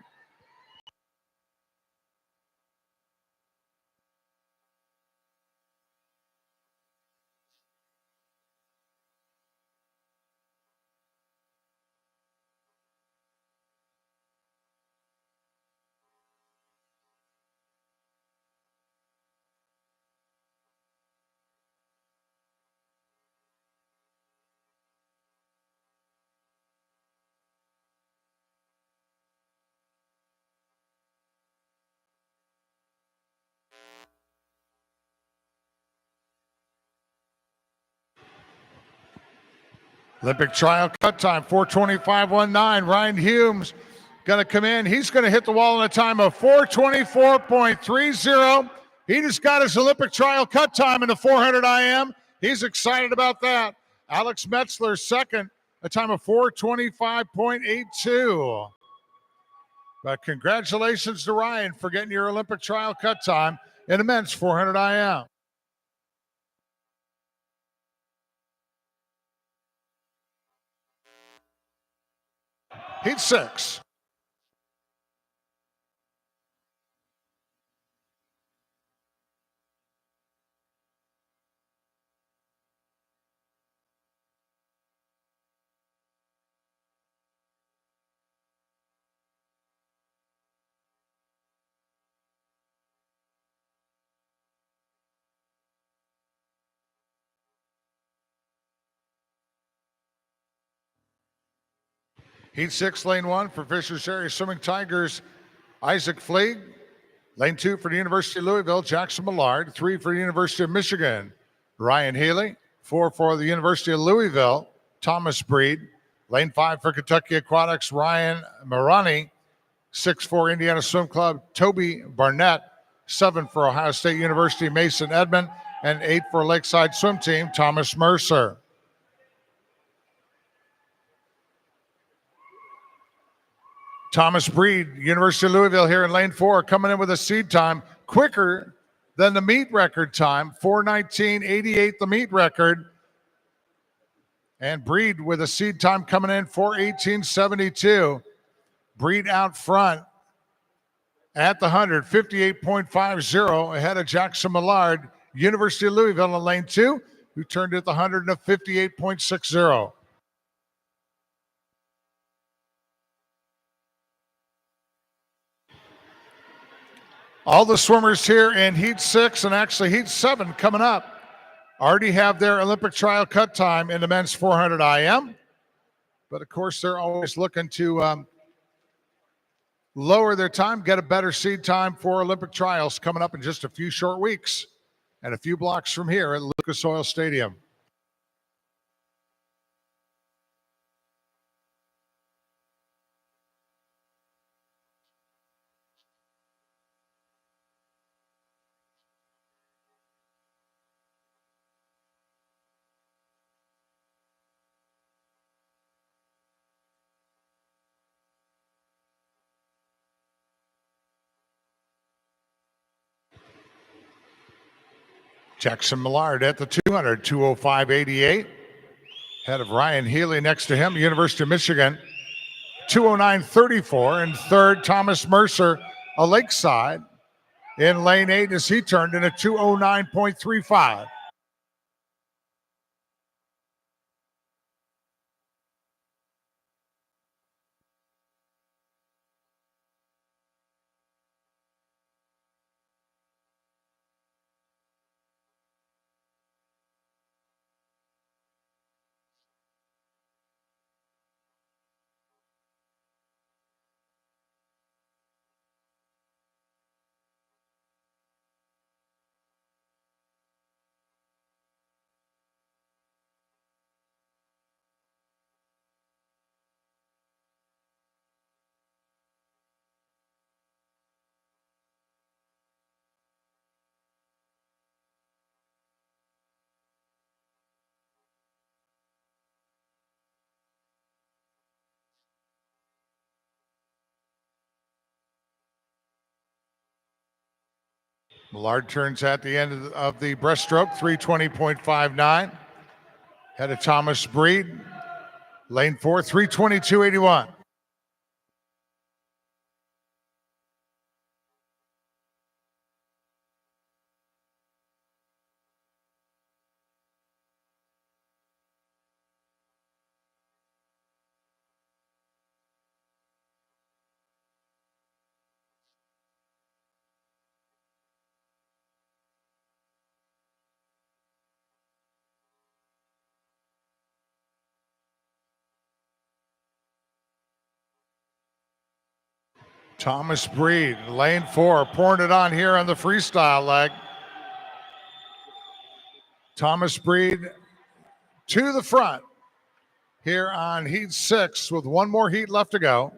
Olympic trial cut time, 4:25.19. Ryan Humes going to come in. He's going to hit the wall in a time of 4:24.30. He just got his Olympic trial cut time in the 400 IM. He's excited about that. Alex Metzler second, a time of 4:25.82. But congratulations to Ryan for getting your Olympic trial cut time in the men's 400 IM. Heat 6. Heat 6, lane 1 for Fishers Area Swimming Tigers, Isaac Fleeg. Lane 2 for the University of Louisville, Jackson Millard. 3 for the University of Michigan, Ryan Healy. 4 for the University of Louisville, Thomas Breed. Lane 5 for Kentucky Aquatics, Ryan Marani. 6 for Indiana Swim Club, Toby Barnett. 7 for Ohio State University, Mason Edmond. And 8 for Lakeside Swim Team, Thomas Mercer. Thomas Breed, University of Louisville here in lane 4, coming in with a seed time quicker than the meet record time, 4:19.88 the meet record. And Breed with a seed time coming in 4:18.72. Breed out front at the 100, 58.50 ahead of Jackson Millard, University of Louisville in lane 2, who turned at the 100 in a 58.60. All the swimmers here in Heat 6 and actually Heat 7 coming up already have their Olympic trial cut time in the men's 400 IM. But of course, they're always looking to lower their time, get a better seed time for Olympic trials coming up in just a few short weeks and a few blocks from here at Lucas Oil Stadium. Jackson Millard at the 200, 2:05.88. Head of Ryan Healy next to him, University of Michigan, 2:09.34. And third, Thomas Mercer, a Lakeside, in lane 8 as he turned in a 2:09.35. Millard turns at the end of the breaststroke, 3:20.59. Head of Thomas Breed, lane 4, 3:22.81. Thomas Breed, lane 4, pouring it on here on the freestyle leg. Thomas Breed to the front here on heat 6 with one more heat left to go.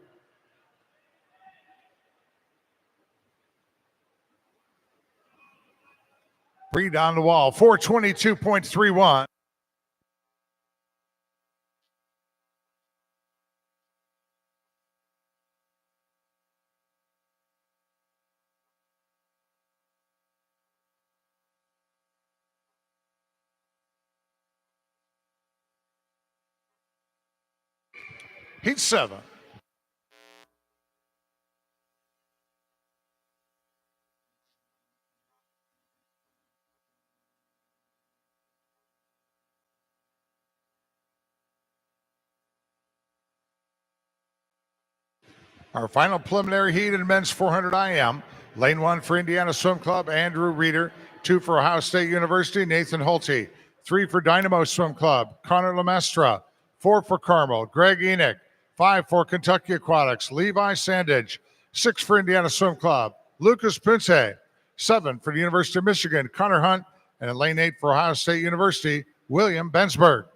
Reed on the wall, 422.31. Heat 7. Our final preliminary heat in men's 400 IM. Lane 1 for Indiana Swim Club, Andrew Reeder. 2 for Ohio State University, Nathan Hulte. 3 for Dynamo Swim Club, Connor Lemestra. 4 for Carmel, Greg Enoch. 5 for Kentucky Aquatics, Levi Sandage. 6 for Indiana Swim Club, Lucas Pince. 7 for the University of Michigan, Connor Hunt. And in lane 8 for Ohio State University, William Bensberg.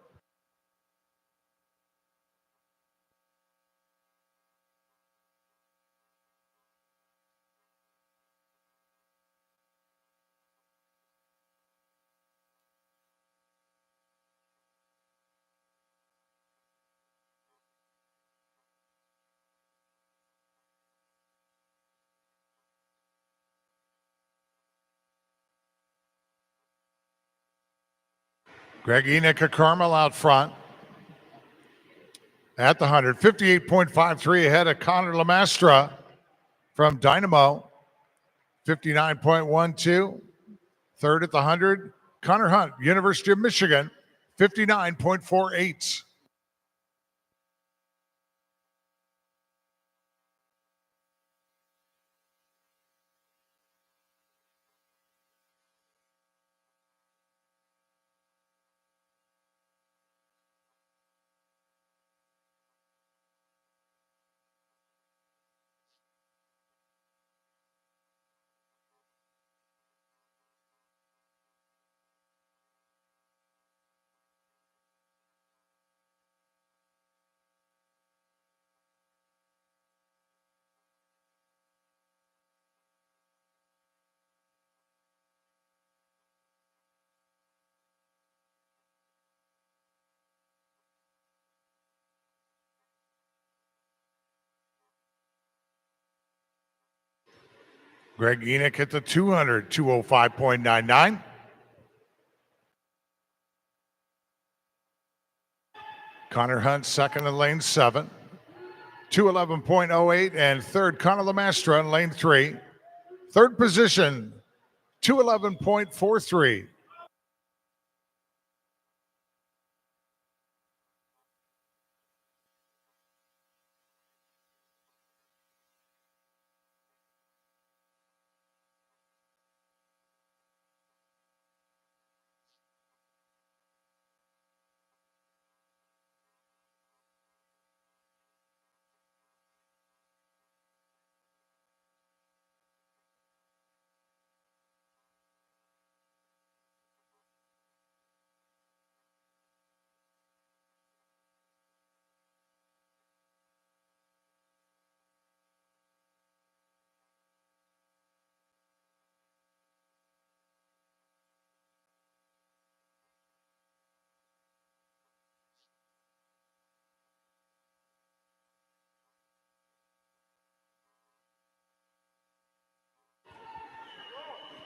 Greg Enoch of Carmel out front at the 100. 58.53 ahead of Connor Lamastra from Dynamo. 59.12. Third at the 100, Connor Hunt, University of Michigan. 59.48. Greg Enoch at the 200, 205.99. Connor Hunt second in lane 7, 211.08. And third, Connor Lamastra in lane 3. Third position, 211.43.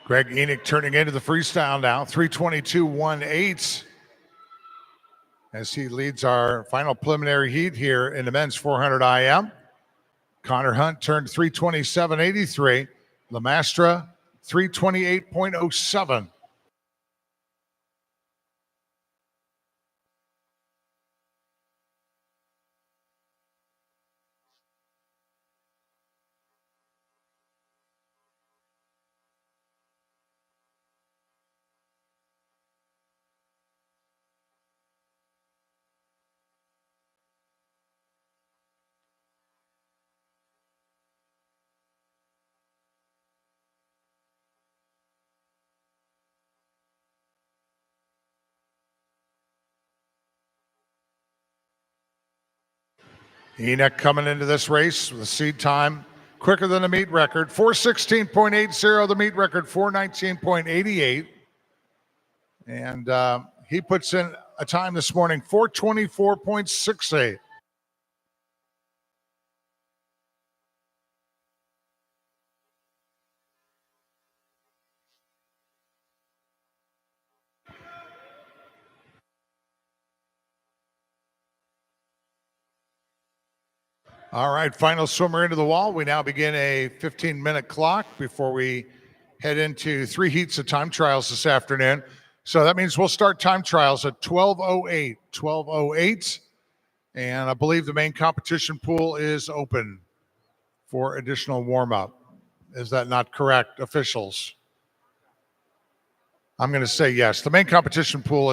Greg Enoch turning into the freestyle now, 322.18, as he leads our final preliminary heat here in the men's 400 IM. Connor Hunt turned 327.83. Lamastra, 328.07. Enoch coming into this race with a seed time quicker than the meet record, 4:16.80. The meet record, 4:19.88. And he puts in a time this morning, 4:24.68. All right, final swimmer into the wall. We now begin a 15-minute clock before we head into 3 heats of time trials this afternoon. So that means we'll start time trials at 12:08. 12:08, and I believe the main competition pool is open for additional warm-up. Is that not correct, officials? I'm going to say yes. The main competition pool